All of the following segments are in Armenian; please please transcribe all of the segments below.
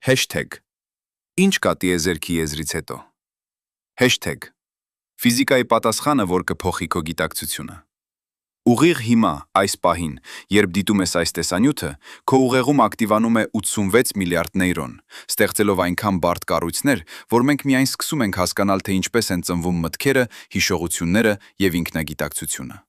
Hashtag. Ինչ կա տիեզերքի եզրից հետո։ Hashtag. Ֆիզիկայի պատասխանը, որ կփոխի քո գիտակցությունը։ Ուղիղ հիմա, այս պահին, երբ դիտում ես այս տեսանյութը, քո ուղեղում ակտիվանում է 86 միլիարդ նեյրոն, ստեղծելով այնքան բարդ կառույցներ, որ մենք միայն սկսում ենք հասկանալ, թե ինչպես են ծնվում մտքերը, հիշողությունները և ինքնագիտակցությունը։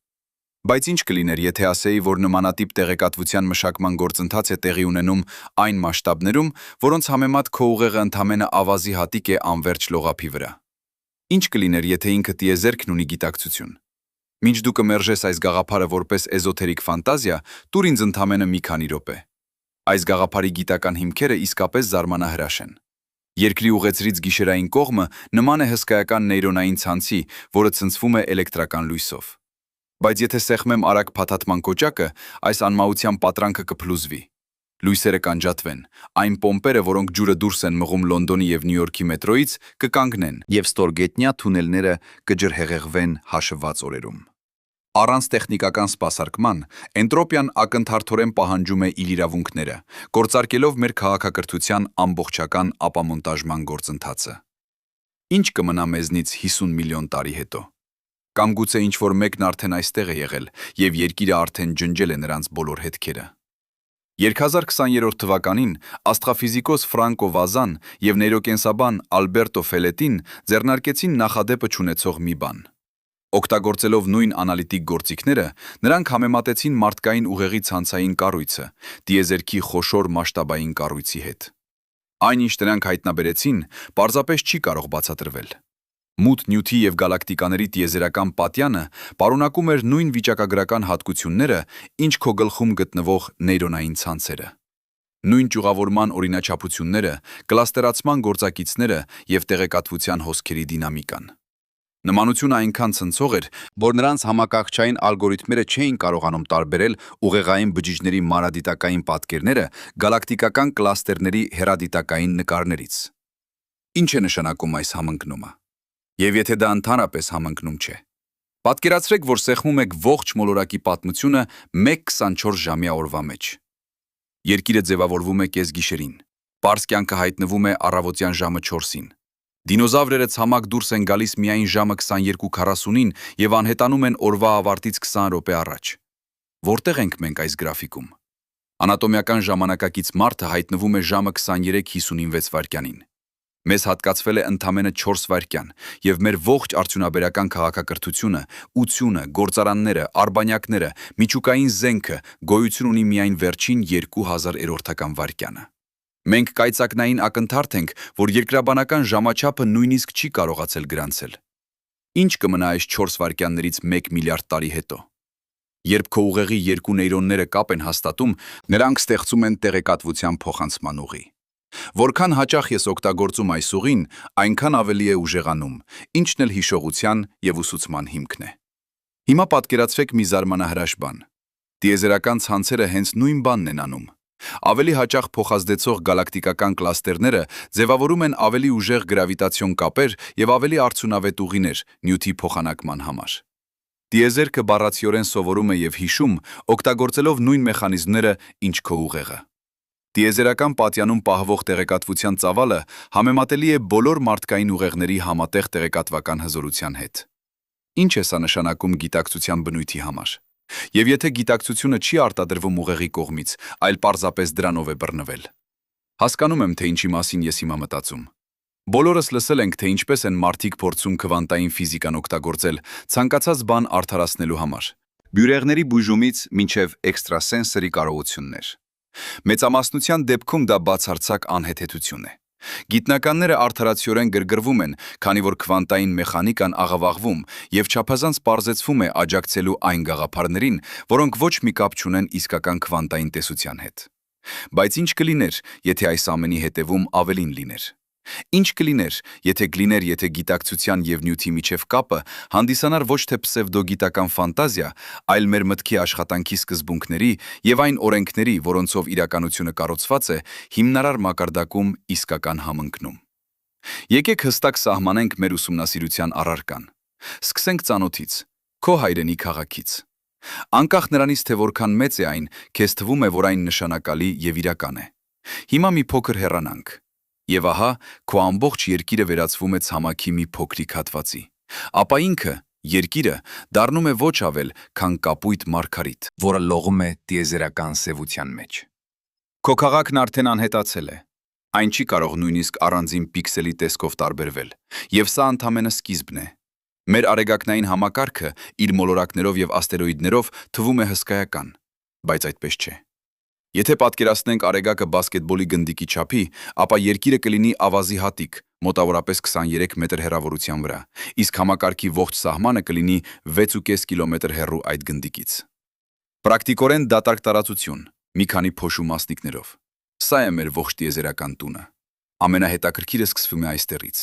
Բայց ինչ կլիներ, եթե ասեի, որ նմանատիպ տեղեկատվության մշակման գործընթաց է տեղի ունենում այն մասշտաբներում, որոնց համեմատ քո ուղեղը ընդամենը ավազի հատիկ է անվերջ լողափի վրա։ Ինչ կլիներ, եթե ինքը տիեզերքն ունի գիտակցություն։ Մինչ դու կմերժես այս գաղափարը որպես էզոթերիկ ֆանտազիա, տուր ինձ ընդամենը մի քանի րոպե։ Այս գաղափարի գիտական հիմքերը իսկապես զարմանահրաշ են։ Երկրի ուղեցրից գիշերային կողմը նման է հսկայական նեյրոնային ցանցի, որը ցնցվում է էլեկտրական լույսով։ Բայց եթե սեղմեմ արագ փաթաթման կոճակը, այս անմահության պատրանքը կփլուզվի։ Լույսերը կանջատվեն, այն պոմպերը, որոնք ջուրը դուրս են մղում Լոնդոնի և Նյու Յորքի մետրոյից, կկանգնեն, և ստորգետնյա թունելները կջրհեղեղվեն հաշվված օրերում։ Առանց տեխնիկական սպասարկման, էնտրոպիան ակնթարթորեն պահանջում է իր իրավունքները, գործարկելով մեր քաղաքակրթության ամբողջական ապամոնտաժման գործընթացը։ Ինչ կմնա մեզնից 50 միլիոն տարի հետո։ Կամ գուցե ինչ-որ մեկն արդեն այստեղ է եղել, և երկիրը արդեն ջնջել է նրանց բոլոր հետքերը։ 2020 թվականին աստղաֆիզիկոս Ֆրանկո Վազան և նեյրոկենսաբան Ալբերտո Ֆելետին ձեռնարկեցին նախադեպը չունեցող մի բան։ Օգտագործելով նույն անալիտիկ գործիքները, նրանք համեմատեցին մարդկային ուղեղի ցանցային կառույցը, տիեզերքի խոշոր մասշտաբային կառույցի հետ։ Այն, ինչ նրանք հայտնաբերեցին, պարզապես չի կարող բացատրվել։ Մութ նյութի և գալակտիկաների տիեզերական պատյանը պարունակում էր նույն վիճակագրական հատկությունները, ինչ քո գլխում գտնվող նեյրոնային ցանցերը։ Նույն ճյուղավորման օրինաչափությունները, կլաստերացման գործակիցները և տեղեկատվության հոսքերի դինամիկան։ Նմանությունը այնքան ցնցող էր, որ նրանց համակարգչային ալգորիթմերը չէին կարողանում տարբերել ուղեղային բջիջների մանրադիտակային պատկերները գալակտիկական կլաստերների հեռադիտակային նկարներից։ Ինչ է նշանակում այս համընկնումը։ Եվ եթե դա ընդհանրապես համընկնում չէ։ Պատկերացրեք, որ սեղմում եք ողջ մոլորակի պատմությունը 1-24 ժամյա օրվա մեջ։ Երկիրը ձևավորվում է կեսգիշերին։ Պարզ կյանքը հայտնվում է առավոտյան ժամը 4-ին։ Դինոզավրերը ցամաք դուրս են գալիս միայն ժամը 22:40-ին և անհետանում են օրվա ավարտից 20 րոպե առաջ։ Որտեղ ենք մենք այս գրաֆիկում։ Անատոմիական ժամանակակից մարդը հայտնվում է ժամը 23:56 վայրկյանին։ Մեզ հատկացվել է ընդամենը 4 վայրկյան, և մեր ողջ արդյունաբերական քաղաքակրթությունը, ությունը, գործարանները, արբանյակները, միջուկային զենքը գոյություն ունի միայն վերջին 2000-րդական վայրկյանը։ Մենք կայծակնային ակնթարթ ենք, որ երկրաբանական ժամաչափը նույնիսկ չի կարողացել գրանցել։ Ինչ կմնա այս 4 վայրկյաններից 1 միլիարդ տարի հետո։ Երբ քո ուղեղի երկու նեյրոնները կապ են հաստատում, նրանք ստեղծում են տեղեկատվության փոխանցման ուղի։ Որքան հաճախ ես օգտագործում այս ուղին, այնքան ավելի է ուժեղանում, ինչն էլ հիշողության և ուսուցման հիմքն է։ Հիմա պատկերացրեք մի զարմանահրաշ բան։ Տիեզերական ցանցերը հենց նույն բանն են անում։ Ավելի հաճախ փոխազդեցող գալակտիկական կլաստերները ձևավորում են ավելի ուժեղ գրավիտացիոն կապեր և ավելի արդյունավետ ուղիներ նյութի փոխանակման համար։ Տիեզերքը բառացիորեն սովորում է և հիշում, օգտագործելով նույն մեխանիզմները, ինչ քո ուղեղը։ Տիեզերական պատյանում պահվող տեղեկատվության ծավալը համեմատելի է բոլոր մարդկային ուղեղների համատեղ տեղեկատվական հզորության հետ։ Ինչ է սա նշանակում գիտակցության բնույթի համար։ Եվ եթե գիտակցությունը չի արտադրվում ուղեղի կողմից, այլ պարզապես դրանով է բռնվել։ Հասկանում եմ, թե ինչի մասին ես հիմա մտածում։ Բոլորս լսել ենք, թե ինչպես են մարդիկ փորձում քվանտային ֆիզիկան օգտագործել ցանկացած բան արդարացնելու համար։ Բյուրեղների բուժումից մինչև էքստրասենսորի կարողություններ։ Մեծամասնության դեպքում դա բացարձակ անհեթեթություն է։ Գիտնականները արդարացիորեն գրգռվում են, քանի որ քվանտային մեխանիկան աղավաղվում և չափազանց պարզեցվում է աջակցելու այն գաղափարներին, որոնք ոչ մի կապ չունեն իսկական քվանտային տեսության հետ։ Բայց ինչ կլիներ, եթե այս ամենի հետևում ավելին լիներ։ Ինչ կլիներ, եթե գիտակցության և նյութի միջև կապը հանդիսանար ոչ թե պսևդոգիտական ֆանտազիա, այլ մեր մտքի աշխատանքի սկզբունքների և այն օրենքների, որոնցով իրականությունը կառուցված է, հիմնարար մակարդակում իսկական համընկնում։ Եկեք հստակ սահմանենք մեր ուսումնասիրության առարկան։ Սկսենք ծանոթից, քո հայրենի քաղաքից։ Անկախ նրանից, թե որքան մեծ է այն, քեզ թվում է, որ այն նշանակալի և իրական է։ Հիմա մի փոքր հեռանանք։ Եվ ահա, քո ամբողջ երկիրը վերածվում է ցամաքի մի փոքրիկ հատվածի։ Ապա ինքը, երկիրը, դառնում է ոչ ավել, քան կապույտ մարգարիտ, որը լողում է տիեզերական սևության մեջ։ Քո քաղաքն արդեն անհետացել է։ Այն չի կարող նույնիսկ առանձին պիքսելի տեսքով տարբերվել, եւ սա ընդամենը սկիզբն է։ Մեր արեգակնային համակարգը իր մոլորակներով եւ աստերոիդներով թվում է հսկայական, բայց այդպես չէ։ Եթե պատկերացնենք արեգակը բասկետբոլի գնդիկի չափի, ապա երկիրը կլինի ավազի հատիկ, մոտավորապես 23 մետր հեռավորության վրա, իսկ համակարգի ողջ սահմանը կլինի 6.5 կիլոմետր հեռու այդ գնդիկից։ Պրակտիկորեն դատարկ տարածություն, մի քանի փոշու մասնիկներով։ Սա է մեր ողջ տիեզերական տունը։ Ամենահետաքրքիրը սկսվում է այստեղից։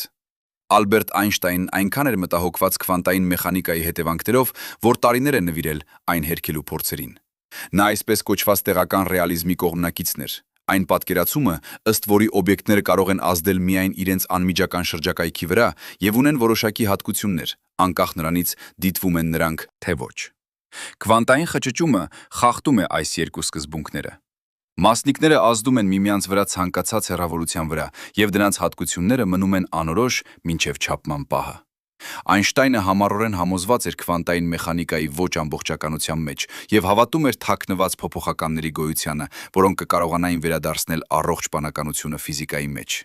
Ալբերտ Այնշտայնն այնքան էր մտահոգված քվանտային մեխանիկայի հետևանքներով, որ տարիներ է նվիրել այն հերքելու փորձերին։ Նա այսպես կոչված տեղական ռեալիզմի կողմնակիցն էր, այն պատկերացումը, ըստ որի օբյեկտները կարող են ազդել միայն իրենց անմիջական շրջակայքի վրա եւ ունեն որոշակի հատկություններ, անկախ նրանից դիտվում են նրանք թե ոչ։ Քվանտային խճճումը խախտում է այս երկու սկզբունքները։ Մասնիկները ազդում են միմյանց վրա ցանկացած հեռավորության վրա, եւ դրանց հատկությունները մնում են անորոշ մինչև չափման պահը։ Այնշտայնը համառորեն համոզված էր քվանտային մեխանիկայի ոչ ամբողջականության մեջ եւ հավատում էր թաքնված փոփոխականների գոյությանը, որոնք կկարողանային վերադարձնել առողջ բանականությունը ֆիզիկայի մեջ։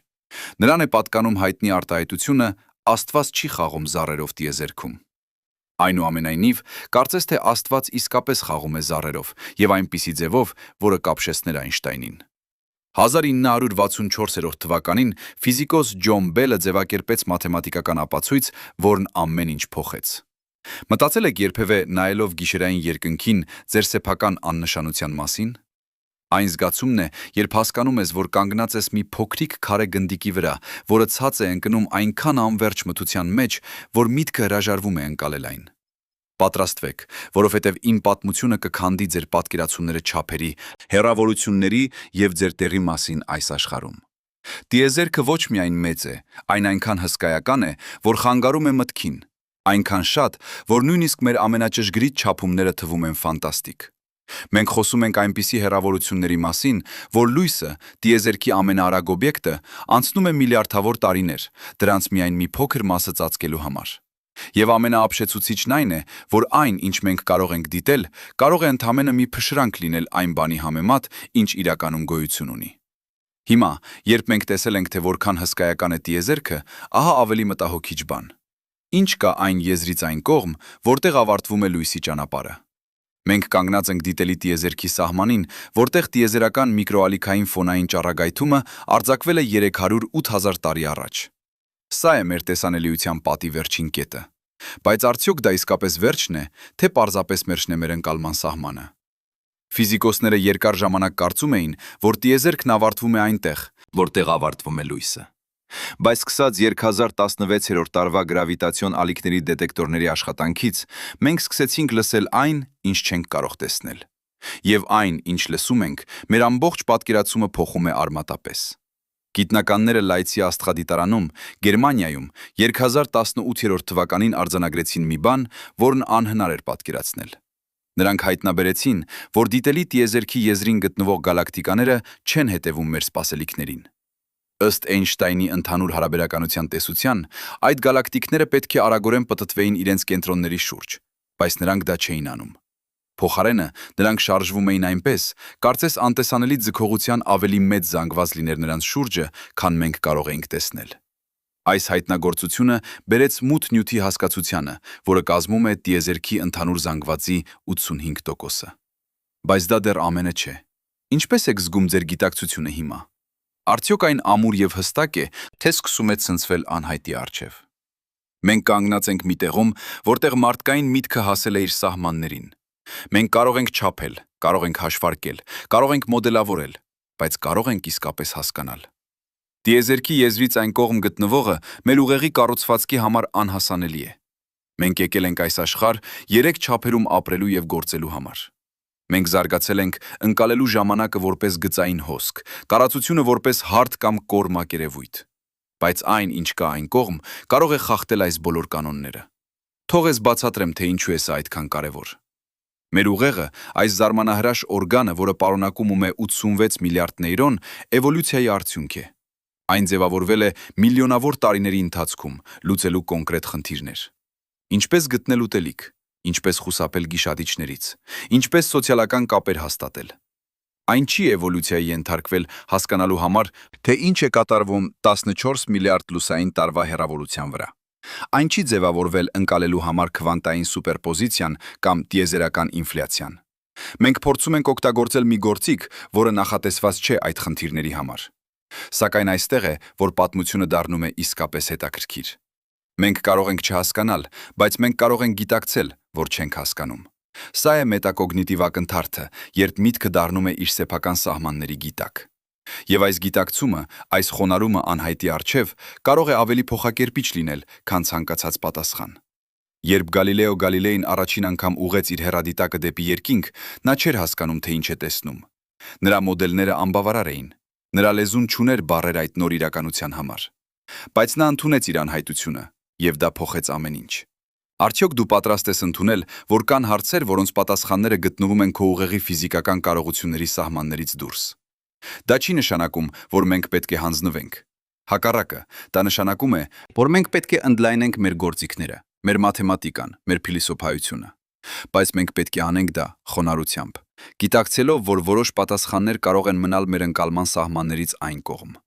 Նրան է պատկանում հայտնի արտահայտությունը «Աստված չի խաղում զառերով տիեզերքում»։ Այնուամենայնիվ, կարծես թե Աստված իսկապես խաղում է զառերով եւ այնպիսի ձևով, որը կապշեցներ Այնշտայնին։ 1964 թվականին ֆիզիկոս Ջոն Բելը ձևակերպեց մաթեմատիկական ապացույց, որն ամեն ինչ փոխեց։ Մտածել եք երբևէ նայելով գիշերային երկնքին ձեր սեփական աննշանության մասին։ Այն զգացումն է, երբ հասկանում ես, որ կանգնած ես մի փոքրիկ քարե գնդիկի վրա, որը ցած է ընկնում այնքան անվերջ մթության մեջ, որ միտքը հրաժարվում է ընկալել այն։ Պատրաստվեք, որովհետև իմ պատմությունը կքանդի ձեր պատկերացումները չափերի, հեռավորությունների եւ ձեր տեղի մասին այս աշխարհում։ Տիեզերքը ոչ միայն մեծ է, այն այնքան հսկայական է, որ խանգարում է մտքին, այնքան շատ, որ նույնիսկ մեր ամենաճշգրիտ չափումները թվում են ֆանտաստիկ։ Մենք խոսում ենք այնպիսի հեռավորությունների մասին, որ լույսը, տիեզերքի ամենաարագ օբյեկտը, անցնում է միլիարդավոր տարիներ, դրանց միայն մի փոքր մասը ծածկելու համար։ Եվ ամենաապշեցուցիչն այն է, որ այն, ինչ մենք կարող ենք դիտել, կարող է ընդամենը մի փշրանք լինել այն բանի համեմատ, ինչ իրականում գոյություն ունի։ Հիմա, երբ մենք տեսել ենք, թե որքան հսկայական է տիեզերքը, ահա ավելի մտահոգիչ բան։ Ինչ կա այն եզրից այն կողմ, որտեղ ավարտվում է լույսի ճանապարհը։ Մենք կանգնած ենք դիտելի տիեզերքի սահմանին, որտեղ տիեզերական միկրոալիքային ֆոնային ճառագայթումը արձակվել է 308,000 տարի առաջ։ Սա է մեր տեսանելիության պատի վերջին կետը։ Բայց արդյոք դա իսկապես վերջն է, թե պարզապես մերժն է մեր ընկալման սահմանը։ Ֆիզիկոսները երկար ժամանակ կարծում էին, որ տիեզերքն ավարտվում է այնտեղ, որտեղ ավարտվում է լույսը։ Բայց սկսած 2016 տարվա գրավիտացիոն ալիքների դետեկտորների աշխատանքից, մենք սկսեցինք լսել այն, ինչ չենք կարող տեսնել։ Եվ այն, ինչ լսում ենք, մեր ամբողջ պատկերացումը փոխում է արմատապես։ Գիտնականները Լայցի աստղադիտարանում, Գերմանիայում 2018 թվականին արձանագրեցին մի բան, որն անհնար էր պատկերացնել։ Նրանք հայտնաբերեցին, որ դիտելի տիեզերքի եզրին գտնվող գալակտիկաները չեն հետևում մեր սպասելիքներին։ Ըստ Էյնշտայնի ընդհանուր հարաբերականության տեսության, այդ գալակտիկները պետք է արագորեն պտտվեին իրենց կենտրոնների շուրջ, բայց նրանք դա չէին անում։ Փոխարենը նրանք շարժվում էին այնպես, կարծես անտեսանելի ձգողության ավելի մեծ զանգված լիներ նրանց շուրջը, քան մենք կարող էինք տեսնել։ Այս հայտնագործությունը բերեց մութ նյութի հասկացությանը, որը կազմում է տիեզերքի ընդհանուր զանգվածի 85%-ը։ Բայց դա դեռ ամենը չէ։ Ինչպես եք զգում ձեր գիտակցությունը հիմա։ Արդյոք այն ամուր եւ հստակ է, թե սկսում է ցնցվել անհայտի առջև։ Մենք կանգնած ենք մի տեղում, որտեղ մարդկային միտքը հասել է իր սահմաններին։ Մենք կարող ենք չափել, կարող ենք հաշվարկել, կարող ենք մոդելավորել, բայց կարող ենք իսկապես հասկանալ։ Տիեզերքի եզրից այն կողմ գտնվողը մեր ուղեղի կառուցվածքի համար անհասանելի է։ Մենք եկել ենք այս աշխարհ 3 չափերում ապրելու եւ գործելու համար։ Մենք զարգացել ենք ընկալելու ժամանակը որպես գծային հոսք, տարածությունը որպես հարթ կամ կոր մակերևույթ։ Բայց այն, ինչ կա այն կողմ, կարող է խախտել այս բոլոր կանոնները։ Թող ես բացատրեմ, թե ինչու է սա այդքան կարևոր։ Մեր ուղեղը, այս զարմանահրաշ օրգանը, որը պարունակում է 86 միլիարդ նեյրոն, էվոլյուցիայի արդյունք է։ Այն ձևավորվել է միլիոնավոր տարիների ընթացքում, լուծելու կոնկրետ խնդիրներ։ Ինչպես գտնել ուտելիք, ինչպես խուսափել գիշատիչներից, ինչպես սոցիալական կապեր հաստատել։ Այն չի էվոլյուցիայի ենթարկվել հասկանալու համար, թե ինչ է կատարվում 14 միլիարդ լուսային տարվա հեռավորության վրա։ Այն չի ձևավորվել ընկալելու համար քվանտային սուպերպոզիցիան կամ տիեզերական ինֆլյացիան։ Մենք փորձում ենք օգտագործել մի գործիք, որը նախատեսված չէ այդ խնդիրների համար։ Սակայն այստեղ է, որ պատմությունը դառնում է իսկապես հետաքրքիր։ Մենք կարող ենք չհասկանալ, բայց մենք կարող ենք գիտակցել, որ չենք հասկանում։ Սա է մետակոգնիտիվ ակնթարթը, երբ միտքը դառնում է իր սեփական սահմանների գիտակ։ Եվ այս գիտակցումը, այս խոնարհումը անհայտի առջև կարող է ավելի փոխակերպիչ լինել, քան ցանկացած պատասխան։ Երբ Գալիլեո Գալիլեին առաջին անգամ ուղղեց իր հեռադիտակը դեպի երկինք, նա չէր հասկանում, թե ինչ է տեսնում։ Նրա մոդելները անբավարար էին։ Նրա լեզուն չուներ բառեր այդ նոր իրականության համար։ Բայց նա ընդունեց իր անհայտությունը, եւ դա փոխեց ամեն ինչ։ Արդյոք դու պատրաստ ես ընդունել, որ կան հարցեր, որոնց պատասխանները գտնվում են քո ուղեղի ֆիզիկական կարողությունների սահմաններից դուրս։ Դա չի նշանակում, որ մենք պետք է հանձնվենք։ Հակառակը, դա նշանակում է, որ մենք պետք է ընդլայնենք մեր գործիքները, մեր մաթեմատիկան, մեր փիլիսոփայությունը։ Բայց մենք պետք է անենք դա խոնարհությամբ, գիտակցելով, որ որոշ պատասխաններ կարող են մնալ մեր ընկալման սահմաններից այն կողմ։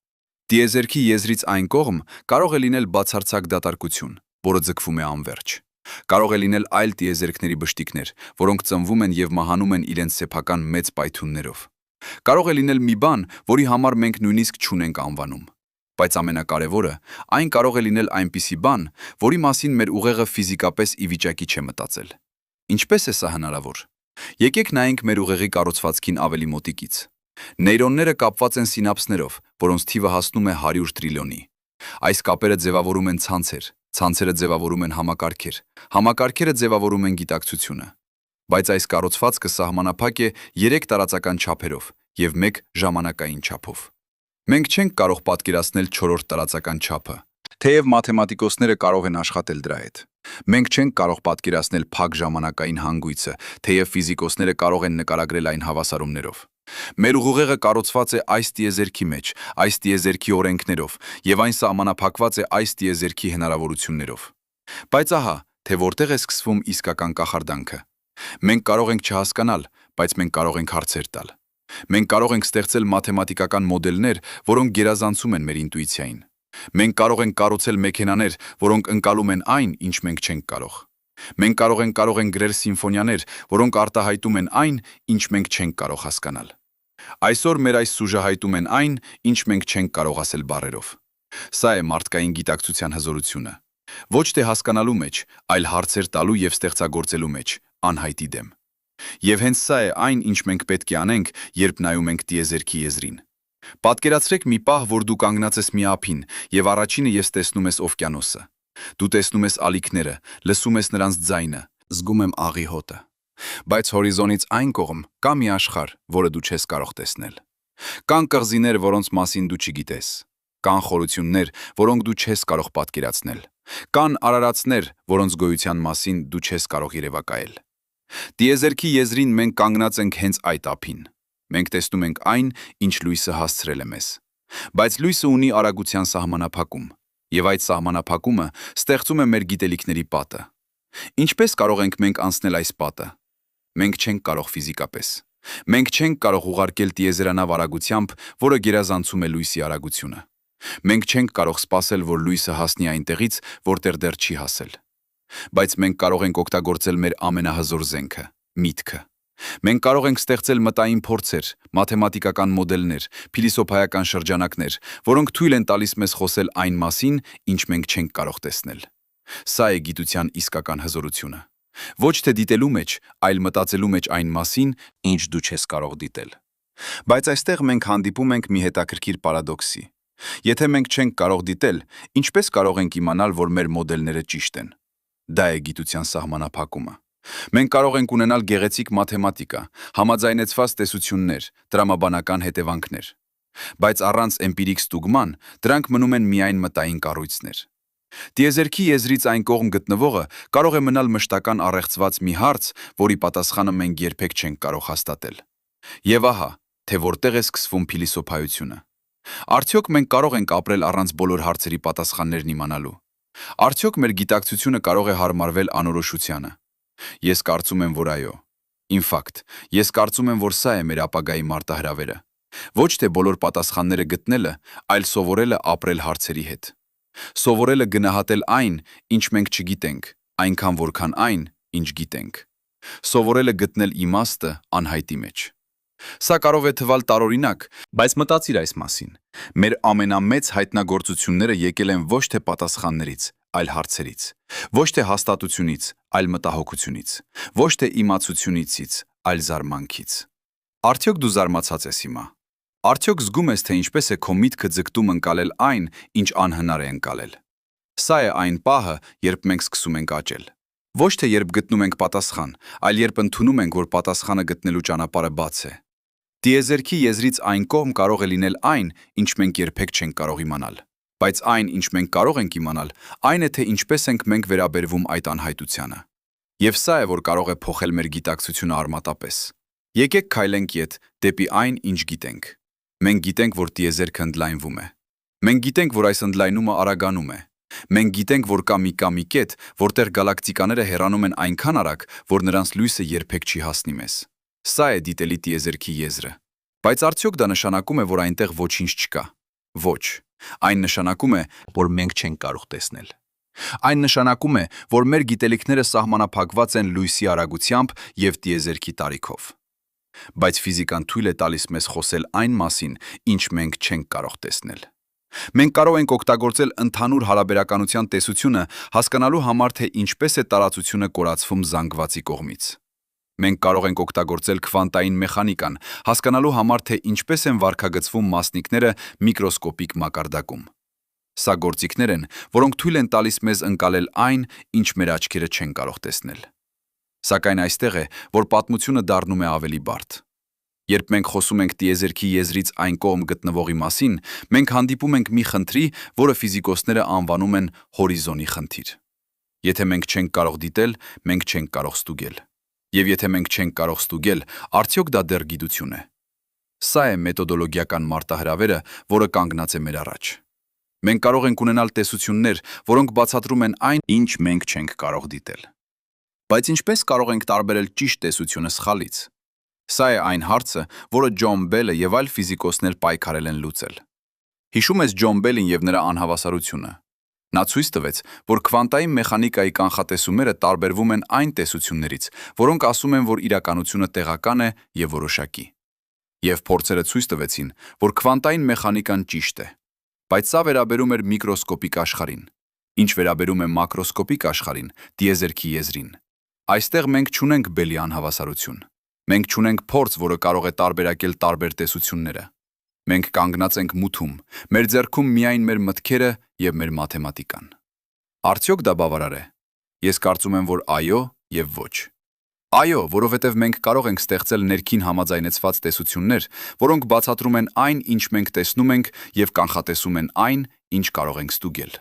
Տիեզերքի եզրից այն կողմ կարող է լինել բացարձակ դատարկություն, որը ձգվում է անվերջ։ Կարող է լինել այլ տիեզերքների բշտիկներ, որոնք ծնվում են եւ մահանում են իրենց սեփական մեծ պայթյուններով։ Կարող է լինել մի բան, որի համար մենք նույնիսկ չունենք անվանում։ Բայց ամենակարևորը, այն կարող է լինել այնպիսի բան, որի մասին մեր ուղեղը ֆիզիկապես ի վիճակի չէ մտածել։ Ինչպես է սա հնարավոր։ Եկեք նայենք մեր ուղեղի կառուցվածքին ավելի մոտիկից։ Նեյրոնները կապված են սինապսներով, որոնց թիվը հասնում է 100 տրիլիոնի։ Այս կապերը ձևավորում են ցանցեր, ցանցերը ձևավորում են համակարգեր, համակարգերը ձևավորում են գիտակցությունը։ Բայց այս կառուցվածքը սահմանափակ է 3 տարածական չափերով եւ 1 ժամանակային չափով։ Մենք չենք կարող պատկերացնել 4-րդ տարածական չափը, թեև մաթեմատիկոսները կարող են աշխատել դրա հետ։ Մենք չենք կարող պատկերացնել փակ ժամանակային հանգույցը, թեև ֆիզիկոսները կարող են նկարագրել այն հավասարումներով։ Մեր ուղեղը կառուցված է այս տիեզերքի մեջ, այս տիեզերքի օրենքներով, եւ այն սահմանափակված է այս տիեզերքի հնարավորություններով։ Բայց ահա, թե որտեղ է սկսվում իսկական կախարդանքը։ Մենք կարող ենք չհասկանալ, բայց մենք կարող ենք հարցեր տալ։ Մենք կարող ենք ստեղծել մաթեմատիկական մոդելներ, որոնք գերազանցում են մեր ինտուիցիային։ Մենք կարող ենք կառուցել մեքենաներ, որոնք ընկալում են այն, ինչ մենք չենք կարող։ Մենք կարող ենք գրել սիմֆոնիաներ, որոնք արտահայտում են այն, ինչ մենք չենք կարող հասկանալ։ Այսօր մեր այս սուժահայտում են այն, ինչ մենք չենք կարող ասել բառերով։ Սա է մարդկային գիտակցության հզորությունը։ Ոչ թե հասկանալու մեջ, այլ հարցեր տալու եւ ստեղծագործելու մեջ, անհայտի դեմ։ Եվ հենց սա է այն, ինչ մենք պետք է անենք, երբ նայում ենք տիեզերքի եզրին։ Պատկերացրեք մի պահ, որ դու կանգնած ես մի ափին եւ առաջինը ես տեսնում ես օվկիանոսը։ Դու տեսնում ես ալիքները, լսում ես նրանց ձայնը, զգում եմ աղի հոտը։ Բայց հորիզոնից այն կողմ կա մի աշխարհ, որը դու չես կարող տեսնել։ Կան կղզիներ, որոնց մասին դու չգիտես։ Կան խորություններ, որոնք դու չես կարող պատկերացնել։ Կան արարածներ, որոնց գոյության մասին դու չես կարող երևակայել։ Տիեզերքի եզրին մենք կանգնած ենք հենց այդ ափին։ Մենք տեսնում ենք այն, ինչ լույսը հասցրել է մեզ։ Բայց լույսը ունի արագության սահմանափակում, եւ այդ սահմանափակումը ստեղծում է մեր գիտելիքների պատը։ Ինչպես կարող ենք մենք անցնել այս պատը։ Մենք չենք կարող ֆիզիկապես։ Մենք չենք կարող ուղարկել տիեզերանավ արագությամբ, որը գերազանցում է լույսի արագությունը։ Մենք չենք կարող սպասել, որ լույսը հասնի այնտեղից, որտեղ դեռ չի հասել։ Բայց մենք կարող ենք օգտագործել մեր ամենահզոր զենքը՝ միտքը։ Մենք կարող ենք ստեղծել մտային փորձեր, մաթեմատիկական մոդելներ, փիլիսոփայական շրջանակներ, որոնք թույլ են տալիս մեզ խոսել այն մասին, ինչ մենք չենք կարող տեսնել։ Սա է գիտության իսկական հզորությունը։ Ոչ թե դիտելու մեջ, այլ մտածելու մեջ այն մասին, ինչ դու չես կարող դիտել։ Բայց այստեղ մենք հանդիպում ենք մի հետաքրքիր պարադոքսի։ Եթե մենք չենք կարող դիտել, ինչպես կարող ենք իմանալ, որ մեր մոդելները ճիշտ են։ Դա է գիտության սահմանափակումը։ Մենք կարող ենք ունենալ գեղեցիկ մաթեմատիկա, համաձայնեցված տեսություններ, տրամաբանական հետևանքներ։ Բայց առանց էմպիրիկ ստուգման, դրանք մնում են միայն մտային կառույցներ։ Տիեզերքի եզրից այն կողմ գտնվողը կարող է մնալ մշտական առեղծված մի հարց, որի պատասխանը մենք երբեք չենք կարող հաստատել։ Եվ ահա, թե որտեղ է սկսվում փիլիսոփայությունը։ Արդյոք մենք կարող ենք ապրել առանց բոլոր հարցերի պատասխաններն իմանալու։ Արդյոք մեր գիտակցությունը կարող է հարմարվել անորոշությանը։ Ես կարծում եմ, որ այո։ Ինֆակտ, ես կարծում եմ, որ սա է մեր ապագայի մարտահրավերը։ Ոչ թե բոլոր պատասխանները գտնելը, այլ սովորելը ապրել հարցերի հետ։ Սովորելը գնահատել այն, ինչ մենք չգիտենք, այնքան որքան այն, ինչ գիտենք։ Սովորելը գտնել իմաստը անհայտի մեջ։ Սա կարող է թվալ տարօրինակ, բայց մտածիր այս մասին։ Մեր ամենամեծ հայտնագործությունները եկել են ոչ թե պատասխաններից, այլ հարցերից, ոչ թե հաստատությունից, այլ մտահոգությունից, ոչ թե իմացությունից, այլ զարմանքից։ Արդյոք դու զարմացած ես հիմա։ Արդյոք զգում ես, թե ինչպես է քո միտքը ձգտում ընկալել այն, ինչ անհնար է ընկալել։ Սա է այն պահը, երբ մենք սկսում ենք աճել։ Ոչ թե երբ գտնում ենք պատասխան, այլ երբ ընդունում ենք, որ պատասխանը գտնելու ճանապարհը բաց է։ Տիեզերքի եզրից այն կողմ կարող է լինել այն, ինչ մենք երբեք չենք կարող իմանալ։ Բայց այն, ինչ մենք կարող ենք իմանալ, այն է, թե ինչպես ենք մենք վերաբերվում այդ անհայտությանը։ Եվ սա է, որ կարող է փոխել մեր գիտակցությունը արմատապես։ Եկեք քայլենք ետ դեպի այն, ինչ գիտենք։ Մենք գիտենք, որ տիեզերքը ընդլայնվում է։ Մենք գիտենք, որ այս ընդլայնումը արագանում է։ Մենք գիտենք, որ կա մի կետ, որտեղ գալակտիկաները հեռանում են այնքան արագ, որ նրանց լույսը երբեք չի հասնի մեզ։ Սա է դիտելի տիեզերքի եզրը։ Բայց արդյոք դա նշանակում է, որ այնտեղ ոչինչ չկա։ Ոչ։ Այն նշանակում է, որ մենք չենք կարող տեսնել։ Այն նշանակում է, որ մեր գիտելիքները սահմանափակված են լույսի արագությամբ և տիեզերքի տարիքով։ Բայց ֆիզիկան թույլ է տալիս մեզ խոսել այն մասին, ինչ մենք չենք կարող տեսնել։ Մենք կարող ենք օգտագործել ընդհանուր հարաբերականության տեսությունը հասկանալու համար, թե ինչպես է տարածությունը կորացվում զանգվածի կողմից։ Մենք կարող ենք օգտագործել քվանտային մեխանիկան, հասկանալու համար, թե ինչպես են վարքագծվում մասնիկները միկրոսկոպիկ մակարդակում։ Սա գործիքներ են, որոնք թույլ են տալիս մեզ ընկալել այն, ինչ մեր աչքերը չեն կարող տեսնել։ Սակայն այստեղ է, որ պատմությունը դառնում է ավելի բարդ։ Երբ մենք խոսում ենք տիեզերքի եզրից այն կողմ գտնվողի մասին, մենք հանդիպում ենք մի խնդրի, որը ֆիզիկոսները անվանում են հորիզոնի խնդիր։ Եթե մենք չենք կարող դիտել, մենք չենք կարող ստուգել։ Եվ եթե մենք չենք կարող ստուգել, արդյոք դա դեռ գիտություն է։ Սա է մեթոդոլոգիական մարտահրավերը, որը կանգնած է մեր առաջ։ Մենք կարող ենք ունենալ տեսություններ, որոնք բացատրում են այն, ինչ մենք չենք կարող դիտել։ Բայց ինչպես կարող ենք տարբերել ճիշտ տեսությունը սխալից։ Սա է այն հարցը, որը Ջոն Բելը և այլ ֆիզիկոսներ պայքարել են լուծել։ Հիշում ես Ջոն Բելին և նրա անհավասարությունը։ Նա ցույց տվեց, որ քվանտային մեխանիկայի կանխատեսումները տարբերվում են այն տեսություններից, որոնք ասում են, որ իրականությունը տեղական է և որոշակի։ Եվ փորձերը ցույց տվեցին, որ քվանտային մեխանիկան ճիշտ է։ Բայց սա վերաբերում էր միկրոսկոպիկ աշխարհին։ Ինչ վերաբերում է մակրոսկոպիկ աշխարհին, տիեզերքի եզրին։ Այստեղ մենք չունենք Բելի անհավասարություն։ Մենք չունենք փորձ, որը կարող է տարբերակել տարբեր տեսությունները։ Մենք կանգնած ենք մութում, մեր ձեռքում միայն մեր մտքերը և մեր մաթեմատիկան։ Արդյոք դա բավարար է։ Ես կարծում եմ, որ այո և ոչ։ Այո, որովհետև մենք կարող ենք ստեղծել ներքին համաձայնեցված տեսություններ, որոնք բացատրում են այն, ինչ մենք տեսնում ենք և կանխատեսում են այն, ինչ կարող ենք ստուգել։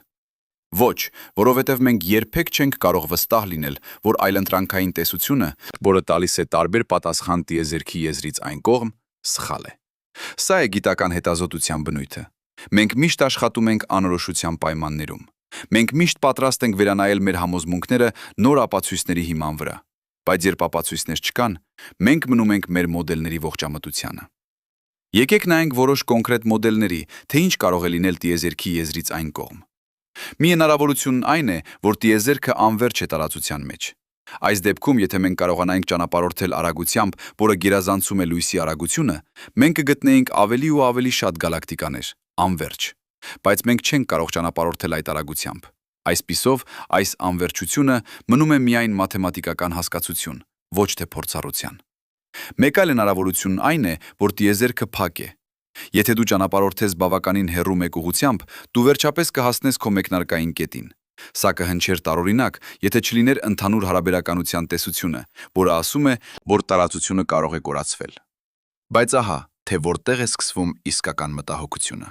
Ոչ, որովհետև մենք երբեք չենք կարող վստահ լինել, որ այլընտրանքային տեսությունը, որը տալիս է տարբեր պատասխան տիեզերքի եզրից այն կողմ, սխալ է։ Սա է գիտական հետազոտության բնույթը։ Մենք միշտ աշխատում ենք անորոշության պայմաններում։ Մենք միշտ պատրաստ ենք վերանայել մեր համոզմունքները նոր ապացույցների հիման վրա։ Բայց երբ ապացույցներ չկան, մենք մնում ենք մեր մոդելների ողջամտությանը։ Եկեք նայենք որոշ կոնկրետ մոդելների, թե ինչ կարող է լինել տիեզերքի եզրից այն կողմ։ Մի հնարավորությունն այն է, որ տիեզերքը անվերջ է տարածության մեջ։ Այս դեպքում, եթե մենք կարողանայինք ճանապարհորդել արագությամբ, որը գերազանցում է լույսի արագությունը, մենք կգտնեինք ավելի ու ավելի շատ գալակտիկաներ, անվերջ։ Բայց մենք չենք կարող ճանապարհորդել այդ արագությամբ։ Այսպիսով, այս անվերջությունը մնում է միայն մաթեմատիկական հասկացություն, ոչ թե փորձառության։ Մեկ այլ հնարավորություն այն է, որ տիեզերքը փակ է։ Եթե դու ճանապարհորդես բավականին հեռու մեկ ուղղությամբ, դու վերջապես կհասնես քո մեկնարկային կետին։ Սա կհնչեր տարօրինակ, եթե չլիներ ընդհանուր հարաբերականության տեսությունը, որը ասում է, որ տարածությունը կարող է կորացվել։ Բայց ահա, թե որտեղ է սկսվում իսկական մտահոգությունը։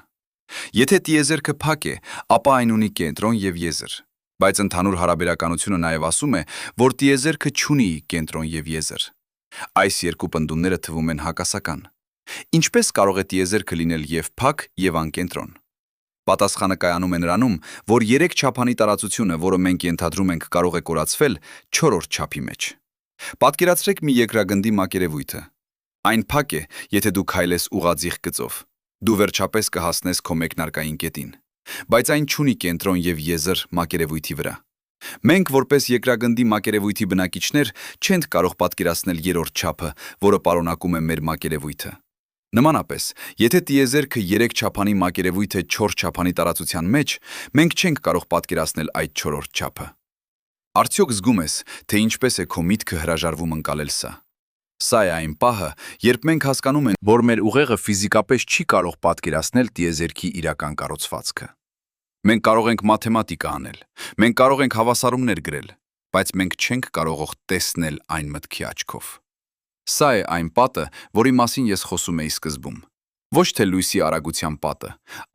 Եթե տիեզերքը փակ է, ապա այն ունի կենտրոն և եզր։ Բայց ընդհանուր հարաբերականությունը նաև ասում է, որ տիեզերքը չունի կենտրոն և եզր։ Այս երկու պնդումները թվում են հակասական։ Ինչպես կարող է տիեզերքը լինել եւ փակ եւ անկենտրոն։ Պատասխանը կայանում է նրանում, որ 3 չափանի տարածությունը, որը մենք ենթադրում ենք կարող է կորացվել 4-րդ չափի մեջ։ Պատկերացրեք մի երկրագնդի մակերևույթը։ Այն փակ է, եթե դու քայլես ուղղաձիգ գծով։ Դու վերջապես կհասնես քո մեկնարկային կետին, բայց այն չունի կենտրոն եւ եզր մակերևույթի վրա։ Մենք որպես երկրագնդի մակերևույթի բնակիչներ չենք կարող պատկերացնել 3-րդ չափը, որը պարունակում է մեր մակերևույթը։ Նմանապես, եթե տիեզերքը 3 չափանի մակերևույթ է 4 չափանի տարածության մեջ, մենք չենք կարող պատկերացնել այդ 4-րդ չափը։ Արդյոք զգում ես, թե ինչպես է քո միտքը հրաժարվում ընկալել սա։ Սա է այն պահը, երբ մենք հասկանում ենք, որ մեր ուղեղը ֆիզիկապես չի կարող պատկերացնել տիեզերքի իրական կառուցվածքը։ Մենք կարող ենք մաթեմատիկա անել, մենք կարող ենք հավասարումներ գրել, բայց մենք չենք կարող տեսնել այն մտքի աչքով։ Սա է այն պատը, որի մասին ես խոսում էի սկզբում։ Ոչ թե լույսի արագության պատը,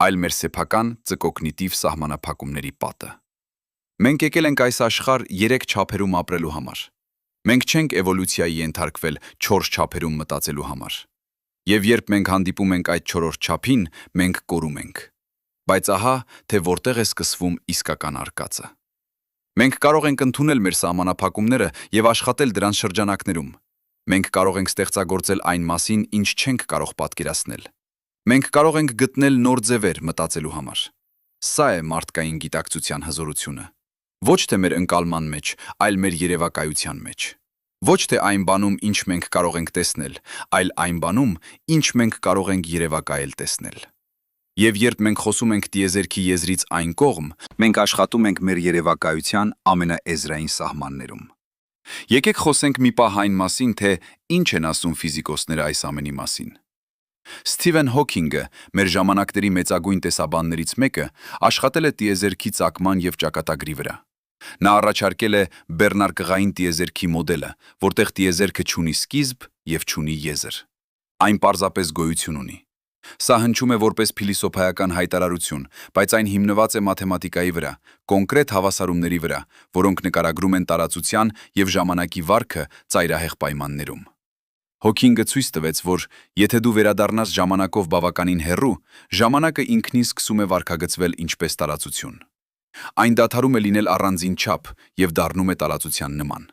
այլ մեր սեփական ծկոգնիտիվ սահմանափակումների պատը։ Մենք եկել ենք այս աշխարհ 3 չափերում ապրելու համար։ Մենք չենք էվոլյուցիայի ենթարկվել 4 չափերում մտածելու համար։ Եվ երբ մենք հանդիպում ենք այդ 4-րդ չափին, մենք կորում ենք։ Բայց ահա, թե որտեղ է սկսվում իսկական արկածը։ Մենք կարող ենք ընդունել մեր սահմանափակումները եւ աշխատել դրանց շրջանակներում։ Մենք կարող ենք ստեղծագործել այն մասին, ինչ չենք կարող պատկերացնել։ Մենք կարող ենք գտնել նոր ձևեր մտածելու համար։ Սա է մարդկային գիտակցության հզորությունը։ Ոչ թե մեր ընկալման մեջ, այլ մեր երևակայության մեջ։ Ոչ թե այն բանում, ինչ մենք կարող ենք տեսնել, այլ այն բանում, ինչ մենք կարող ենք երևակայել տեսնել։ Եվ երբ մենք խոսում ենք տիեզերքի եզրից այն կողմ, մենք աշխատում ենք մեր երևակայության ամենաեզրային սահմաններում։ Եկեք խոսենք մի պահ այն մասին, թե ինչ են ասում ֆիզիկոսները այս ամենի մասին։ Սթիվեն Հոքինգը, մեր ժամանակների մեծագույն տեսաբաններից մեկը, աշխատել է տիեզերքի ծագման եւ ճակատագրի վրա։ Նա առաջարկել է բեռնարկղային տիեզերքի մոդելը, որտեղ տիեզերքը չունի սկիզբ եւ չունի եզր։ Այն պարզապես գոյություն ունի։ Սա հնչում է որպես փիլիսոփայական հայտարարություն, բայց այն հիմնված է մաթեմատիկայի վրա, կոնկրետ հավասարումների վրա, որոնք նկարագրում են տարածության եւ ժամանակի վարքը ծայրահեղ պայմաններում։ Հոքինգը ցույց տվեց, որ եթե դու վերադառնաս ժամանակով բավականին հեռու, ժամանակը ինքնին սկսում է վարքագծվել ինչպես տարածություն։ Այն դադարում է լինել առանձին չափ եւ դառնում է տարածության նման։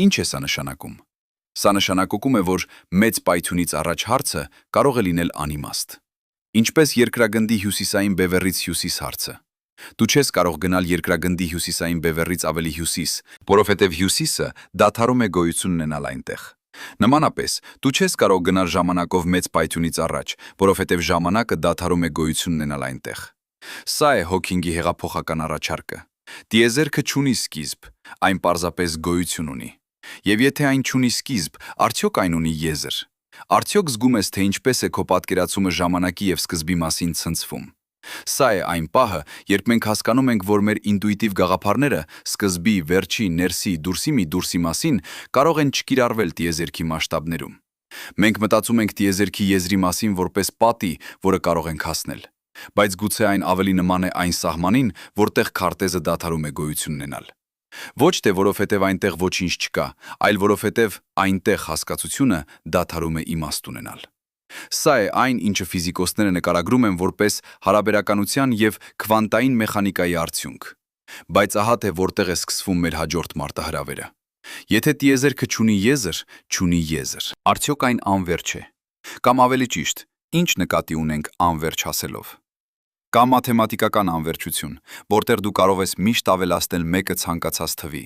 Ինչ է սա նշանակում։ Սա նշանակում է, որ մեծ պայթյունից առաջ հարցը կարող է լինել անիմաստ։ Ինչպես երկրագնդի հյուսիսային բևեռից հյուսիս հարցը։ Դու չես կարող գնալ երկրագնդի հյուսիսային բևեռից ավելի հյուսիս, որովհետև հյուսիսը դադարում է գոյություն ունենալ այնտեղ։ Նմանապես, դու չես կարող գնալ ժամանակով մեծ պայթյունից առաջ, որովհետև ժամանակը դադարում է գոյություն ունենալ այնտեղ։ Սա է Հոքինգի հեղափոխական առաջարկը։ Տիեզերքը չունի սկիզբ, այն պարզապես գոյություն ունի։ Եվ եթե այն չունի սկիզբ, արդյոք այն ունի եզր։ Արդյոք զգում ես, թե ինչպես է քո պատկերացումը ժամանակի եւ սկզբի մասին ցնցվում։ Սա է այն պահը, երբ մենք հասկանում ենք, որ մեր ինտուիտիվ գաղափարները սկզբի, վերջի, ներսի, դուրսի մասին կարող են չկիրառվել տիեզերքի մասշտաբներում։ Մենք մտածում ենք տիեզերքի եզրի մասին որպես պատի, որը կարող ենք հասնել։ Բայց գուցե այն ավելի նման է այն սահմանին, որտեղ քարտեզը դադարում է գոյություն ունենալ։ Ոչ թե որովհետև այնտեղ ոչինչ չկա, այլ որովհետև այնտեղ հասկացությունը դադարում է իմաստ ունենալ։ Սա է այն, ինչը ֆիզիկոսները նկարագրում են որպես հարաբերականության եւ քվանտային մեխանիկայի արդյունք։ Բայց ահա թե որտեղ է սկսվում մեր հաջորդ մարտահրավերը։ Եթե տիեզերքը չունի եզր, չունի եզր։ Արդյոք այն անվերջ է։ Կամ ավելի ճիշտ, ինչ նկատի ունենք անվերջ ասելով։ Կա մաթեմատիկական անվերջություն, որտեղ դու կարող ես միշտ ավելացնել մեկը ցանկացած թվի։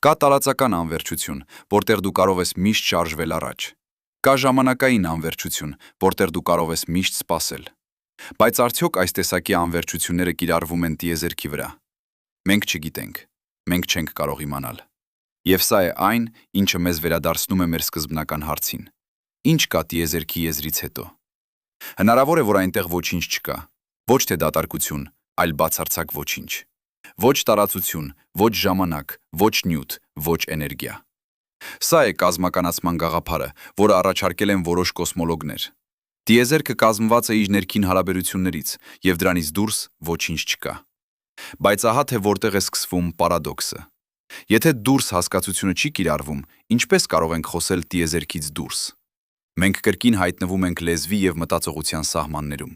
Կա տարածական անվերջություն, որտեղ դու կարող ես միշտ շարժվել առաջ։ Կա ժամանակային անվերջություն, որտեղ դու կարող ես միշտ սպասել։ Բայց արդյոք այս տեսակի անվերջությունները կիրառվում են տիեզերքի վրա։ Մենք չգիտենք, մենք չենք կարող իմանալ։ Եվ սա է այն, ինչը մեզ վերադարձնում է մեր սկզբնական հարցին։ Ինչ կա տիեզերքի եզրից հետո։ Հնարավոր է, որ այնտեղ ոչինչ չկա։ Ոչ թե դատարկություն, այլ բացարձակ ոչինչ։ Ոչ տարածություն, ոչ ժամանակ, ոչ նյութ, ոչ էներգիա։ Սա է կազմականացման գաղափարը, որը առաջարկել են որոշ կոսմոլոգներ։ Տիեզերքը կազմված է իր ներքին հարաբերություններից, եւ դրանից դուրս ոչինչ չկա։ Բայց ահա թե որտեղ է սկսվում պարադոքսը։ Եթե դուրս հասկացությունը չի կիրառվում, ինչպես կարող ենք խոսել տիեզերքից դուրս։ Մենք կրկին հայտնվում ենք լեզվի եւ մտածողության սահմաններում։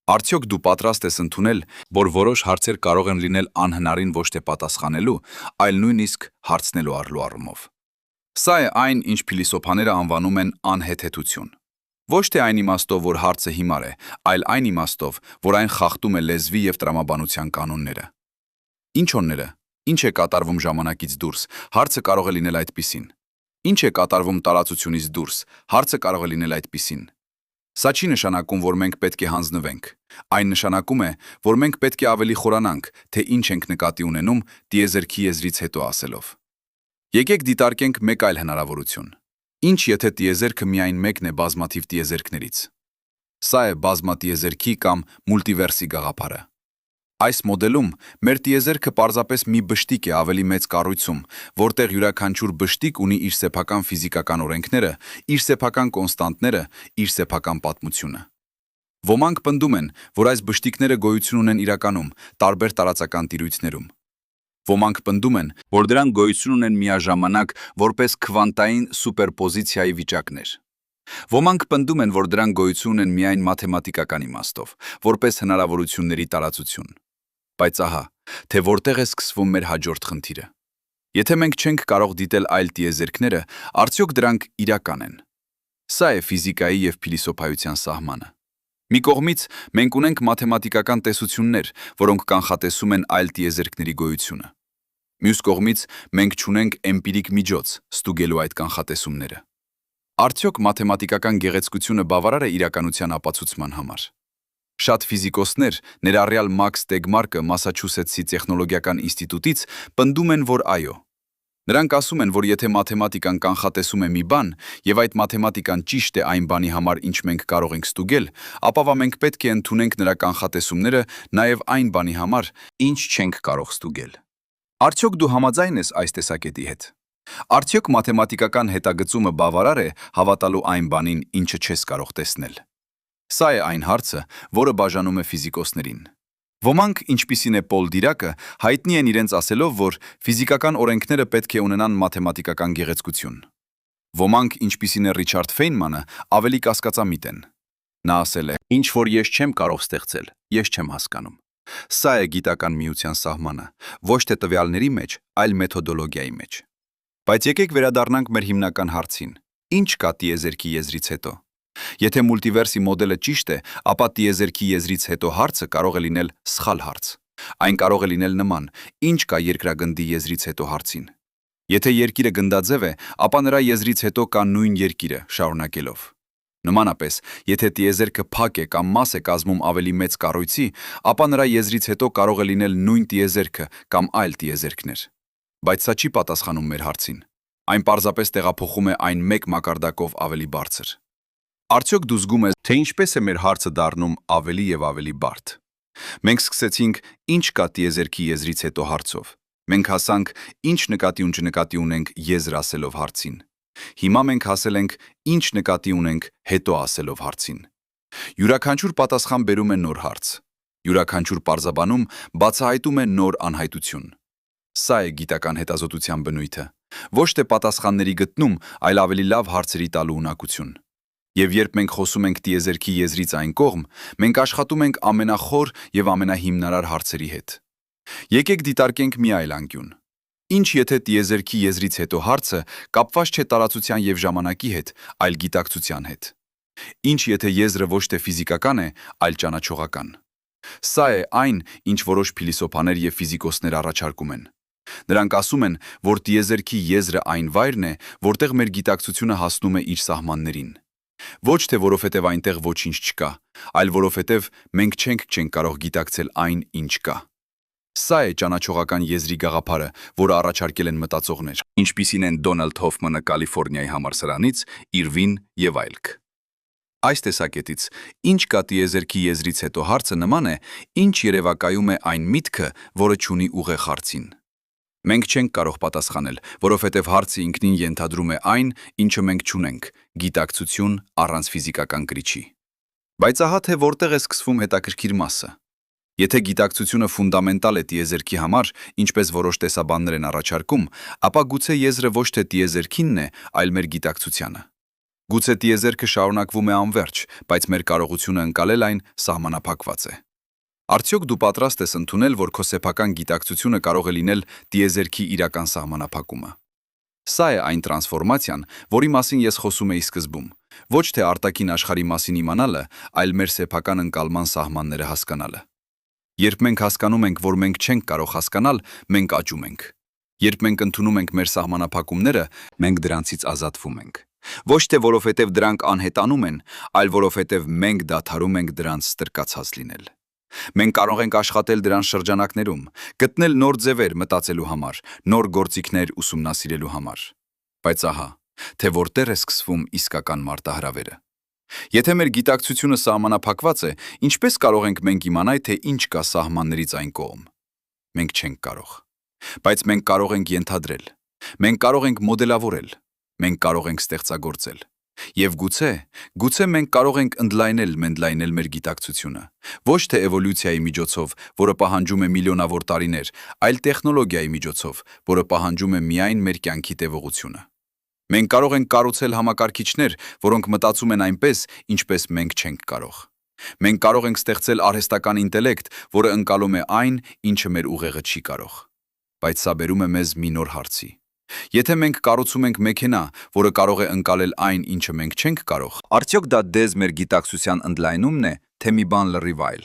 Արդյոք դու պատրաստ ես ընդունել, որ որոշ հարցեր կարող են լինել անհնարին ոչ թե պատասխանելու, այլ նույնիսկ հարցնելու առլու առումով։ Սա է այն, ինչ փիլիսոփաները անվանում են անհեթեթություն։ Ոչ թե այն իմաստով, որ հարցը հիմար է, այլ այն իմաստով, որ այն խախտում է լեզվի եւ տրամաբանության կանոնները։ Ինչոնները։ Ինչ է կատարվում ժամանակից դուրս, հարցը կարող է լինել այդպիսին։ Ինչ է կատարվում տարածությունից դուրս, հարցը կարող է լինել այդպիսին։ Սա չի նշանակում, որ մենք պետք է հանձնվենք։ Այն նշանակում է, որ մենք պետք է ավելի խորանանք, թե ինչ ենք նկատի ունենում տիեզերքի եզրից հետո ասելով։ Եկեք դիտարկենք մեկ այլ հնարավորություն։ Ինչ եթե տիեզերքը միայն մեկն է բազմաթիվ տիեզերքներից։ Սա է բազմատիեզերքի կամ մուլտիվերսի գաղափարը։ Այս մոդելում մեր տիեզերքը պարզապես մի բշտիկ է ավելի մեծ կառույցում, որտեղ յուրաքանչյուր բշտիկ ունի իր սեփական ֆիզիկական օրենքները, իր սեփական կոնստանտները, իր սեփական պատմությունը։ Ոմանք պնդում են, որ այս բշտիկները գոյություն ունեն իրականում, տարբեր տարածական տիրույթներում։ Ոմանք պնդում են, որ դրանք գոյություն ունեն միաժամանակ որպես քվանտային սուպերպոզիցիայի վիճակներ։ Ոմանք պնդում են, որ դրանք գոյություն ունեն միայն մաթեմատիկական իմաստով, որպես հնարավորությունների տարածություն։ Բայց ահա, թե որտեղ է սկսվում մեր հաջորդ խնդիրը։ Եթե մենք չենք կարող դիտել այլ տիեզերքները, արդյոք դրանք իրական են։ Սա է ֆիզիկայի եւ փիլիսոփայության սահմանը։ Մի կողմից մենք ունենք մաթեմատիկական տեսություններ, որոնք կանխատեսում են այլ տիեզերքների գոյությունը։ Մյուս կողմից մենք չունենք էմպիրիկ միջոց ստուգելու այդ կանխատեսումները։ Արդյոք մաթեմատիկական գեղեցկությունը բավարար է իրականության ապացուցման համար։ Շատ ֆիզիկոսներ, ներառյալ Մաքս Տեգմարկը Մասաչուսեթսի տեխնոլոգիական ինստիտուտից, պնդում են, որ այո։ Նրանք ասում են, որ եթե մաթեմատիկան կանխատեսում է մի բան, եւ այդ մաթեմատիկան ճիշտ է այն բանի համար, ինչ մենք կարող ենք ստուգել, ապա մենք պետք է ընդունենք նրա կանխատեսումները նաեւ այն բանի համար, ինչ չենք կարող ստուգել։ Արդյոք դու համաձայն ես այս տեսակետի հետ։ Արդյոք մաթեմատիկական հետագծումը բավարար է հավատալու այն բանին, ինչը չես կարող տեսնել։ Սա է այն հարցը, որը բաժանում է ֆիզիկոսներին։ Ոմանք, ինչպիսին է Պոլ Դիրակը, հայտնի են իրենց ասելով, որ ֆիզիկական օրենքները պետք է ունենան մաթեմատիկական գեղեցկություն։ Ոմանք, ինչպիսին է Ռիչարդ Ֆեյնմանը, ավելի կասկածամիտ են։ Նա ասել է. «Ինչ որ ես չեմ կարող ստեղծել, ես չեմ հասկանում»։ Սա է գիտական միության սահմանը, ոչ թե տվյալների մեջ, այլ մեթոդոլոգիայի մեջ։ Բայց եկեք վերադառնանք մեր հիմնական հարցին. ինչ կա տիեզերքի եզրից հետո։ Եթե մուլտիվերսի մոդելը ճիշտ է, ապա տիեզերքի եզրից հետո հարցը կարող է լինել սխալ հարց։ Այն կարող է լինել նման. ինչ կա երկրագնդի եզրից հետո հարցին։ Եթե երկիրը գնդաձև է, ապա նրա եզրից հետո կա նույն երկիրը, շարունակելով։ Նմանապես, եթե տիեզերքը փակ է կամ մաս է կազմում ավելի մեծ կառույցի, ապա նրա եզրից հետո կարող է լինել նույն տիեզերքը կամ այլ տիեզերքներ։ Բայց սա չի պատասխանում մեր հարցին։ Այն պարզապես տեղափոխում է այն մեկ մակարդակով ավելի բարձր։ Արդյոք դու զգում ես, թե ինչպես է մեր հարցը դառնում ավելի եւ ավելի բարդ։ Մենք սկսեցինք ինչ կա տիեզերքի եզրից հետո հարցով։ Մենք հասանք ինչ նկատի ու չնկատի ունենք եզր ասելով հարցին։ Հիմա մենք հասել ենք ինչ նկատի ունենք հետո ասելով հարցին։ Յուրաքանչյուր պատասխան բերում է նոր հարց։ Յուրաքանչյուր պարզաբանում բացահայտում է նոր անհայտություն։ Սա է գիտական հետազոտության բնույթը։ Ոչ թե պատասխանների գտնում, այլ ավելի լավ հարցերի տալու ունակություն։ Եվ երբ մենք խոսում ենք տիեզերքի եզրից այն կողմ, մենք աշխատում ենք ամենախոր եւ ամենահիմնարար հարցերի հետ։ Եկեք դիտարկենք մի այլ անկյուն։ Ինչ եթե տիեզերքի եզրից հետո հարցը կապված չէ տարածության եւ ժամանակի հետ, այլ գիտակցության հետ։ Ինչ եթե եզրը ոչ թե ֆիզիկական է, այլ ճանաչողական։ Սա է այն, ինչ որոշ փիլիսոփաներ եւ ֆիզիկոսներ առաջարկում են։ Նրանք ասում են, որ տիեզերքի եզրը այն վայրն է, որտեղ մեր գիտակցությունը հասնում է իր սահմաններին։ Ոչ թե որովհետև այնտեղ ոչինչ չկա, այլ որովհետև մենք չենք կարող գիտակցել այն, ինչ կա։ Սա է ճանաչողական եզրի գաղափարը, որը առաջարկել են մտածողներ, ինչպիսին են Դոնալդ Հոֆմանը Կալիֆոռնիայի համալսարանից, Իրվին եւ այլք։ Այս տեսակետից, ինչ կա տիեզերքի եզրից հետո հարցը նման է, ինչ երևակայում է այն միտքը, որը չունի ուղեղ հարցին։ Մենք չենք կարող պատասխանել, որովհետև հարցը ինքնին ենթադրում է այն, ինչը մենք չունենք՝ գիտակցություն առանց ֆիզիկական կրիչի։ Բայց ահա թե որտեղ է սկսվում հետաքրքիր մասը։ Եթե գիտակցությունը ֆունդամենտալ է տիեզերքի համար, ինչպես որոշ տեսաբաններ են առաջարկում, ապա գուցե եզրը ոչ թե տիեզերքինն է, այլ մեր գիտակցությանը։ Գուցե տիեզերքը շարունակվում է անվերջ, բայց մեր կարողությունը ընկալել այն սահմանափակված է։ Արդյոք դու պատրաստ ես ընդունել, որ քո սեփական գիտակցությունը կարող է լինել տիեզերքի իրական սահմանափակումը։ Սա է այն տրանսֆորմացիան, որի մասին ես խոսում էի սկզբում։ Ոչ թե արտաքին աշխարհի մասին իմանալը, այլ մեր սեփական ընկալման սահմանները հասկանալը։ Երբ մենք հասկանում ենք, որ մենք չենք կարող հասկանալ, մենք աճում ենք։ Երբ մենք ընդունում ենք մեր սահմանափակումները, մենք դրանցից ազատվում ենք։ Ոչ թե որովհետև դրանք անհետանում են, այլ որովհետև մենք դադարում ենք դրանց ստրկացած լինել։ Մենք կարող ենք աշխատել դրանց շրջանակներում, գտնել նոր ձևեր մտածելու համար, նոր գործիքներ ուսումնասիրելու համար։ Բայց ահա, թե որտեղ է սկսվում իսկական մարտահրավերը։ Եթե մեր գիտակցությունը սահմանափակված է, ինչպես կարող ենք մենք իմանալ, թե ինչ կա սահմաններից այն կողմ։ Մենք չենք կարող։ Բայց մենք կարող ենք ենթադրել։ Մենք կարող ենք մոդելավորել։ Մենք կարող ենք ստեղծագործել։ Եվ գուցե մենք կարող ենք ընդլայնել մեր գիտակցությունը, ոչ թե էվոլյուցիայի միջոցով, որը պահանջում է միլիոնավոր տարիներ, այլ տեխնոլոգիայի միջոցով, որը պահանջում է միայն մեր կյանքի տևողությունը։ Մենք կարող ենք կառուցել համակարգիչներ, որոնք մտածում են այնպես, ինչպես մենք չենք կարող։ Մենք կարող ենք ստեղծել արհեստական ինտելեկտ, որը ընկալում է այն, ինչը մեր ուղեղը չի կարող։ Բայց սա բերում է մեզ մի նոր հարցի։ Եթե մենք կառուցում ենք մեքենա, որը կարող է ընկալել այն, ինչը մենք չենք կարող, արդյոք դա դեզ մեր գիտակցության ընդլայնումն է, թե մի բան լրիվ այլ։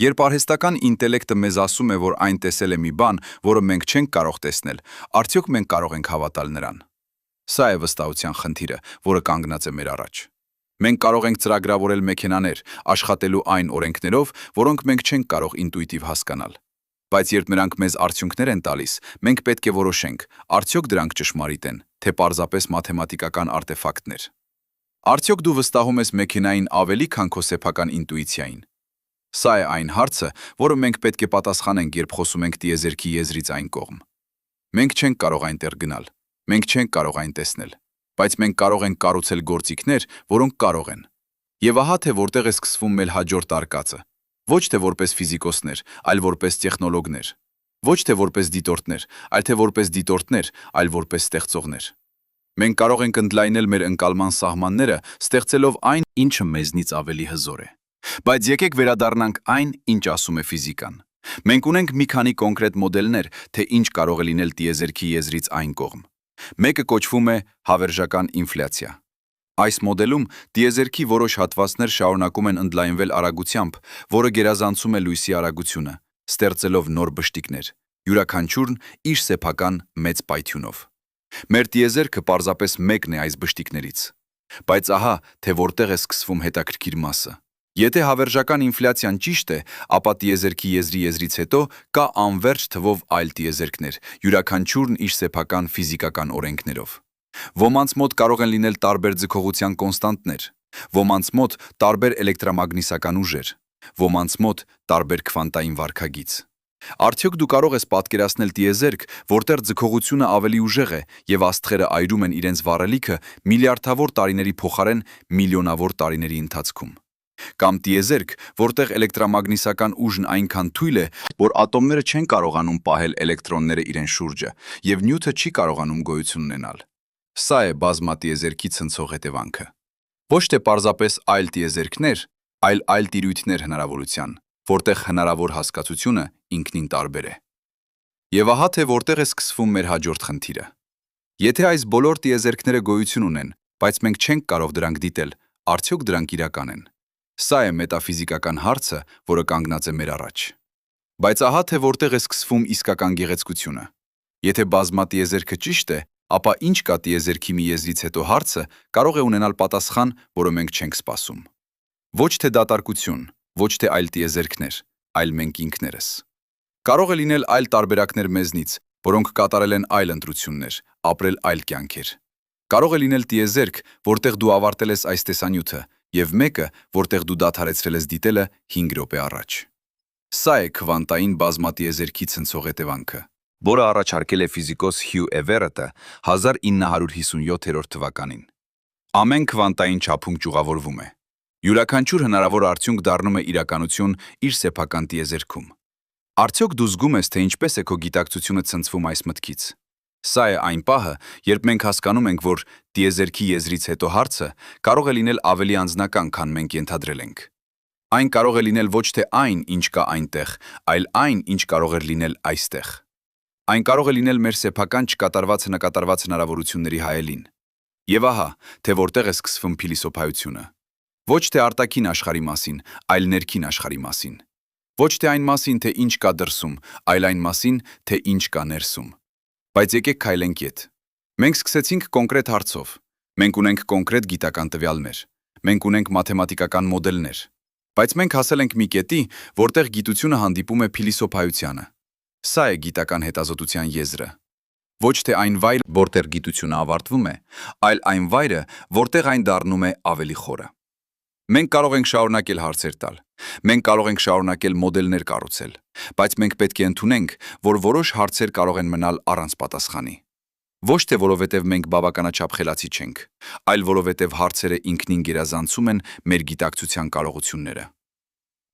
Երբ արհեստական ինտելեկտը մեզ ասում է, որ այն տեսել է մի բան, որը մենք չենք կարող տեսնել, արդյոք մենք կարող ենք հավատալ նրան։ Սա է վստահության խնդիրը, որը կանգնած է մեր առաջ։ Մենք կարող ենք ծրագրավորել մեքենաներ, աշխատելու այն օրենքներով, որոնք մենք չենք կարող ինտուիտիվ հասկանալ։ Բայց երբ նրանք մեզ արդյունքներ են տալիս, մենք պետք է որոշենք, արդյոք դրանք ճշմարիտ են, թե պարզապես մաթեմատիկական արտեֆակտներ։ Արդյոք դու վստահում ես մեքենային ավելի, քան քո սեփական ինտուիցիային։ Սա է այն հարցը, որը մենք պետք է պատասխանենք, երբ խոսում ենք տիեզերքի եզրից այն կողմ։ Մենք չենք կարող այնտեղ գնալ, մենք չենք կարող այն տեսնել, բայց մենք կարող ենք կառուցել գործիքներ, որոնք կարող են։ Եվ ահա թե որտեղ է սկսվում մեր հաջորդ արկածը։ Ոչ թե որպես ֆիզիկոսներ, այլ որպես տեխնոլոգներ։ Ոչ թե որպես դիտորդներ, այլ թե որպես դիտորդներ, այլ որպես ստեղծողներ։ Մենք կարող ենք ընդլայնել մեր ընկալման սահմանները, ստեղծելով այն, ինչը մեզնից ավելի հզոր է։ Բայց եկեք վերադառնանք այն, ինչ ասում է ֆիզիկան։ Մենք ունենք մի քանի կոնկրետ մոդելներ, թե ինչ կարող է լինել տիեզերքի եզրից այն կողմ։ Մեկը կոչվում է հավերժական ինֆլյացիա։ Այս մոդելում տիեզերքի որոշ հատվածներ շարունակում են ընդլայնվել արագությամբ, որը գերազանցում է լույսի արագությունը, ստեղծելով նոր բշտիկներ, յուրաքանչյուրն իր սեփական մեծ պայթյունով։ Մեր տիեզերքը պարզապես մեկն է այս բշտիկներից։ Բայց ահա, թե որտեղ է սկսվում հետաքրքիր մասը։ Եթե հավերժական ինֆլյացիան ճիշտ է, ապա տիեզերքի եզրի եզրից հետո կա անվերջ թվով այլ տիեզերքներ, յուրաքանչյուրն իր սեփական ֆիզիկական օրենքներով։ Ոմանց մոտ կարող են լինել տարբեր ձգողության կոնստանտներ, ոմանց մոտ տարբեր էլեկտրամագնիսական ուժեր, ոմանց մոտ տարբեր քվանտային վարքագիծ։ Արդյոք դու կարող ես պատկերացնել տիեզերք, որտեղ ձգողությունը ավելի ուժեղ է եւ աստղերը այրում են իրենց վառելիքը միլիարդավոր տարիների փոխարեն միլիոնավոր տարիների ընթացքում։ Կամ տիեզերք, որտեղ էլեկտրամագնիսական ուժն այնքան թույլ է, որ ատոմները չեն կարողանում պահել էլեկտրոնները իրեն շուրջը, եւ նյութը չի կարողանում գոյություն ունենալ։ Սա է բազմատիեզերքի ցնցող հետևանքը։ Ոչ թե պարզապես այլ տիեզերքներ, այլ տիրույթներ հնարավորության, որտեղ հնարավոր հասկացությունը ինքնին տարբեր է։ Եվ ահա թե որտեղ է սկսվում մեր հաջորդ խնդիրը։ Եթե այս բոլոր տիեզերքները գոյություն ունեն, բայց մենք չենք կարող դրանք դիտել, արդյոք դրանք իրական են։ Սա է մետաֆիզիկական հարցը, որը կանգնած է մեր առաջ։ Բայց ահա թե որտեղ է սկսվում իսկական գեղեցկությունը։ Եթե բազմատիեզերքը ճիշտ է, ապա ինչ կա տիեզերքի մի եզրից հետո հարցը կարող է ունենալ պատասխան, որը մենք չենք սպասում։ Ոչ թե դատարկություն, ոչ թե այլ տիեզերքներ, այլ մենք ինքներս։ Կարող է լինել այլ տարբերակներ մեզնից, որոնք կատարել են այլ ընտրություններ, ապրել այլ կյանքեր։ Կարող է լինել տիեզերք, որտեղ դու ավարտել ես այս տեսանյութը, եւ մեկը, որտեղ դու դադարեցրել ես դիտելը 5 րոպե առաջ։ Սա է քվանտային բազմատիեզերքի ցնցող հետևանքը, որը առաջարկել է ֆիզիկոս Հյու Էվերետը 1957 թվականին։ Ամեն քվանտային չափում ճյուղավորվում է։ Յուրաքանչյուր հնարավոր արդյունք դառնում է իրականություն իր սեփական տիեզերքում։ Արդյոք դու զգում ես, թե ինչպես է քո գիտակցությունը ցնցվում այս մտքից։ Սա է այն պահը, երբ մենք հասկանում ենք, որ տիեզերքի եզրից հետո հարցը կարող է լինել ավելի անձնական, քան մենք ենթադրել ենք։ Այն կարող է լինել ոչ թե այն, ինչ կա այնտեղ, այլ այն, ինչ կարող էր լինել այստեղ։ Այն կարող է լինել մեր սեփական չկատարված հնկատարված հնարավորությունների հայելին։ Եվ ահա, թե որտեղ է սկսվում փիլիսոփայությունը։ Ոչ թե արտաքին աշխարհի մասին, այլ ներքին աշխարհի մասին։ Ոչ թե այն մասին, թե ինչ կա դրսում, այլ այն մասին, թե ինչ կա ներսում։ Բայց եկեք քայլենք ետ։ Մենք սկսեցինք կոնկրետ հարցով։ Մենք ունենք կոնկրետ գիտական տվյալներ։ Մենք ունենք մաթեմատիկական մոդելներ։ Բայց մենք հասել ենք մի կետի, որտեղ գիտությունը հանդիպում է փիլիսոփայությանը։ Սա է գիտական հետազոտության եզրը։ Ոչ թե այն վայրը, որտեղ գիտությունը ավարտվում է, այլ այն վայրը, որտեղ այն դառնում է ավելի խորը։ Մենք կարող ենք շարունակել հարցեր տալ, մենք կարող ենք շարունակել մոդելներ կառուցել, բայց մենք պետք է ընդունենք, որ որոշ հարցեր կարող են մնալ առանց պատասխանի։ Ոչ թե որովհետև մենք բավականաչափ խելացի չենք, այլ որովհետև հարցերը ինքնին գերազանցում են մեր գիտակցության կարողությունները։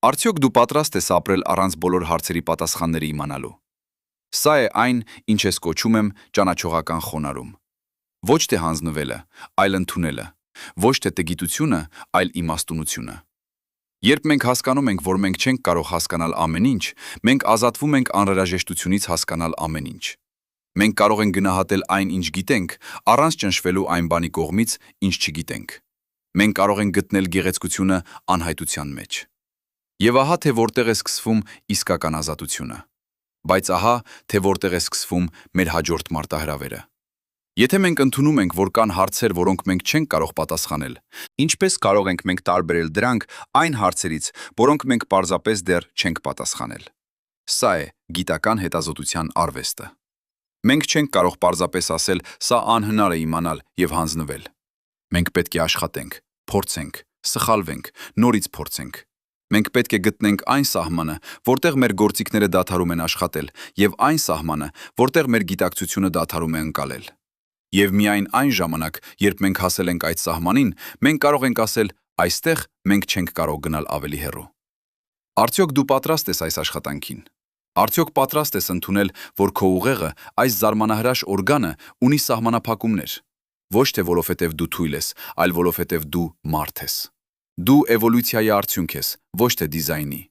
Արդյոք դու պատրաստ ես ապրել առանց բոլոր հարցերի պատասխանների իմանալու։ Սա է այն, ինչ ես կոչում եմ ճանաչողական խոնարհում։ Ոչ թե հանձնվելը, այլ ընդունելը, ոչ թե տգիտությունը, այլ իմաստունությունը։ Երբ մենք հասկանում ենք, որ մենք չենք կարող հասկանալ ամեն ինչ, մենք ազատվում ենք անհրաժեշտությունից հասկանալ ամեն ինչ։ Մենք կարող ենք գնահատել այն, ինչ գիտենք, առանց ճնշվելու այն բանի կողմից, ինչ չգիտենք։ Մենք կարող ենք գտնել գեղեցկությունը անհայտության մեջ։ Եվ ահա թե որտեղ է սկսվում իսկական ազատությունը։ Բայց ահա թե որտեղ է սկսվում մեր հաջորդ մարտահրավերը։ Եթե մենք ընդունում ենք, որ կան հարցեր, որոնք մենք չենք կարող պատասխանել, ինչպես կարող ենք մենք տարբերել դրանք այն հարցերից, որոնք մենք պարզապես դեռ չենք պատասխանել։ Սա է գիտական հետազոտության արվեստը։ Մենք չենք կարող պարզապես ասել, սա անհնար է իմանալ եւ հանձնվել։ Մենք պետք է աշխատենք, փորձենք, սխալվենք, նորից փորձենք։ Մենք պետք է գտնենք այն սահմանը, որտեղ մեր գործիքները դադարում են աշխատել, եւ այն սահմանը, որտեղ մեր գիտակցությունը դադարում է ընկալել։ Եվ միայն այն ժամանակ, երբ մենք հասել ենք այդ սահմանին, մենք կարող ենք ասել, այստեղ մենք չենք կարող գնալ ավելի հեռու։ Արդյոք դու պատրաստ ես այս աշխատանքին։ Արդյոք պատրաստ ես ընդունել, որ քո ուղեղը, այս զարմանահրաշ օրգանը, ունի սահմանափակումներ։ Ոչ թե որովհետև դու թույլ ես, այլ որովհետև դու մարդ ես։ Դու էվոլյուցիայի արդյունք ես, ոչ թե դիզայնի։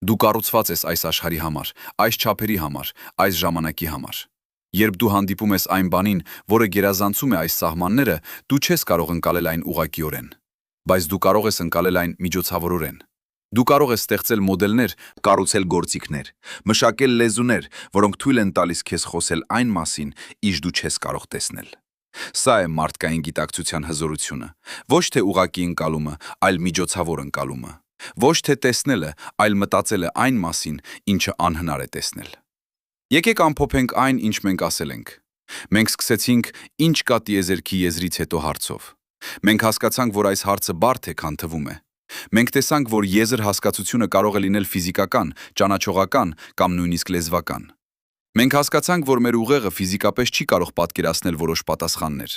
Դու կառուցված ես այս աշխարհի համար, այս չափերի համար, այս ժամանակի համար։ Երբ դու հանդիպում ես այն բանին, որը գերազանցում է այս սահմանները, դու չես կարող ընկալել այն ուղղակիորեն, բայց դու կարող ես ընկալել այն միջոցավորորեն։ Դու կարող ես ստեղծել մոդելներ, կառուցել գործիքներ, մշակել լեզուներ, որոնք թույլ են տալիս քեզ խոսել այն մասին, ինչ դու չես կարող տեսնել։ Սա է մարդկային գիտակցության հզորությունը, ոչ թե ուղղակի ընկալումը, այլ միջոցավոր ընկալումը, ոչ թե տեսնելը, այլ մտածելը այն մասին, ինչը անհնար է տեսնել։ Եկեք ամփոփենք այն, ինչ մենք ասել ենք։ Մենք սկսեցինք ինչ կա տիեզերքի եզրից հետո հարցով։ Մենք հասկացանք, որ այս հարցը բարդ է, քան թվում է։ Մենք տեսանք, որ եզր հասկացությունը կարող է լինել ֆիզիկական, ճանաչողական կամ նույնիսկ լեզվական։ Մենք հասկացանք, որ մեր ուղեղը ֆիզիկապես չի կարող պատկերացնել որոշ պատասխաններ։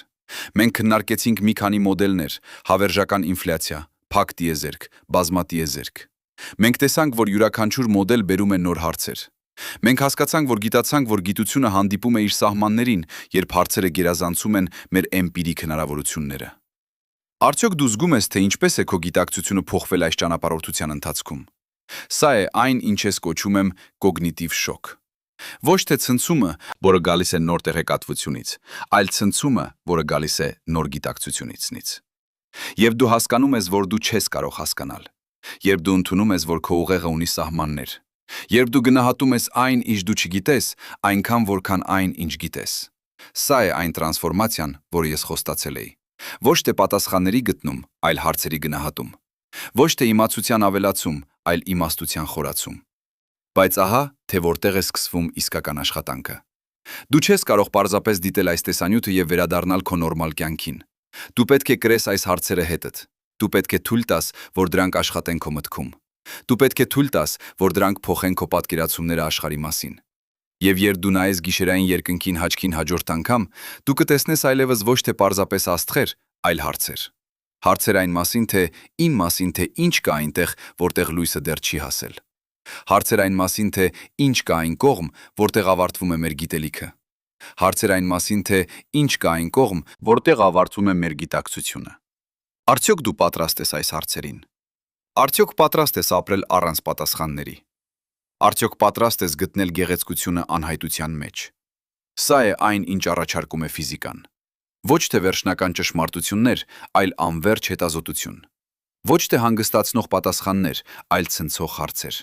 Մենք քննարկեցինք մի քանի մոդելներ՝ հավերժական ինֆլյացիա, փակ տիեզերք, բազմատիեզերք։ Մենք տեսանք, որ յուրաքանչյուր մոդել բերում է նոր հարցեր։ Մենք հասկացանք, որ գիտացանք, որ գիտությունը հանդիպում է իր սահմաններին, երբ հարցերը գերազանցում են մեր էմպիրիկ հնարավորությունները։ Արդյոք դու զգում ես, թե ինչպես է քո գիտակցությունը փոխվել այս ճանապարհորդության ընթացքում։ Սա է այն, ինչ ես կոչում եմ կոգնիտիվ շոկ։ Ոչ թե ցնցումը, որը գալիս է նոր տեղեկատվությունից, այլ ցնցումը, որը գալիս է նոր գիտակցությունից։ Եվ դու հասկանում ես, որ դու չես կարող հասկանալ։ Երբ դու ընդունում ես, որ քո ուղեղը ունի սահմաններ։ Երբ դու գնահատում ես այն, ինչ դու չգիտես, այնքան որքան այն, ինչ գիտես։ Սա է այն տրանսֆորմացիան, որը ես խոստացել էի։ Ոչ թե պատասխանների գտնում, այլ հարցերի գնահատում։ Ոչ թե իմացության ավելացում, այլ իմաստության խորացում։ Բայց ահա, թե որտեղ է սկսվում իսկական աշխատանքը։ Դու չես կարող պարզապես դիտել այս տեսանյութը եւ վերադառնալ քո նորմալ կյանքին։ Դու պետք է կրես այս հարցերը հետդ։ Դու պետք է թույլ տաս, որ դրանք աշխատեն քո մտքում։ Դու պետք է թույլ տաս, որ դրանք փոխեն քո պատկերացումները աշխարհի մասին։ Եվ երբ դու նայես գիշերային երկնքին հաճքին հաջորդ անգամ, դու կտեսնես այլևս ոչ թե պարզապես աստղեր, այլ հարցեր։ Հարցեր այն մասին, թե ինչ կա այնտեղ, որտեղ լույսը դեռ չի հասել։ Հարցեր այն մասին, թե ինչ կա այն կողմ, որտեղ ավարտվում է մեր գիտելիքը։ Հարցեր այն մասին, թե ինչ կա այն կողմ, որտեղ ավարտվում է մեր գիտակցությունը։ Արդյոք դու պատրաստ ես այս հարցերին։ Արդյոք պատրաստ ես ապրել առանց պատասխանների։ Արդյոք պատրաստ ես գտնել գեղեցկությունը անհայտության մեջ։ Սա է այն, ինչ առաջարկում է ֆիզիկան։ Ոչ թե վերջնական ճշմարտություններ, այլ անվերջ հետազոտություն։ Ոչ թե հանգստացնող պատասխաններ, այլ ցնցող հարցեր։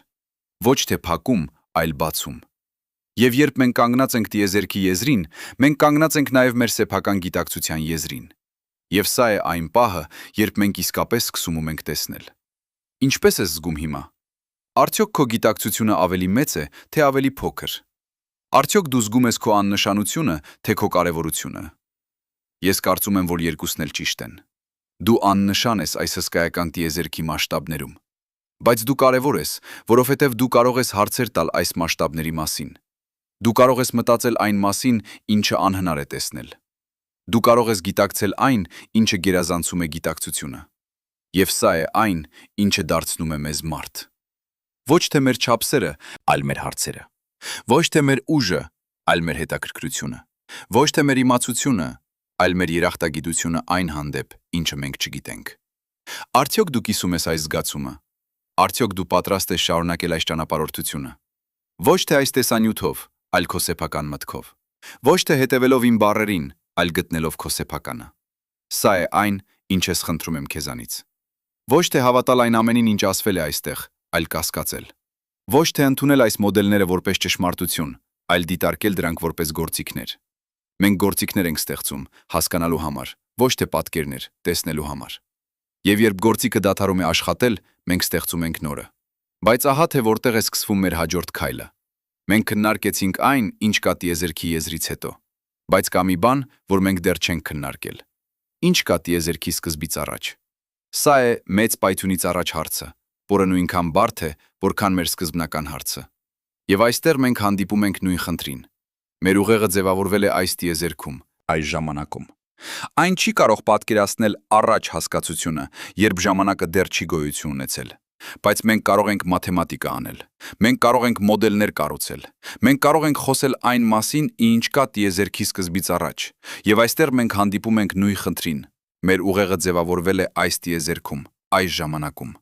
Ոչ թե փակում, այլ բացում։ Եվ երբ մենք կանգնած ենք տիեզերքի եզրին, մենք կանգնած ենք նաև մեր սեփական գիտակցության եզրին։ Եվ սա է այն պահը, երբ մենք իսկապես սկսում ենք տեսնել։ Ինչպես ես զգում հիմա։ Արդյոք քո գիտակցությունը ավելի մեծ է, թե ավելի փոքր։ Արդյոք դու զգում ես քո աննշանությունը, թե քո կարևորությունը։ Ես կարծում եմ, որ երկուսն էլ ճիշտ են։ Դու աննշան ես այս հսկայական տիեզերքի մասշտաբներում։ Բայց դու կարևոր ես, որովհետև դու կարող ես հարցեր տալ այս մասշտաբների մասին։ Դու կարող ես մտածել այն մասին, ինչը անհնար է տեսնել։ Դու կարող ես գիտակցել այն, ինչը գերազանցում է գիտակցությունը։ Եվ սա է այն, ինչը դարձնում է մեզ մարդ։ Ոչ թե մեր չափսերը, այլ մեր հարցերը։ Ոչ թե մեր ուժը, այլ մեր հետաքրքրությունը։ Ոչ թե մեր իմացությունը, այլ մեր երախտագիտությունը այն հանդեպ, ինչը մենք չգիտենք։ Արդյոք դու կիսում ես այս զգացումը։ Արդյոք դու պատրաստ ես շարունակել այս ճանապարհորդությունը։ Ոչ թե այս տեսանյութով, այլ քո սեփական մտքով։ Ոչ թե հետևելով իմ բառերին, այլ գտնելով քո սեփականը։ Սա է այն, ինչ ես խնդրում եմ քեզանից։ Ոչ թե հավատալ այն ամենին, ինչ ասվել է այստեղ, այլ կասկածել։ Ոչ թե ընդունել այս մոդելները որպես ճշմարտություն, այլ դիտարկել դրանք որպես գործիքներ։ Մենք գործիքներ ենք ստեղծում հասկանալու համար, ոչ թե պատկերներ տեսնելու համար։ Եվ երբ գործիքը դադարում է աշխատել, մենք ստեղծում ենք նորը։ Բայց ահա թե որտեղ է սկսվում մեր հաջորդ քայլը։ Մենք քննարկեցինք այն, ինչ կա տիեզերքի եզրից հետո։ Բայց կա մի բան, որ մենք դեռ չենք քննարկել։ Ինչ կա տիեզերքի սկզբից առաջ։ Սա է մեծ պայթյունից առաջ հարցը, որը նույնքան բարդ է, որքան մեր սկզբնական հարցը։ Եվ այստեղ մենք հանդիպում ենք նույն խնդրին։ Մեր ուղեղը ձևավորվել է այս տիեզերքում, այս ժամանակում։ Այն չի կարող պատկերացնել առաջ հասկացությունը, երբ ժամանակը դեռ չի գոյություն ունեցել։ Բայց մենք կարող ենք մաթեմատիկա անել։ Մենք կարող ենք մոդելներ կառուցել։ Մենք կարող ենք խոսել այն մասին, ինչ կա տիեզերքի սկզբից առաջ։ Եվ այստեղ մենք հանդիպում ենք նույն խնդրին։ Մեր ուղեղը ձևավորվել է այս տիեզերքում, այս ժամանակում։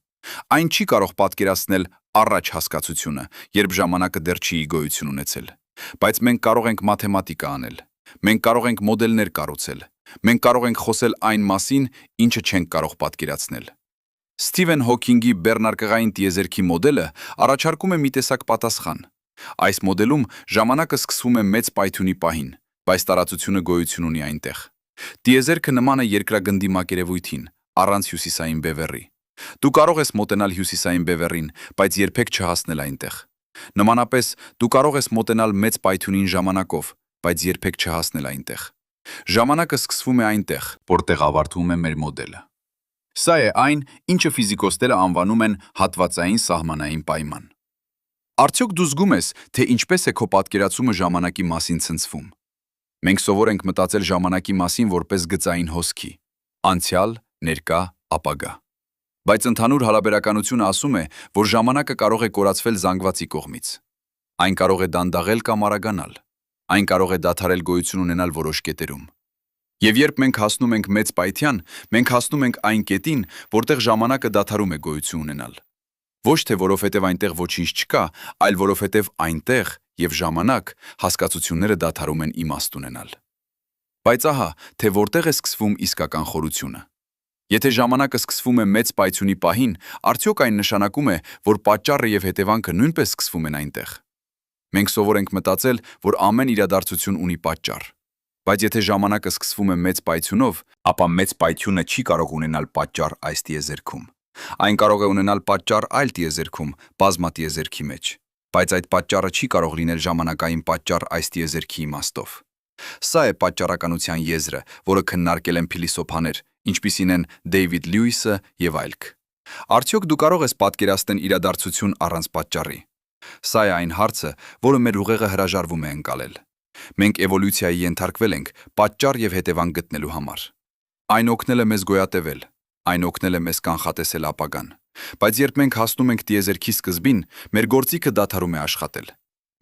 Այն չի կարող պատկերացնել առաջ հասկացությունը, երբ ժամանակը դեռ չի գոյություն ունեցել։ Բայց մենք կարող ենք մաթեմատիկա անել։ Մենք կարող ենք մոդելներ կառուցել։ Մենք կարող ենք խոսել այն մասին, ինչը չենք կարող պատկերացնել։ Սթիվեն Հոքինգի բեռնարկղային տիեզերքի մոդելը առաջարկում է մի տեսակ պատասխան։ Այս մոդելում ժամանակը սկսվում է մեծ պայթյունի պահին, բայց տարածությունը գոյություն ունի այնտեղ։ Տիեզերքը նման է երկրագնդի մակերևույթին, առանց հյուսիսային բևեռի։ Դու կարող ես մոտենալ հյուսիսային բևեռին, բայց երբեք չհասնել այնտեղ։ Նմանապես, դու կարող ես մոտենալ մեծ պայթյունին ժամանակով, բայց երբեք չհասնել այնտեղ։ Ժամանակը սկսվում է այնտեղ, որտեղ ավարտվում է մեր մոդելը։ Սա է այն, ինչը ֆիզիկոսները անվանում են հատվածային սահմանային պայման։ Արդյոք դու զգում ես, թե ինչպես է քո պատկերացումը ժամանակի մասին ցնցվում։ Մենք սովոր ենք մտածել ժամանակի մասին որպես գծային հոսքի՝ անցյալ, ներկա, ապագա։ Բայց ընդհանուր հարաբերականությունը ասում է, որ ժամանակը կարող է կորացվել զանգվածի կողմից։ Այն կարող է դանդաղել կամ արագանալ։ Այն կարող է դադարել գոյություն ունենալ որոշ կետերում։ Եվ երբ մենք հասնում ենք մեծ պայթյան, մենք հասնում ենք այն կետին, որտեղ ժամանակը դադարում է գոյություն ունենալ։ Ոչ թե որովհետև այնտեղ ոչինչ չկա, այլ որովհետև այնտեղ եւ ժամանակ հասկացությունները դադարում են իմաստ ունենալ։ Բայց ահա, թե որտեղ է սկսվում իսկական խորությունը։ Եթե ժամանակը սկսվում է մեծ պայթյունի պահին, արդյոք այն նշանակում է, որ պատճառը եւ հետևանքը նույնպես սկսվում են այնտեղ։ Մենք սովոր ենք մտածել, որ ամեն իրադարձություն ունի պատճառ։ Բայց եթե ժամանակը սկսվում է մեծ պայթյունով, ապա մեծ պայթյունը չի կարող ունենալ պատճառ այս տիեզերքում։ Այն կարող է ունենալ պատճառ այլ տիեզերքում, բազմատիեզերքի մեջ, բայց այդ պատճառը չի կարող լինել ժամանակային պատճառ այս տիեզերքի իմաստով։ Սա է պատճառականության եզրը, որը քննարկել են փիլիսոփաներ, ինչպիսին են Դեյվիդ Լյուիսը եւ այլք։ Արդյոք դու կարող ես պատկերացնել իրադարձություն առանց պատճառի։ Սա է այն հարցը, որը մեր ուղեղը հրաժարվում է ընկալել։ Մենք էվոլյուցիայի ենթարկվել ենք պատճառ եւ հետևանք գտնելու համար։ Այն օգնել է մեզ գոյատևել, այն օգնել է մեզ կանխատեսել ապագան։ Բայց երբ մենք հասնում ենք տիեզերքի սկզբին, մեր գործիքը դադարում է աշխատել։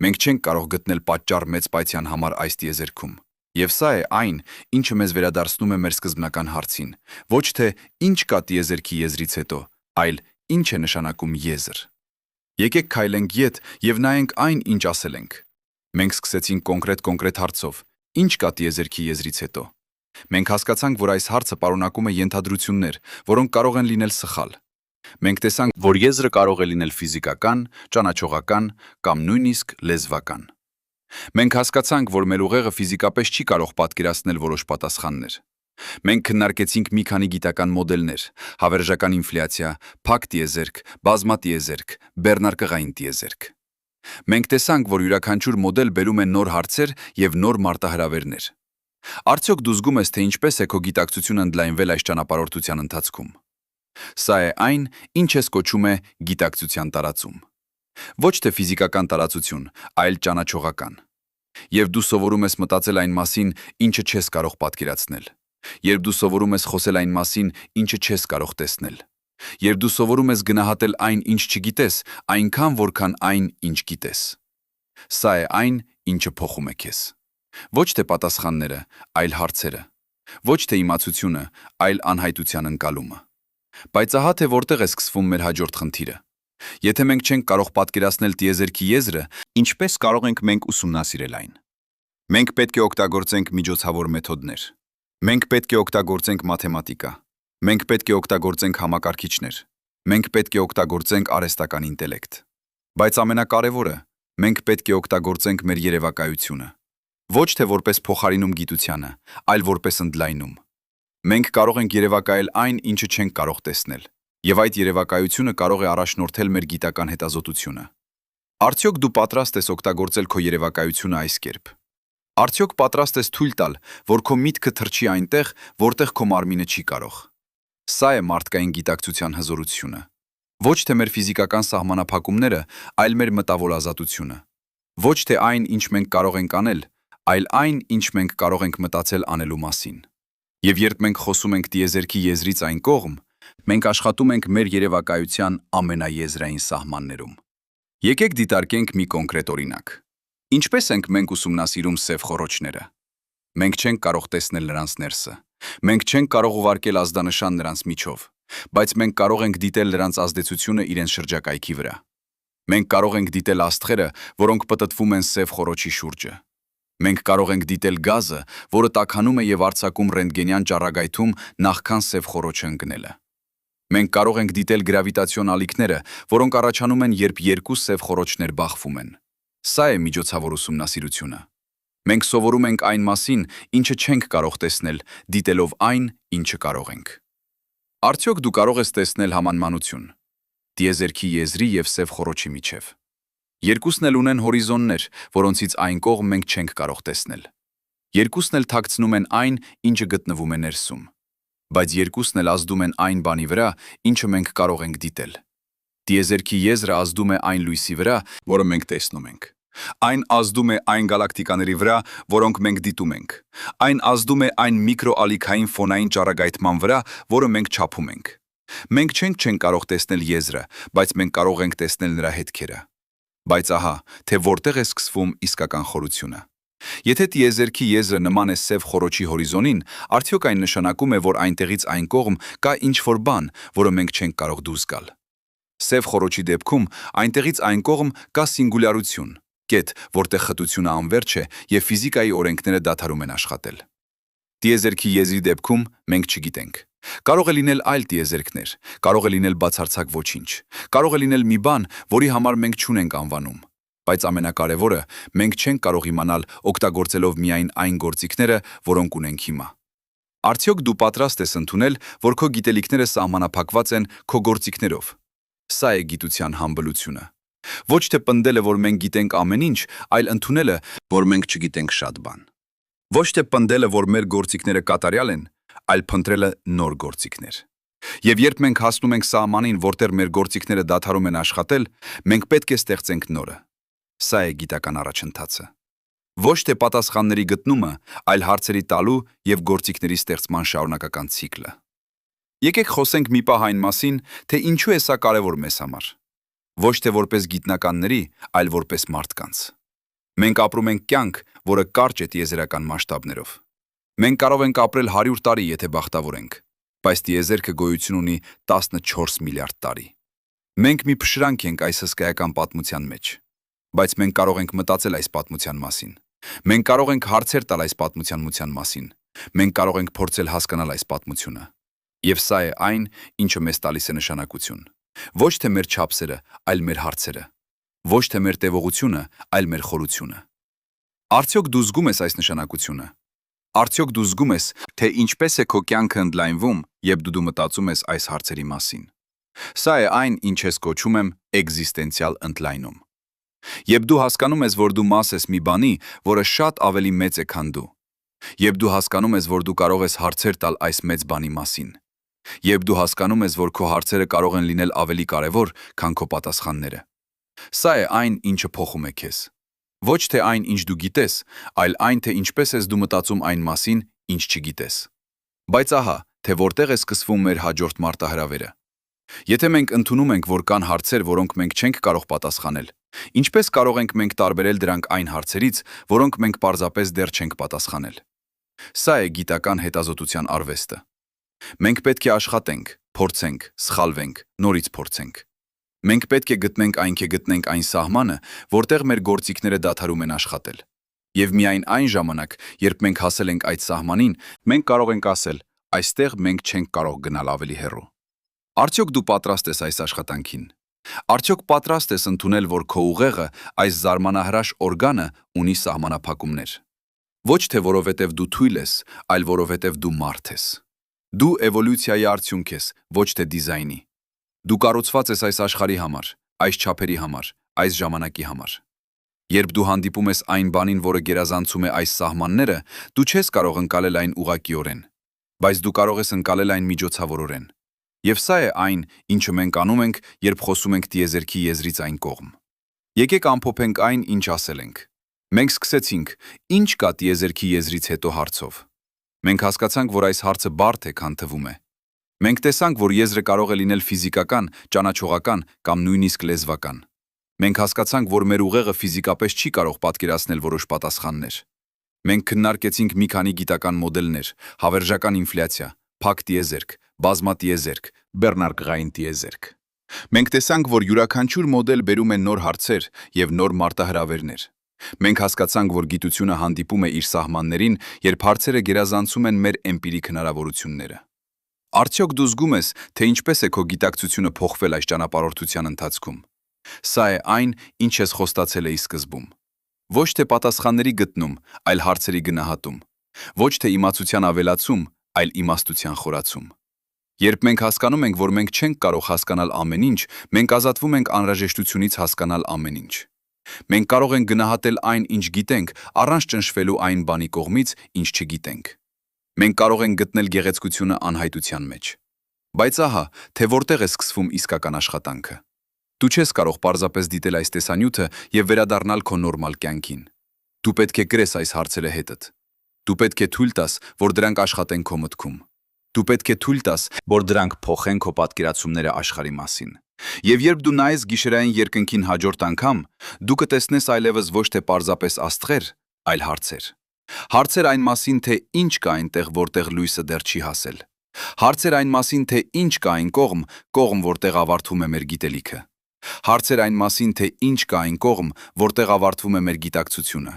Մենք չենք կարող գտնել պատճառ մեծ պայթյան համար այս տիեզերքում։ Եվ սա է այն, ինչը մեզ վերադարձնում է մեր սկզբնական հարցին, ոչ թե ինչ կա տիեզերքի եզրից հետո, այլ ինչ է նշանակում եզր։ Եկեք քայլենք ետ եւ նայենք այն, ինչ ասել ենք։ Մենք սկսեցինք կոնկրետ հարցով. ինչ կա տիեզերքի եզրից հետո։ Մենք հասկացանք, որ այս հարցը պարունակում է ենթադրություններ, որոնք կարող են լինել սխալ։ Մենք տեսանք, որ եզրը կարող է լինել ֆիզիկական, ճանաչողական կամ նույնիսկ լեզվական։ Մենք հասկացանք, որ մեր ուղեղը ֆիզիկապես չի կարող պատկերացնել որոշ պատասխաններ։ Մենք քննարկեցինք մի քանի գիտական մոդելներ՝ հավերժական ինֆլյացիա, փակ տիեզերք, բազմատիեզերք, բեռնարկղային տիեզերք։ Մենք տեսանք, որ յուրաքանչյուր մոդել բերում է նոր հարցեր եւ նոր մարտահրավերներ։ Արդյոք դու զգում ես, թե ինչպես է քո գիտակցությունը ընդլայնվել այս ճանապարհորդության ընթացքում։ Սա է այն, ինչ ես կոչում է գիտակցության տարածում։ Ոչ թե ֆիզիկական տարածություն, այլ ճանաչողական։ Եվ դու սովորում ես մտածել այն մասին, ինչը չես կարող պատկերացնել։ Երբ դու սովորում ես խոսել այն մասին, ինչը չես կարող տեսնել։ Երբ դու սովորում ես գնահատել այն, ինչ չգիտես, այնքան, որքան այն, ինչ գիտես։ Սա է այն, ինչը փոխում է քեզ։ Ոչ թե պատասխանները, այլ հարցերը։ Ոչ թե իմացությունը, այլ անհայտության ընկալումը։ Բայց ահա թե որտեղ է սկսվում մեր հաջորդ խնդիրը։ Եթե մենք չենք կարող պատկերացնել տիեզերքի եզրը, ինչպես կարող ենք մենք ուսումնասիրել այն։ Մենք պետք է օգտագործենք միջոցավոր մեթոդներ։ Մենք պետք է օգտագործենք մաթեմատիկա։ Մենք պետք է օգտագործենք համակարգիչներ։ Մենք պետք է օգտագործենք արհեստական ինտելեկտ։ Բայց ամենակարևորը, մենք պետք է օգտագործենք մեր երևակայությունը։ Ոչ թե որպես փոխարինում գիտությանը, այլ որպես ընդլայնում։ Մենք կարող ենք երևակայել այն, ինչը չենք կարող տեսնել, եւ այդ երևակայությունը կարող է առաջնորդել մեր գիտական հետազոտությունը։ Արդյոք դու պատրաստ ես օգտագործել քո երևակայությունը այս կերպ։ Արդյոք պատրաստ ես թույլ տալ, որ քո միտքը թռչի այնտեղ, որտեղ քո մարմինը չի կարող։ Սա է մարդկային գիտակցության հզորությունը։ Ոչ թե մեր ֆիզիկական սահմանափակումները, այլ մեր մտավոր ազատությունը։ Ոչ թե այն, ինչ մենք կարող ենք անել, այլ այն, ինչ մենք կարող ենք մտածել անելու մասին։ Եվ երբ մենք խոսում ենք տիեզերքի եզրից այն կողմ, մենք աշխատում ենք մեր երևակայության ամենաեզրային սահմաններում։ Եկեք դիտարկենք մի կոնկրետ օրինակ։ Ինչպես ենք մենք ուսումնասիրում սև խոռոչները։ Մենք չենք կարող տեսնել նրանց ներսը։ Մենք չենք կարող ուղարկել ազդանշան նրանց միջով, բայց մենք կարող ենք դիտել նրանց ազդեցությունը իրենց շրջակայքի վրա։ Մենք կարող ենք դիտել աստղերը, որոնք պտտվում են սև խոռոչի շուրջը։ Մենք կարող ենք դիտել գազը, որը տաքանում է եւ արձակում ռենտգենյան ճառագայթում նախքան սև խոռոչը ընկնելը։ Մենք կարող ենք դիտել գրավիտացիոն ալիքները, որոնք առաջանում են, երբ երկու սև խոռոչներ բախվում են։ Սա է միջոցավոր ուսումնասիրությունը։ Մենք սովորում ենք այն մասին, ինչը չենք կարող տեսնել, դիտելով այն, ինչը կարող ենք։ Արդյոք դու կարող ես տեսնել համանմանություն տիեզերքի եզրի եւ սև խոռոչի միջև։ Երկուսն էլ ունեն հորիզոններ, որոնցից այն կողմ մենք չենք կարող տեսնել։ Երկուսն էլ թաքցնում են այն, ինչը գտնվում է ներսում։ Բայց երկուսն էլ ազդում են այն բանի վրա, ինչը մենք կարող ենք դիտել։ Տիեզերքի եզրը ազդում է այն լույսի վրա, որը մենք տեսնում ենք։ Այն ազդում է այն գալակտիկաների վրա, որոնք մենք դիտում ենք։ Այն ազդում է այն միկրոալիքային ֆոնային ճառագայթման վրա, որը մենք չափում ենք։ Մենք չենք կարող տեսնել եզրը, բայց մենք կարող ենք տեսնել նրա հետքերը։ Բայց ահա, թե որտեղ է սկսվում իսկական խորությունը։ Եթե տիեզերքի եզրը նման է սև խոռոչի հորիզոնին, արդյոք այն նշանակում է, որ այնտեղից այն կողմ կա ինչ-որ բան, որը մենք չենք կարող դուրս գալ։ Սև խոռոչի դեպքում այնտեղից այն կողմ կա սինգուլյարություն, կետ, որտեղ խտությունը անվերջ է եւ ֆիզիկայի օրենքները դադարում են աշխատել։ Տիեզերքի եզրի դեպքում մենք չգիտենք։ Կարող է լինել այլ տիեզերքներ, կարող է լինել բացարձակ ոչինչ, կարող է լինել մի բան, որի համար մենք չունենք անվանում։ Բայց ամենակարևորը, մենք չենք կարող իմանալ օգտագործելով միայն այն գործիքները, որոնք ունենք հիմա։ Արդյոք դու պատրաստ ես ընդունել, որ քո գիտելիքները սահմանափակված են քո գործիքներով։ Սա է գիտության համբլությունը։ Ոչ թե պնդելը, որ մենք գիտենք ամեն ինչ, այլ ընդունելը, որ մենք չգիտենք շատ բան։ Ոչ թե պնդելը, որ մեր գործիքները կատարյալ են, այլ փնտրելը նոր գործիքներ։ Եվ երբ մենք հասնում ենք սահմանին, որտեղ մեր գործիքները դադարում են աշխատել, մենք պետք է ստեղծենք նորը։ Սա է գիտական առաջընթացը։ Ոչ թե պատասխանների գտնումը, այլ հարցերի տալու եւ գործիքների ստեղծման շարունակական ցիկլը։ Եկեք խոսենք մի պահ այն մասին, թե ինչու է սա կարևոր մեզ համար։ Ոչ թե որպես գիտնականների, այլ որպես մարդկանց։ Մենք ապրում ենք կյանք, որը կարճ է տիեզերական մասշտաբներով։ Մենք կարող ենք ապրել 100 տարի, եթե բախտավոր ենք, բայց տիեզերքը գոյություն ունի 14 միլիարդ տարի։ Մենք մի փշրանք ենք այս հսկայական պատմության մեջ, բայց մենք կարող ենք մտածել այս պատմության մասին։ Մենք կարող ենք հարցեր տալ այս պատմության մասին։ Մենք կարող ենք փորձել հասկանալ այս պատմությունը։ Եվ սա է այն, ինչը մեզ տալիս է նշանակություն։ Ոչ թե մեր չափսերը, այլ մեր հարցերը։ Ոչ թե մեր տևողությունը, այլ մեր խորությունը։ Արդյոք դու զգում ես այս նշանակությունը։ Արդյոք դու զգում ես, թե ինչպես է քո կյանքը ընդլայնվում, երբ դու մտածում ես այս հարցերի մասին։ Սա է այն, ինչ ես կոչում եմ էկզիստենցիալ ընդլայնում։ Երբ դու հասկանում ես, որ դու մաս ես մի բանի, որը շատ ավելի մեծ է, քան դու։ Երբ դու հասկանում ես, որ դու կարող ես հարցեր տալ այս մեծ բանի մասին։ Երբ դու հասկանում ես, որ քո հարցերը կարող են լինել ավելի կարևոր, քան քո պատասխանները։ Սա է այն, ինչը փոխում է քեզ։ Ոչ թե այն, ինչ դու գիտես, այլ այն, թե ինչպես ես դու մտածում այն մասին, ինչ չգիտես։ Բայց ահա, թե որտեղ է սկսվում մեր հաջորդ մարտահրավերը։ Եթե մենք ընդունում ենք, որ կան հարցեր, որոնք մենք չենք կարող պատասխանել, ինչպես կարող ենք մենք տարբերել դրանք այն հարցերից, որոնք մենք պարզապես դեռ չենք պատասխանել։ Սա է գիտական հետազոտության արվեստը։ Մենք պետք է աշխատենք, փորձենք, սխալվենք, նորից փորձենք։ Մենք պետք է գտնենք այն սահմանը, որտեղ մեր գործիքները դադարում են աշխատել։ Եվ միայն այն ժամանակ, երբ մենք հասել ենք այդ սահմանին, մենք կարող ենք ասել, այստեղ մենք չենք կարող գնալ ավելի հեռու։ Արդյոք դու պատրաստ ես այս աշխատանքին։ Արդյոք պատրաստ ես ընդունել, որ քո ուղեղը, այս զարմանահրաշ օրգանը, ունի սահմանափակումներ։ Ոչ թե որովհետև դու թույլ ես, այլ որովհետև դու մարդ ես։ Դու էվոլյուցիայի արդյունք ես, ոչ թե դիզայնի։ Դու կառուցված ես այս աշխարհի համար, այս չափերի համար, այս ժամանակի համար։ Երբ դու հանդիպում ես այն բանին, որը գերազանցում է այս սահմանները, դու չես կարող ընկալել այն ուղղակիորեն, բայց դու կարող ես ընկալել այն միջոցավորորեն։ Եվ սա է այն, ինչը մենք անում ենք, երբ խոսում ենք տիեզերքի եզրից այն կողմ։ Եկեք ամփոփենք այն, ինչ ասել ենք։ Մենք սկսեցինք. ինչ կա տիեզերքի եզրից հետո հարցով։ Մենք հասկացանք, որ այս հարցը բարդ է, քան թվում է։ Մենք տեսանք, որ եզրը կարող է լինել ֆիզիկական, ճանաչողական կամ նույնիսկ լեզվական։ Մենք հասկացանք, որ մեր ուղեղը ֆիզիկապես չի կարող պատկերացնել որոշ պատասխաններ։ Մենք քննարկեցինք մի քանի գիտական մոդելներ՝ հավերժական ինֆլյացիա, փակ տիեզերք, բազմատիեզերք, բեռնարկղային տիեզերք։ Մենք տեսանք, որ յուրաքանչյուր մոդել բերում է նոր հարցեր և նոր մարտահրավերներ։ Մենք հասկացանք, որ գիտությունը հանդիպում է իր սահմաններին, երբ հարցերը գերազանցում են մեր էմպիրիկ հնարավորությունները։ Արդյոք դու զգում ես, թե ինչպես է քո գիտակցությունը փոխվել այս ճանապարհորդության ընթացքում։ Սա է այն, ինչ ես խոստացել էի սկզբում։ Ոչ թե պատասխանների գտնում, այլ հարցերի գնահատում։ Ոչ թե իմացության ավելացում, այլ իմաստության խորացում։ Երբ մենք հասկանում ենք, որ մենք չենք կարող հասկանալ ամեն ինչ, մենք ազատվում ենք անհրաժեշտությունից հասկանալ ամեն ինչ։ Մենք կարող ենք գնահատել այն, ինչ գիտենք, առանց ճնշվելու այն բանի կողմից, ինչ չգիտենք։ Մենք կարող ենք գտնել գեղեցկությունը անհայտության մեջ։ Բայց ահա, թե որտեղ է սկսվում իսկական աշխատանքը։ Դու չես կարող պարզապես դիտել այս տեսանյութը և վերադառնալ քո նորմալ կյանքին։ Դու պետք է գրես այս հարցերը հետդ։ Դու պետք է թույլ տաս, որ դրանք աշխատեն քո մտքում։ Դու պետք է թույլ տաս, որ դրանք փոխեն քո պատկերացումները աշխարհի մասին։ Եվ երբ դու նայես գիշերային երկնքին հաջորդ անգամ, դու կտեսնես այլևս ոչ թե պարզապես աստղեր, այլ հարցեր։ Հարցեր այն մասին, թե ինչ կա այնտեղ, որտեղ լույսը դեռ չի հասել։ Հարցեր այն մասին, թե ինչ կա այն կողմ, որտեղ ավարտվում է մեր գիտելիքը։ Հարցեր այն մասին, թե ինչ կա այն կողմ, որտեղ ավարտվում է մեր գիտակցությունը։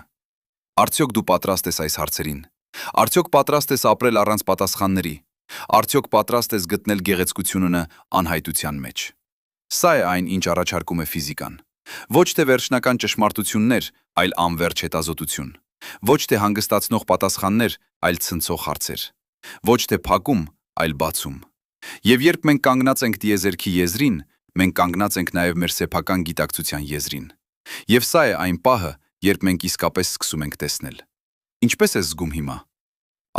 Արդյոք դու պատրաստ ես այս հարցերին։ Արդյոք պատրաստ ես ապրել առանց պատասխանների։ Արդյոք պատրաստ ես գտնել գեղեցկությունն անհայտության մեջ։ Սա է այն, ինչ առաջարկում է ֆիզիկան։ Ոչ թե վերջնական ճշմարտություններ, այլ անվերջ հետազոտություն։ Ոչ թե հանգստացնող պատասխաններ, այլ ցնցող հարցեր։ Ոչ թե փակում, այլ բացում։ Եվ երբ մենք կանգնած ենք տիեզերքի եզրին, մենք կանգնած ենք նաև մեր սեփական գիտակցության եզրին։ Եվ սա է այն պահը, երբ մենք իսկապես սկսում ենք տեսնել։ Ինչպես ես զգում հիմա։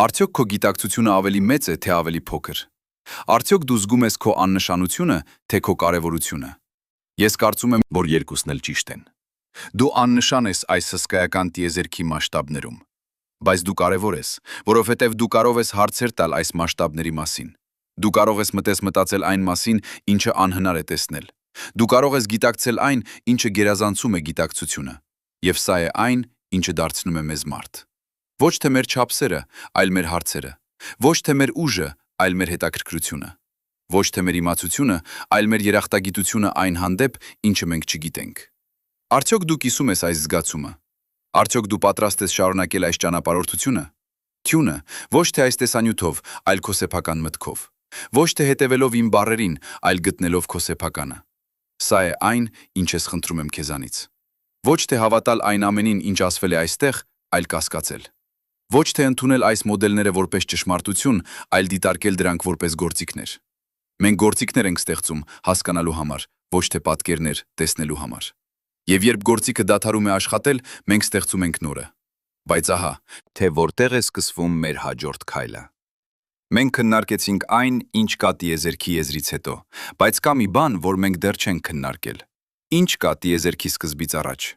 Արդյոք քո գիտակցությունը ավելի մեծ է, թե ավելի փոքր։ Արդյոք դու զգում ես քո աննշանությունը, թե քո կարևորությունը։ Ես կարծում եմ, որ երկուսն էլ ճիշտ են։ Դու աննշան ես այս հսկայական տիեզերքի մասշտաբներում, բայց դու կարևոր ես, որովհետև դու կարող ես հարցեր տալ այս մասշտաբների մասին։ Դու կարող ես մտածել այն մասին, ինչը անհնար է տեսնել։ Դու կարող ես գիտակցել այն, ինչը գերազանցում է գիտակցությունը։ Եվ սա է այն, ինչը դարձնում է մեզ մարդ։ Ոչ թե մեր չափսերը, այլ մեր հարցերը, ոչ թե մեր ուժը, այլ մեր հետաքրքրությունը, ոչ թե մեր իմացությունը, այլ մեր երախտագիտությունը այն հանդեպ, ինչը մենք չգիտենք։ Արդյոք դու կիսում ես այս զգացումը։ Արդյոք դու պատրաստ ես շարունակել այս ճանապարհորդությունը։ Թյունը, ոչ թե այս տեսանյութով, այլ քո սեփական մտքով, ոչ թե հետևելով իմ բառերին, այլ գտնելով քո սեփականը։ Սա է այն, ինչ ես խնդրում եմ քեզանից։ Ոչ թե հավատալ այն ամենին, ինչ ասվել է այստեղ, այլ կասկածել։ Ոչ թե ընդունել այս մոդելները որպես ճշմարտություն, այլ դիտարկել դրանք որպես գործիքներ։ Մենք գործիքներ ենք ստեղծում հասկանալու համար, ոչ թե պատկերներ տեսնելու համար։ Եվ երբ գործիքը դադարում է աշխատել, մենք ստեղծում ենք նորը։ Բայց ահա, թե որտեղ է սկսվում մեր հաջորդ քայլը։ Մենք քննարկեցինք այն, ինչ կա տիեզերքի եզրից հետո, բայց կա մի բան, որ մենք դեռ չենք քննարկել։ Ինչ կա տիեզերքի սկզբից առաջ։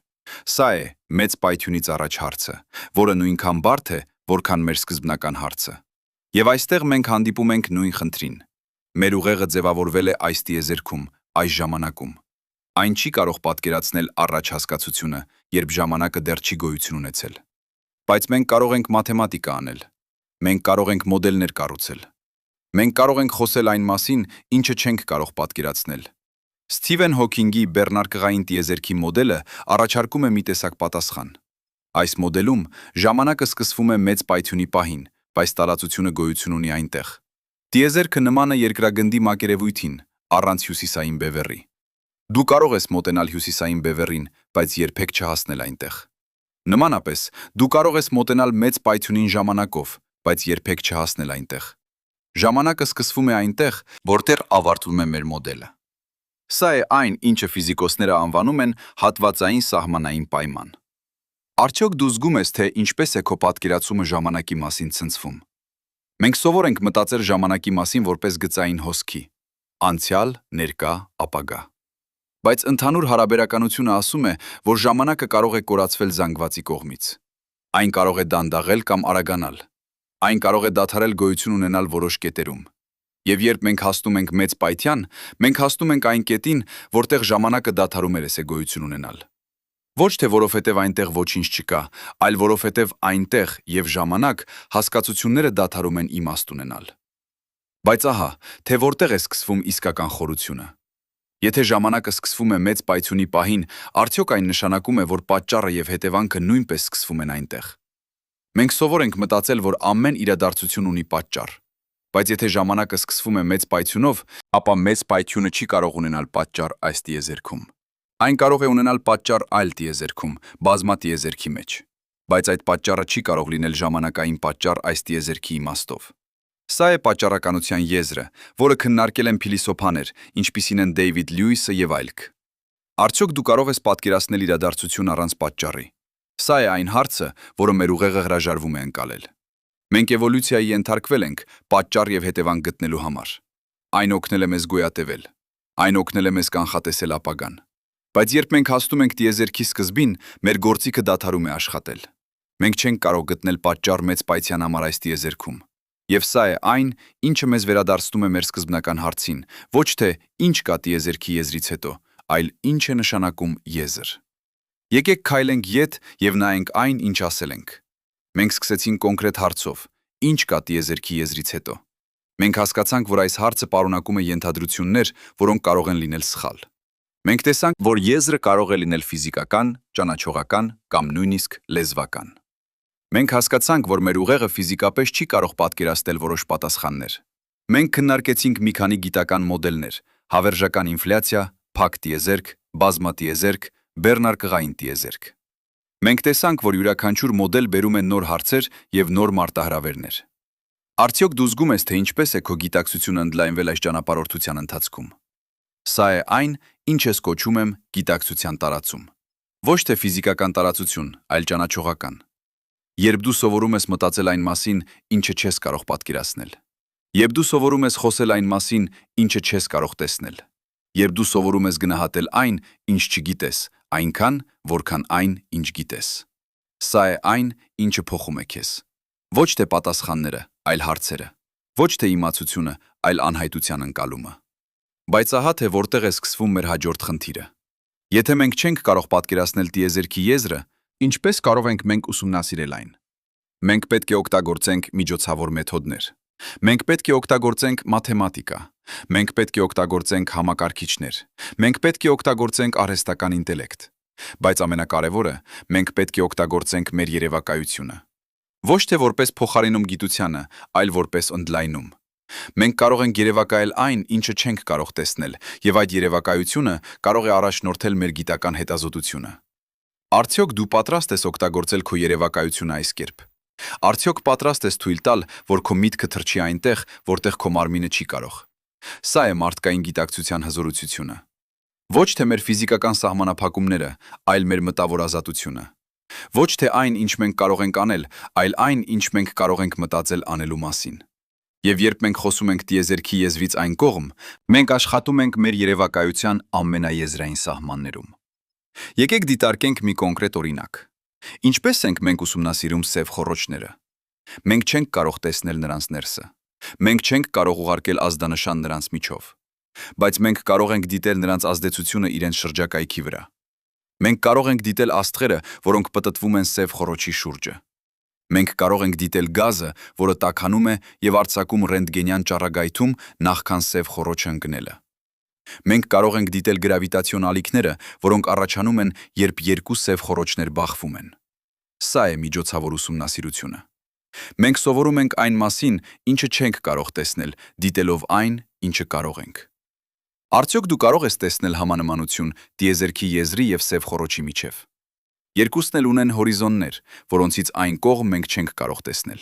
Սա է մեծ պայթյունից առաջ հարցը, որը նույնքան բարդ է, որքան մեր սկզբնական հարցը։ Եվ այստեղ մենք հանդիպում ենք նույն խնդրին։ Մեր ուղեղը ձևավորվել է այս տիեզերքում, այս ժամանակում։ Այն չի կարող պատկերացնել առաջ հասկացությունը, երբ ժամանակը դեռ չի գոյություն ունեցել։ Բայց մենք կարող ենք մաթեմատիկա անել։ Մենք կարող ենք մոդելներ կառուցել։ Մենք կարող ենք խոսել այն մասին, ինչը չենք կարող պատկերացնել։ Սթիվեն Հոքինգի բեռնարկղային տիեզերքի մոդելը առաջարկում է մի տեսակ պատասխան։ Այս մոդելում ժամանակը սկսվում է մեծ պայթյունի պահին, բայց տարածությունը գոյություն ունի այնտեղ։ Տիեզերքը նման է երկրագնդի մակերևույթին, առանց հյուսիսային բևեռի։ Դու կարող ես մոտենալ հյուսիսային բևեռին, բայց երբեք չհասնել այնտեղ։ Նմանապես, դու կարող ես մոտենալ մեծ պայթյունին ժամանակով, բայց երբեք չհասնել այնտեղ։ Ժամանակը սկսվում է այնտեղ, որտեղ ավարտվում է մեր մոդելը։ Սա է այն, ինչը ֆիզիկոսները անվանում են հատվածային սահմանային պայման։ Արդյոք դու զգում ես, թե ինչպես է քո պատկերացումը ժամանակի մասին ցնցվում։ Մենք սովոր ենք մտածել ժամանակի մասին որպես գծային հոսքի՝ անցյալ, ներկա, ապագա։ Բայց ընդհանուր հարաբերականությունը ասում է, որ ժամանակը կարող է կորացվել զանգվածի կողմից։ Այն կարող է դանդաղել կամ արագանալ։ Այն կարող է դադարել գոյություն ունենալ որոշ կետերում։ Եվ երբ մենք հասնում ենք մեծ պայթյան, մենք հասնում ենք այն կետին, որտեղ ժամանակը դադարում է գոյություն ունենալ։ Ոչ թե որովհետև այնտեղ ոչինչ չկա, այլ որովհետև այնտեղ եւ ժամանակ հասկացությունները դադարում են իմաստ ունենալ։ Բայց ահա, թե որտեղ է սկսվում իսկական խորությունը։ Եթե ժամանակը սկսվում է մեծ պայթյունի պահին, արդյոք այն նշանակում է, որ պատճառը եւ հետևանքը նույնպես սկսվում են այնտեղ։ Մենք սովոր ենք մտածել, որ ամեն իրադարձություն ունի պատճառ։ Բայց եթե ժամանակը սկսվում է մեծ պայթյունով, ապա մեծ պայթյունը չի կարող ունենալ պատճառ այս տիեզերքում։ Այն կարող է ունենալ պատճառ այլ տիեզերքում, բազմատիեզերքի մեջ։ Բայց այդ պատճառը չի կարող լինել ժամանակային պատճառ այս տիեզերքի իմաստով։ Սա է պատճառականության եզրը, որը քննարկել են փիլիսոփաներ, ինչպիսին են Դեյվիդ Լյուիսը եւ այլք։ Արդյոք դու կարող ես պատկերացնել իրադարձություն առանց պատճառի։ Սա է այն հարցը, որը մեր ուղեղը հրաժարվում է ընկալել։ Մենք էվոլյուցիայի ենթարկվել ենք պատճառ եւ հետևանք գտնելու համար։ Այն օգնել է մեզ գոյատևել։ Այն օգնել է մեզ կանխատեսել ապագան։ Բայց երբ մենք հասնում ենք տիեզերքի սկզբին, մեր գործիքը դադարում է աշխատել։ Մենք չենք կարող գտնել պատճառ մեծ պայթյան համար այս տիեզերքում։ Եվ սա է այն, ինչը մեզ վերադարձնում է մեր սկզբնական հարցին, ոչ թե ինչ կա տիեզերքի եզրից հետո, այլ ինչ է նշանակում եզր։ Եկեք քայլենք ետ եւ նայենք այն, ինչ ասել ենք։ Մենք սկսեցինք կոնկրետ հարցով. ինչ կա տիեզերքի եզրից հետո։ Մենք հասկացանք, որ այս հարցը պարունակում է ենթադրություններ, որոնք կարող են լինել սխալ։ Մենք տեսանք, որ եզրը կարող է լինել ֆիզիկական, ճանաչողական կամ նույնիսկ լեզվական։ Մենք հասկացանք, որ մեր ուղեղը ֆիզիկապես չի կարող պատկերացնել որոշ պատասխաններ։ Մենք քննարկեցինք մի քանի գիտական մոդելներ՝ հավերժական ինֆլյացիա, փակ տիեզերք, բազմատիեզերք, բեռնարկղային տիեզերք։ Մենք տեսանք, որ յուրաքանչյուր մոդել բերում է նոր հարցեր եւ նոր մարտահրավերներ։ Արդյոք դու զգում ես, թե ինչպես է քո գիտակցությունը ընդլայնվել այս ճանապարհորդության ընթացքում։ Սա է այն, ինչ ես կոչում եմ գիտակցության տարածում։ Ոչ թե ֆիզիկական տարածություն, այլ ճանաչողական։ Երբ դու սովորում ես մտածել այն մասին, ինչը չես կարող պատկերացնել։ Երբ դու սովորում ես խոսել այն մասին, ինչը չես կարող տեսնել։ Երբ դու սովորում ես գնահատել այն, ինչ չգիտես, այնքան, որքան այն, ինչ գիտես։ Սա է այն, ինչը փոխում է քեզ։ Ոչ թե պատասխանները, այլ հարցերը։ Ոչ թե իմացությունը, այլ անհայտության ընկալումը։ Բայց ահա թե որտեղ է սկսվում մեր հաջորդ խնդիրը։ Եթե մենք չենք կարող պատկերացնել տիեզերքի եզրը, Ինչպես կարող ենք մենք ուսումնասիրել այն։ Մենք պետք է օգտագործենք միջոցավոր մեթոդներ։ Մենք պետք է օգտագործենք մաթեմատիկա։ Մենք պետք է օգտագործենք համակարգիչներ։ Մենք պետք է օգտագործենք արհեստական ինտելեկտ։ Բայց ամենակարևորը, մենք պետք է օգտագործենք մեր երևակայությունը։ Ոչ թե որպես փոխարինում գիտությանը, այլ որպես ընդլայնում։ Մենք կարող ենք երևակայել այն, ինչը չենք կարող տեսնել, եւ այդ երևակայությունը կարող է առաջնորդել մեր գիտական հետազոտությունը։ Արդյոք դու պատրաստ ես օգտագործել քո երևակայությունը այս կերպ։ Արդյոք պատրաստ ես թույլ տալ, որ քո միտքը թռչի այնտեղ, որտեղ քո մարմինը չի կարող։ Սա է մարդկային գիտակցության հզորությունը։ Ոչ թե մեր ֆիզիկական սահմանափակումները, այլ մեր մտավոր ազատությունը։ Ոչ թե այն, ինչ մենք կարող ենք անել, այլ այն, ինչ մենք կարող ենք մտածել անելու մասին։ Եվ երբ մենք խոսում ենք տիեզերքի եզրից այն կողմ, մենք աշխատում ենք մեր երևակայության ամենաեզրային սահմաններում։ Եկեք դիտարկենք մի կոնկրետ օրինակ։ Ինչպես ենք մենք ուսումնասիրում սև խոռոչները։ Մենք չենք կարող տեսնել նրանց ներսը։ Մենք չենք կարող ուղարկել ազդանշան նրանց միջով։ Բայց մենք կարող ենք դիտել նրանց ազդեցությունը իրենց շրջակայքի վրա։ Մենք կարող ենք դիտել աստղերը, որոնք պտտվում են սև խոռոչի շուրջը։ Մենք կարող ենք դիտել գազը, որը տաքանում է եւ արձակում ռենտգենյան ճառագայթում նախքան սև խոռոչը ընկնելը։ Մենք կարող ենք դիտել գրավիտացիոն ալիքները, որոնք առաջանում են, երբ երկու սև խոռոչներ բախվում են։ Սա է միջոցավոր ուսումնասիրությունը։ Մենք սովորում ենք այն մասին, ինչը չենք կարող տեսնել, դիտելով այն, ինչը կարող ենք։ Արդյոք դու կարող ես տեսնել համանմանություն տիեզերքի եզրի եւ սև խոռոչի միջև։ Երկուսն էլ ունեն հորիզոններ, որոնցից այն կողմ մենք չենք կարող տեսնել։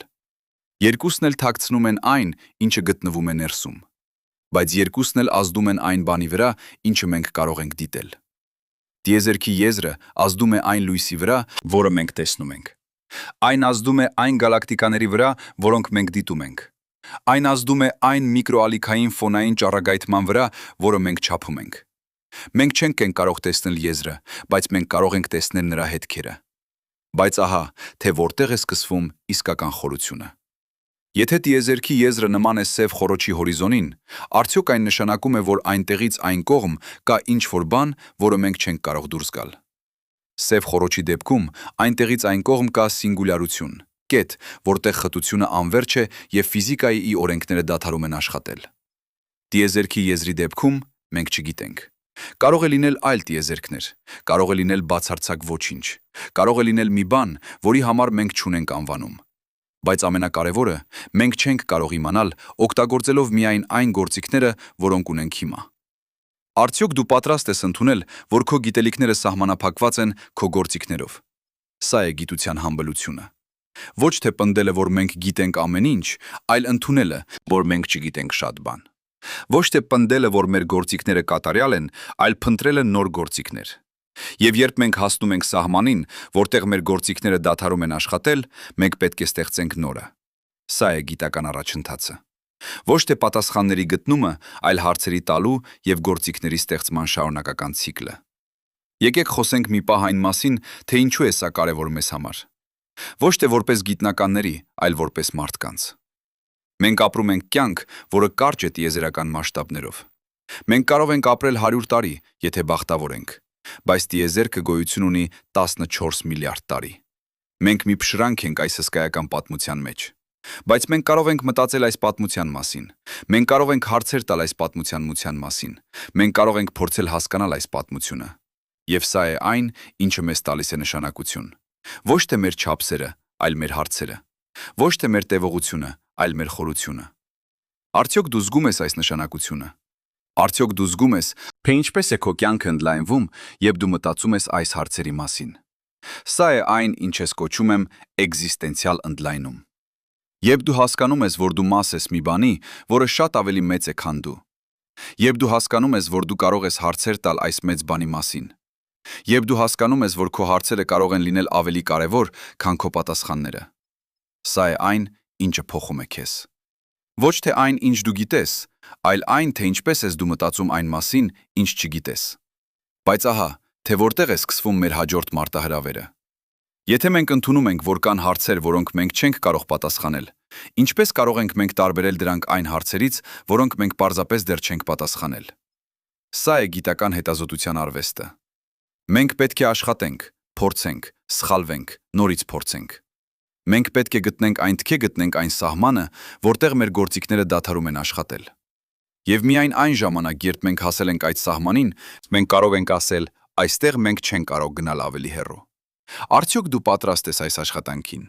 Երկուսն էլ թաքցնում են այն, ինչը գտնվում է ներսում։ Բայց երկուսն էլ ազդում են այն բանի վրա, ինչը մենք կարող ենք դիտել։ Տիեզերքի եզրը ազդում է այն լույսի վրա, որը մենք տեսնում ենք։ Այն ազդում է այն գալակտիկաների վրա, որոնք մենք դիտում ենք։ Այն ազդում է այն միկրոալիքային ֆոնային ճառագայթման վրա, որը մենք չափում ենք։ Մենք չենք կարող տեսնել եզրը, բայց մենք կարող ենք տեսնել նրա հետքերը։ Բայց ահա, թե որտեղ է սկսվում իսկական խորությունը։ Եթե տիեզերքի եզրը նման է սև խոռոչի հորիզոնին, արդյոք այն նշանակում է, որ այնտեղից այն կողմ կա ինչ-որ բան, որը մենք չենք կարող դուրս գալ։ Սև խոռոչի դեպքում այնտեղից այն կողմ կա սինգուլյարություն, կետ, որտեղ խտությունը անվերջ է եւ ֆիզիկայի օրենքները դադարում են աշխատել։ Տիեզերքի եզրի դեպքում մենք չգիտենք։ Կարող է լինել այլ տիեզերքներ, կարող է լինել բացարձակ ոչինչ, կարող է լինել մի բան, որի համար մենք չունենք անվանում։ Բայց ամենակարևորը, մենք չենք կարող իմանալ, օգտագործելով միայն այն գործիքները, որոնք ունենք հիմա։ Արդյոք դու պատրաստ ես ընդունել, որ քո գիտելիքները սահմանափակված են քո գործիքներով։ Սա է գիտության համբլությունը։ Ոչ թե պնդելը, որ մենք գիտենք ամեն ինչ, այլ ընդունելը, որ մենք չգիտենք շատ բան։ Ոչ թե պնդելը, որ մեր գործիքները կատարյալ են, այլ փնտրելը նոր գործիքներ։ Եվ երբ մենք հասնում ենք սահմանին, որտեղ մեր գործիքները դադարում են աշխատել, մենք պետք է ստեղծենք նորը։ Սա է գիտական առաջընթացը։ Ոչ թե պատասխանների գտնումը, այլ հարցերի տալու եւ գործիքների ստեղծման շարունակական ցիկլը։ Եկեք խոսենք մի պահ այն մասին, թե ինչու է սա կարևոր մեզ համար։ Ոչ թե որպես գիտնականների, այլ որպես մարդկանց։ Մենք ապրում ենք կյանք, որը կարճ է տիեզերական մասշտաբներով։ Մենք կարող ենք ապրել 100 տարի, եթե բախտավոր ենք, բայց տիեզերքը գոյություն ունի 14 միլիարդ տարի։ Մենք մի փշրանք ենք այս հսկայական պատմության մեջ։ Բայց մենք կարող ենք մտածել այս պատմության մասին։ Մենք կարող ենք հարցեր տալ այս պատմության մասին։ Մենք կարող ենք փորձել հասկանալ այս պատմությունը։ Եվ սա է այն, ինչը մեզ տալիս է նշանակություն։ Ոչ թե մեր չափսերը, այլ մեր հարցերը։ Ոչ թե մեր տևողությունը, այլ մեր խորությունը։ Արդյոք դու զգում ես այս նշանակությունը։ Արդյոք դու զգում ես, թե ինչպես է քո կյանքը ընդլայնվում, երբ դու մտածում ես այս հարցերի մասին։ Սա է այն, ինչ ես կոչում եմ էկզիստենցիալ ընդլայնում։ Երբ դու հասկանում ես, որ դու մաս ես մի բանի, որը շատ ավելի մեծ է, քան դու։ Երբ դու հասկանում ես, որ դու կարող ես հարցեր տալ այս մեծ բանի մասին։ Երբ դու հասկանում ես, որ քո հարցերը կարող են լինել ավելի կարևոր, քան քո պատասխանները։ Սա է այն, ինչը փոխում է քեզ։ Ոչ թե այն, ինչ դու գիտես, այլ այն, թե ինչպես ես դու մտածում այն մասին, ինչ չգիտես։ Բայց ահա, թե որտեղ է սկսվում մեր հաջորդ մարտահրավերը։ Եթե մենք ընդունում ենք, որ կան հարցեր, որոնք մենք չենք կարող պատասխանել, ինչպես կարող ենք մենք տարբերել դրանք այն հարցերից, որոնք մենք պարզապես դեռ չենք պատասխանել։ Սա է գիտական հետազոտության արվեստը։ Մենք պետք է աշխատենք, փորձենք, սխալվենք, նորից փորձենք։ Մենք պետք է գտնենք այն սահմանը, որտեղ մեր գործիքները դադարում են աշխատել։ Եվ միայն այն ժամանակ, երբ մենք հասել ենք այդ սահմանին, մենք կարող ենք ասել, այստեղ մենք չենք կարող գնալ ավելի հեռու։ Արդյոք դու պատրաստ ես այս աշխատանքին։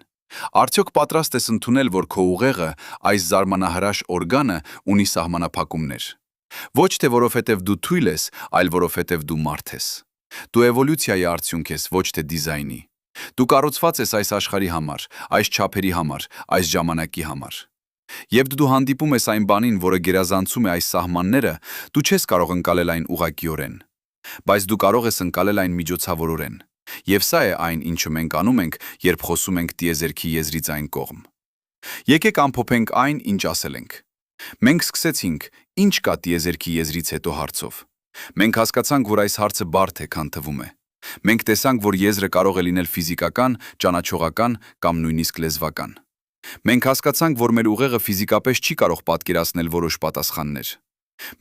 Արդյոք պատրաստ ես ընդունել, որ քո ուղեղը, այս զարմանահրաշ օրգանը ունի սահմանափակումներ։ Ոչ թե որովհետև դու թույլ ես, այլ որովհետև դու մարդ ես։ Դու էվոլյուցիայի արդյունք ես, ոչ թե դիզայնի։ Դու կառուցված ես այս աշխարհի համար, այս չափերի համար, այս ժամանակի համար։ Եվ դու հանդիպում ես այն բանին, որը գերազանցում է այս սահմանները, դու չես կարող ընկալել այն ուղղակիորեն։ Բայց դու կարող ես ընկալել այն միջոցավորորեն։ Եվ սա է այն, ինչը մենք անում ենք, երբ խոսում ենք տիեզերքի եզրից այն կողմ։ Եկեք ամփոփենք այն, ինչ ասել ենք։ Մենք սկսեցինք «Ինչ կա տիեզերքի եզրից հետո» հարցով։ Մենք հասկացանք, որ այս հարցը բարդ է, քան թվում է։ Մենք տեսանք, որ եզրը կարող է լինել ֆիզիկական, ճանաչողական կամ նույնիսկ լեզվական։ Մենք հասկացանք, որ մեր ուղեղը ֆիզիկապես չի կարող պատկերացնել որոշ պատասխաններ։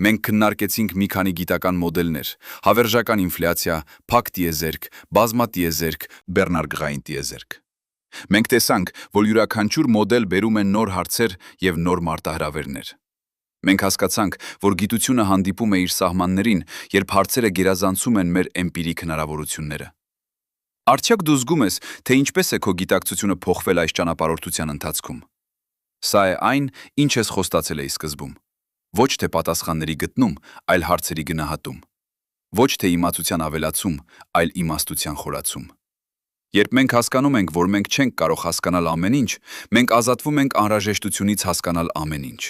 Մենք քննարկեցինք մի քանի գիտական մոդելներ՝ հավերժական ինֆլյացիա, փակ տիեզերք, բազմատիեզերք, բեռնարկղային տիեզերք։ Մենք տեսանք, որ յուրաքանչյուր մոդել բերում է նոր հարցեր և նոր մարտահրավերներ։ Մենք հասկացանք, որ գիտությունը հանդիպում է իր սահմաններին, երբ հարցերը գերազանցում են մեր էմպիրիկ հնարավորությունները։ Արդյոք դու զգում ես, թե ինչպես է քո գիտակցությունը փոխվել այս ճանապարհորդության ընթացքում։ Սա է այն, ինչ ես խոստացել էի սկզբում։ Ոչ թե պատասխանների գտնում, այլ հարցերի գնահատում։ Ոչ թե իմացության ավելացում, այլ իմաստության խորացում։ Երբ մենք հասկանում ենք, որ մենք չենք կարող հասկանալ ամեն ինչ, մենք ազատվում ենք անհրաժեշտությունից հասկանալ ամեն ինչ։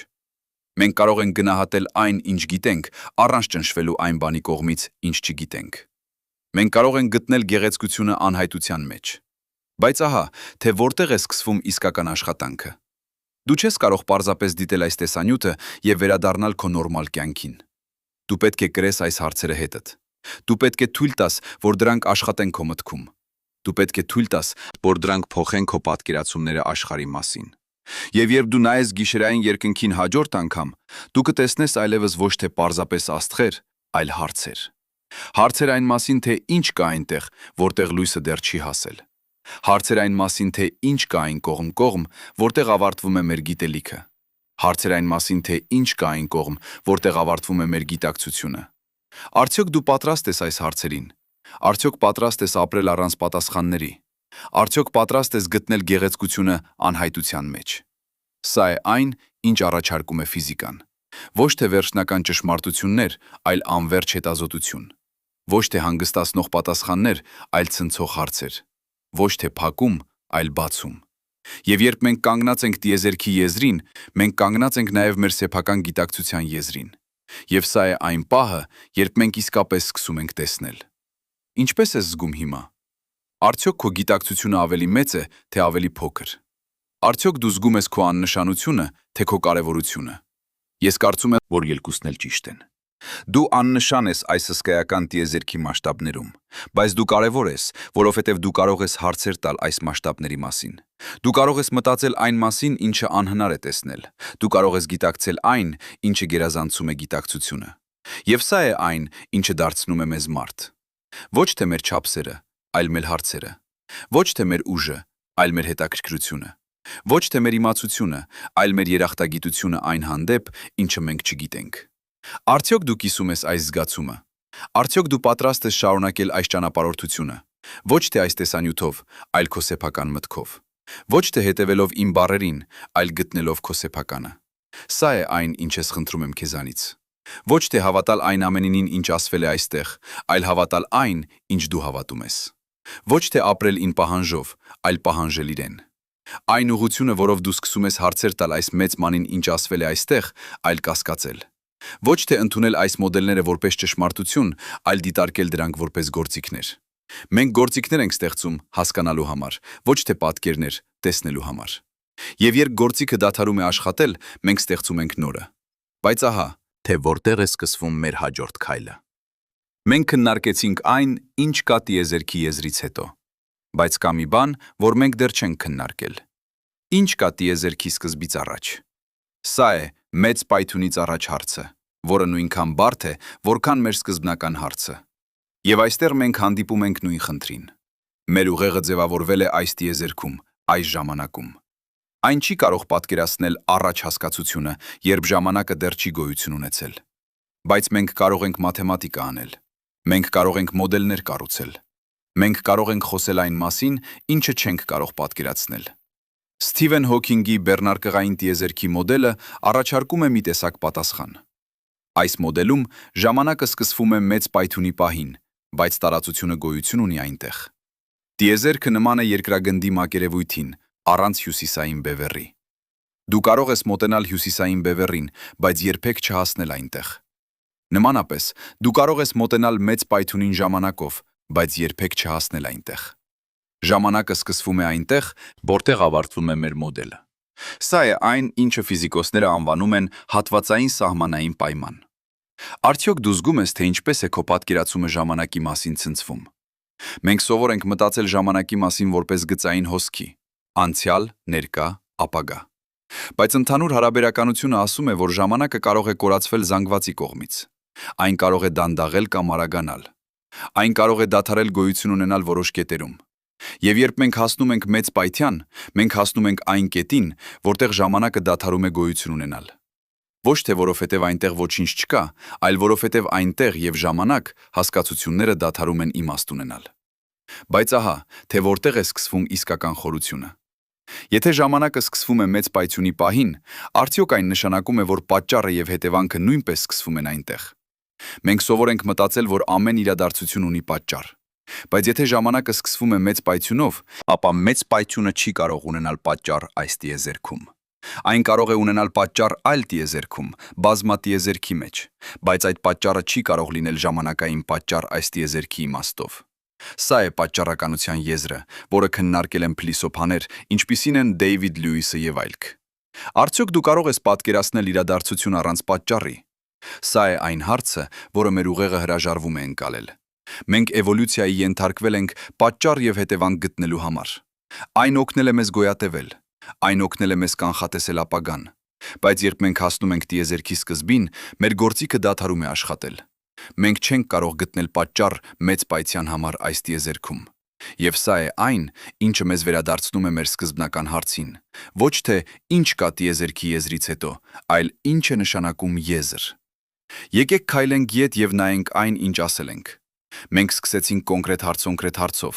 Մենք կարող ենք գնահատել այն, ինչ գիտենք, առանց ճնշվելու այն բանի կողմից, ինչ չգիտենք։ Մենք կարող ենք գտնել գեղեցկությունը անհայտության մեջ։ Բայց ահա, թե որտեղ է սկսվում իսկական աշխատանքը։ Դու չես կարող պարզապես դիտել այս տեսանյութը և վերադառնալ քո նորմալ կյանքին։ Դու պետք է կրես այս հարցերը հետդ։ Դու պետք է թույլ տաս, որ դրանք աշխատեն քո մտքում։ Դու պետք է թույլ տաս, որ դրանք փոխեն քո պատկերացումները աշխարհի մասին։ Եվ երբ դու նայես գիշերային երկնքին հաջորդ անգամ, դու կտեսնես այլևս ոչ թե պարզապես աստղեր, այլ հարցեր։ Հարցեր այն մասին, թե ինչ կա այնտեղ, որտեղ լույսը դեռ չի հասել։ Հարցեր այն մասին, թե ինչ կա այն կողմ, որտեղ ավարտվում է մեր գիտելիքը։ Հարցեր այն մասին, թե ինչ կա այն կողմ, որտեղ ավարտվում է մեր գիտակցությունը։ Արդյոք դու պատրաստ ես այս հարցերին։ Արդյոք պատրաստ ես ապրել առանց պատասխանների։ Արդյոք պատրաստ ես գտնել գեղեցկությունը անհայտության մեջ։ Սա է այն, ինչ առաջարկում է ֆիզիկան։ Ոչ թե վերջնական ճշմարտություններ, այլ անվերջ հետազոտություն։ Ոչ թե հանգստացնող պատասխաններ, այլ ցնցող հարցեր։ Ոչ թե փակում, այլ բացում։ Եվ երբ մենք կանգնած ենք տիեզերքի եզրին, մենք կանգնած ենք նաև մեր սեփական գիտակցության եզրին։ Եվ սա է այն պահը, երբ մենք իսկապես սկսում ենք տեսնել։ Ինչպես ես զգում հիմա։ Արդյոք քո գիտակցությունը ավելի մեծ է, թե ավելի փոքր։ Արդյոք դու զգում ես քո աննշանությունը, թե քո կարևորությունը։ Ես կարծում եմ, որ երկուսն էլ ճիշտ են։ Դու աննշան ես այս հսկայական տիեզերքի մասշտաբներում, բայց դու կարևոր ես, որովհետև դու կարող ես հարցեր տալ այս մասշտաբների մասին։ Դու կարող ես մտածել այն մասին, ինչը անհնար է տեսնել։ Դու կարող ես գիտակցել այն, ինչը գերազանցում է գիտակցությունը։ Եվ սա է այն, ինչը դարձնում է մեզ մարդ։ Ոչ թե մեր չափսերը, այլ մեր հարցերը։ Ոչ թե մեր ուժը, այլ մեր հետաքրքրությունը։ Ոչ թե մեր իմացությունը, այլ մեր երախտագիտությունը այն հանդեպ, ինչը մենք չգիտենք։ Արդյոք դու կիսում ես այս զգացումը։ Արդյոք դու պատրաստ ես շարունակել այս ճանապարհորդությունը։ Ոչ թե այս տեսանյութով, այլ քո սեփական մտքով։ Ոչ թե հետևելով իմ բառերին, այլ գտնելով քո սեփականը։ Սա է այն, ինչ ես խնդրում եմ քեզանից։ Ոչ թե հավատալ այն ամենին, ինչ ասվել է այստեղ, այլ հավատալ այն, ինչ դու հավատում ես։ Ոչ թե ապրել ին պահանջով, այլ պահանջել իրեն։ Այն ուղղությունը, որով դու սկսում ես հարցեր տալ այս մեծ մանին, ինչ ասվել է այստեղ, այլ կասկածել։ Ոչ թե ընդունել այս մոդելները որպես ճշմարտություն, այլ դիտարկել դրանք որպես գործիքներ։ Մենք գործիքներ ենք ստեղծում հասկանալու համար, ոչ թե պատկերներ տեսնելու համար։ Եվ երբ գործիքը դադարում է աշխատել, մենք ստեղծում ենք նորը։ Բայց ահա, թե որտեղ է սկսվում մեր հաջորդ քայլը։ Մենք քննարկեցինք այն, ինչ կա տիեզերքի եզրից հետո։ Բայց կա մի բան, որ մենք դեռ չենք քննարկել։ Ինչ կա տիեզերքի սկզբից առաջ։ Սա է մեծ պայթյունից առաջ հարցը, որը նույնքան բարդ է, որքան մեր սկզբնական հարցը։ Եվ այստեղ մենք հանդիպում ենք նույն խնդրին։ Մեր ուղեղը ձևավորվել է այս տիեզերքում, այս ժամանակում։ Այն չի կարող պատկերացնել առաջ հասկացությունը, երբ ժամանակը դեռ չի գոյություն ունեցել։ Բայց մենք կարող ենք մաթեմատիկա անել։ Մենք կարող ենք մոդելներ կառուցել։ Մենք կարող ենք խոսել այն մասին, ինչը չենք կարող պատկերացնել։ Սթիվեն Հոքինգի բեռնարկղային տիեզերքի մոդելը առաջարկում է մի տեսակ պատասխան։ Այս մոդելում ժամանակը սկսվում է մեծ պայթյունի պահին, բայց տարածությունը գոյություն ունի այնտեղ։ Տիեզերքը նման է երկրագնդի մակերևույթին, առանց հյուսիսային բևեռի։ Դու կարող ես մոտենալ հյուսիսային բևեռին, բայց երբեք չհասնել այնտեղ։ Նմանապես, դու կարող ես մոտենալ մեծ պայթյունին ժամանակով, բայց երբեք չհասնել այնտեղ։ Ժամանակը սկսվում է այնտեղ, որտեղ ավարտվում է մեր մոդելը։ Սա է այն, ինչը ֆիզիկոսները անվանում են հատվածային սահմանային պայման։ Արդյոք դու զգում ես, թե ինչպես է քո պատկերացումը ժամանակի մասին ցնցվում։ Մենք սովոր ենք մտածել ժամանակի մասին որպես գծային հոսքի, անցյալ, ներկա, ապագա։ Բայց ընդհանուր հարաբերականությունը ասում է, որ ժամանակը կարող է կորացվել զանգվածի կողմից։ Այն կարող է դանդաղել կամ արագանալ։ Այն կարող է դադարել գոյություն ունենալ որոշ կետերում։ Եվ երբ մենք հասնում ենք մեծ պայթյան, մենք հասնում ենք այն կետին, որտեղ ժամանակը դադարում է գոյություն ունենալ։ Ոչ թե որովհետև այնտեղ ոչինչ չկա, այլ որովհետև այնտեղ եւ ժամանակ հասկացությունները դադարում են իմաստ ունենալ։ Բայց ահա, թե որտեղ է սկսվում իսկական խորությունը։ Եթե ժամանակը սկսվում է մեծ պայթյունի պահին, արդյոք այն նշանակում է, որ պատճառը եւ հետևանքը նույնպես սկսվում են այնտեղ։ Մենք սովոր ենք մտածել, որ ամեն իրադարձություն ունի պատճառ։ Բայց եթե ժամանակը սկսվում է մեծ պայթյունով, ապա մեծ պայթյունը չի կարող ունենալ պատճառ այս տիեզերքում։ Այն կարող է ունենալ պատճառ այլ տիեզերքում, բազմատիեզերքի մեջ, բայց այդ պատճառը չի կարող լինել ժամանակային պատճառ այս տիեզերքի իմաստով։ Սա է պատճառականության եզրը, որը քննարկել են փիլիսոփաներ, ինչպիսին են Դեյվիդ Լյուիսը եւ այլք։ Արդյոք դու կարող ես պատկերացնել իրադարձություն առանց պատճառի։ Սա է այն հարցը, որը մեր ուղեղը հրաժարվում է ընկալել։ Մենք էվոլյուցիայի ենթարկվել ենք պատճառ եւ հետևանք գտնելու համար։ Այն օգնել է մեզ գոյատևել, այն օգնել է մեզ կանխատեսել ապագան։ Բայց երբ մենք հասնում ենք տիեզերքի սկզբին, մեր գործիքը դադարում է աշխատել։ Մենք չենք կարող գտնել պատճառ մեծ պայթյան համար այս տիեզերքում։ Եվ սա է այն, ինչը մեզ վերադարձնում է մեր սկզբնական հարցին։ Ոչ թե ինչ կա տիեզերքի եզրից հետո, այլ ինչ է նշանակում եզր։ Եկեք քայլենք ետ եւ նայենք այն, ինչ ասել ենք։ Մենք սկսեցինք կոնկրետ հարցով,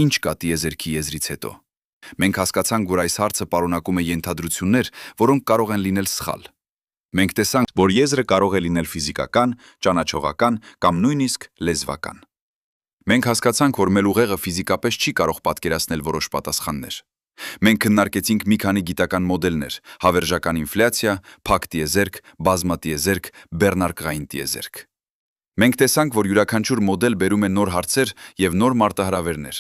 ինչ կա տիեզերքի եզրից հետո։ Մենք հասկացանք, որ այս հարցը պարունակում է ենթադրություններ, որոնք կարող են լինել սխալ։ Մենք տեսանք, որ եզրը կարող է լինել ֆիզիկական, ճանաչողական կամ նույնիսկ լեզվական։ Մենք հասկացանք, որ մեր ուղեղը ֆիզիկապես չի կարող պատկերացնել որոշ պատասխաններ։ Մենք քննարկեցինք մի քանի գիտական մոդելներ՝ հավերժական ինֆլյացիա, փակ տիեզերք, բազմատիեզերք, բեռնարկղային տիեզերք։ Մենք տեսանք, որ յուրաքանչյուր մոդել բերում է նոր հարցեր եւ նոր մարտահրավերներ։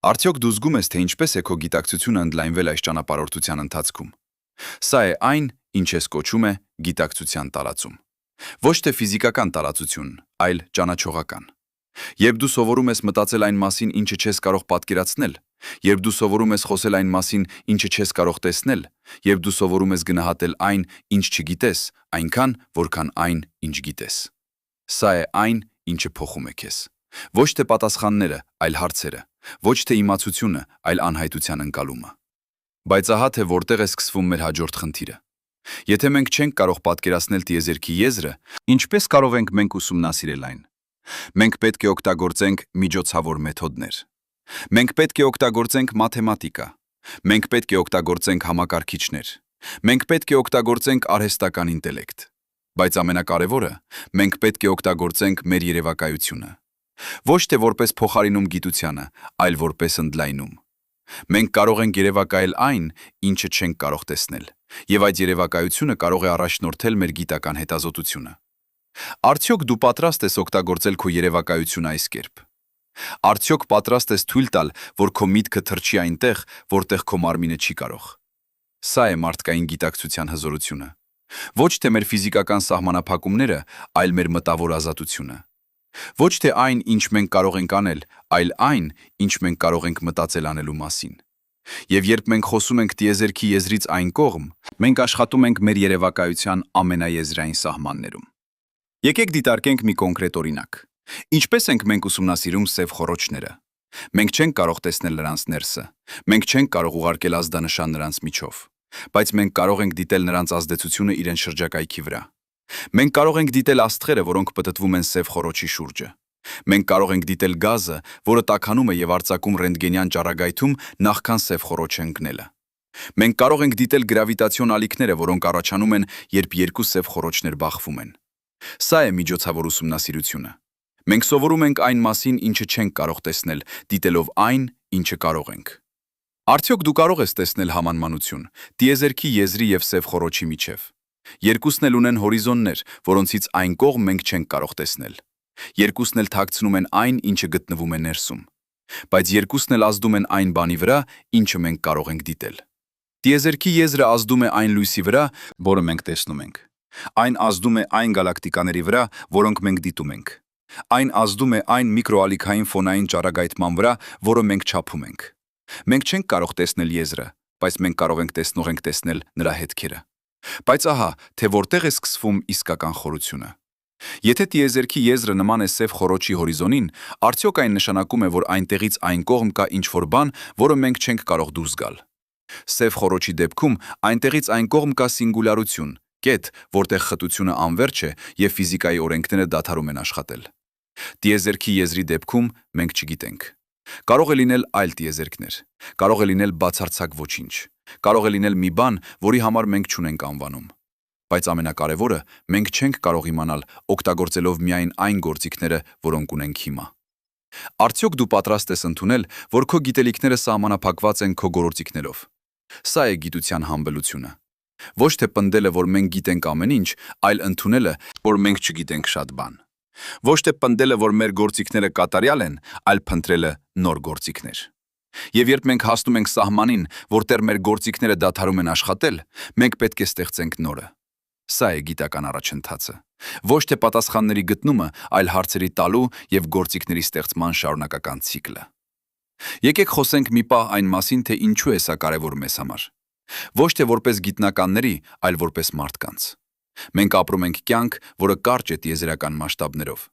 Արդյոք դու զգում ես, թե ինչպես է քո գիտակցությունը ընդլայնվել այս ճանապարհորդության ընթացքում։ Սա է այն, ինչ ես կոչում է գիտակցության տարածում։ Ոչ թե ֆիզիկական տարածություն, այլ ճանաչողական։ Երբ դու սովորում ես մտածել այն մասին, ինչը չես կարող պատկերացնել, երբ դու սովորում ես խոսել այն մասին, ինչը չես կարող տեսնել, երբ դու սովորում ես գնահատել այն, ինչ չգիտես, այնքան, որքան այն, ինչ գիտես։ Սա է այն, ինչը փոխում է քեզ։ Ոչ թե պատասխանները, այլ հարցերը, ոչ թե իմացությունը, այլ անհայտության ընկալումը։ Բայց ահա թե որտեղ է սկսվում մեր հաջորդ խնդիրը։ Եթե մենք չենք կարող պատկերացնել տիեզերքի եզրը, ինչպես կարող ենք մենք ուսումնասիրել այն։ Մենք պետք է օգտագործենք միջոցավոր մեթոդներ։ Մենք պետք է օգտագործենք մաթեմատիկա։ Մենք պետք է օգտագործենք համակարգիչներ։ Մենք պետք է օգտագործենք արհեստական ինտելեկտ։ Բայց ամենակարևորը, մենք պետք է օգտագործենք մեր երևակայությունը։ Ոչ թե որպես փոխարինում գիտությանը, այլ որպես ընդլայնում։ Մենք կարող ենք երևակայել այն, ինչը չենք կարող տեսնել, եւ այդ երևակայությունը կարող է առաջնորդել մեր գիտական հետազոտությունը։ Արդյոք դու պատրաստ ես օգտագործել քո երևակայությունը այս կերպ։ Արդյոք պատրաստ ես թույլ տալ, որ քո միտքը թռչի այնտեղ, որտեղ քո մարմինը չի կարող։ Սա է մարդկային գիտակցության հզորությունը։ Ոչ թե մեր ֆիզիկական սահմանափակումները, այլ մեր մտավոր ազատությունը։ Ոչ թե այն, ինչ մենք կարող ենք անել, այլ այն, ինչ մենք կարող ենք մտածել անելու մասին։ Եվ երբ մենք խոսում ենք տիեզերքի եզրից այն կողմ, մենք աշխատում ենք մեր երևակայության ամենաեզրային սահմաններում։ Եկեք դիտարկենք մի կոնկրետ օրինակ։ Ինչպես ենք մենք ուսումնասիրում սև խոռոչները։ Մենք չենք կարող տեսնել նրանց ներսը։ Մենք չենք կարող ուղարկել ազդանշան նրանց միջով, բայց մենք կարող ենք դիտել նրանց ազդեցությունը իրեն շրջակայքի վրա։ Մենք կարող ենք դիտել աստղերը, որոնք պտտվում են սև խոռոչի շուրջը։ Մենք կարող ենք դիտել գազը, որը տաքանում է եւ արձակում ռենտգենյան ճառագայթում նախքան սև խոռոչը ընկնելը։ Մենք կարող ենք դիտել գրավիտացիոն ալիքները, որոնք առաջանում են, երբ երկու սև խոռոչներ բախվում են։ Սա է միջոցավոր ուսումնասիրությունը։ Մենք սովորում ենք այն մասին, ինչը չենք կարող տեսնել, դիտելով այն, ինչը կարող ենք։ Արդյոք դու կարող ես տեսնել համանմանություն տիեզերքի եզրի եւ սև խոռոչի միջև։ Երկուսն էլ ունեն հորիզոններ, որոնցից այն կողմ մենք չենք կարող տեսնել։ Երկուսն էլ թաքցնում են այն, ինչը գտնվում է ներսում։ Բայց երկուսն էլ ազդում են այն բանի վրա, ինչը մենք կարող ենք դիտել։ Տիեզերքի եզրը ազդում է այն լույսի վրա, որը մենք տեսնում ենք։ Այն ազդում է այն գալակտիկաների վրա, որոնք մենք դիտում ենք։ Այն ազդում է այն միկրոալիքային ֆոնային ճառագայթման վրա, որը մենք չափում ենք։ Մենք չենք կարող տեսնել եզրը, բայց մենք կարող ենք տեսնել նրա հետքերը։ Բայց ահա, թե որտեղ է սկսվում իսկական խորությունը։ Եթե տիեզերքի եզրը նման է սև խոռոչի հորիզոնին, արդյոք այն նշանակում է, որ այնտեղից այն կողմ կա ինչ-որ բան, որը մենք չենք կարող դուրս գալ։ Սև խոռոչի դեպքում այնտեղից այն կողմ կա սինգուլյարություն, կետ, որտեղ խտությունը անվերջ է եւ ֆիզիկայի օրենքները դադարում են աշխատել։ Տիեզերքի եզրի դեպքում մենք չգիտենք։ Կարող է լինել այլ տիեզերքներ, կարող է լինել բացարձակ ոչինչ, կարող է լինել մի բան, որի համար մենք չունենք անվանում։ Բայց ամենակարևորը, մենք չենք կարող իմանալ, օգտագործելով միայն այն գործիքները, որոնք ունենք հիմա։ Արդյոք դու պատրաստ ես ընդունել, որ քո գիտելիքները սահմանափակված են քո գործիքներով։ Սա է գիտության համբելությունը։ Ոչ թե պնդելը, որ մենք գիտենք ամեն ինչ, այլ ընդունելը, որ մենք չգիտենք շատ բան։ Ոչ թե պնդելը, որ մեր գործիքները կատարյալ են, այլ փնտրելը նոր գործիքներ։ Եվ երբ մենք հասնում ենք սահմանին, որտեղ մեր գործիքները դադարում են աշխատել, մենք պետք է ստեղծենք նորը։ Սա է գիտական առաջընթացը։ Ոչ թե պատասխանների գտնումը, այլ հարցերի տալու եւ գործիքների ստեղծման շարունակական ցիկլը։ Եկեք խոսենք մի պահ այն մասին, թե ինչու է սա կարևոր մեզ համար։ Ոչ թե որպես գիտնականների, այլ որպես մարդկանց։ Մենք ապրում ենք կյանք, որը կարճ է տիեզերական մասշտաբներով։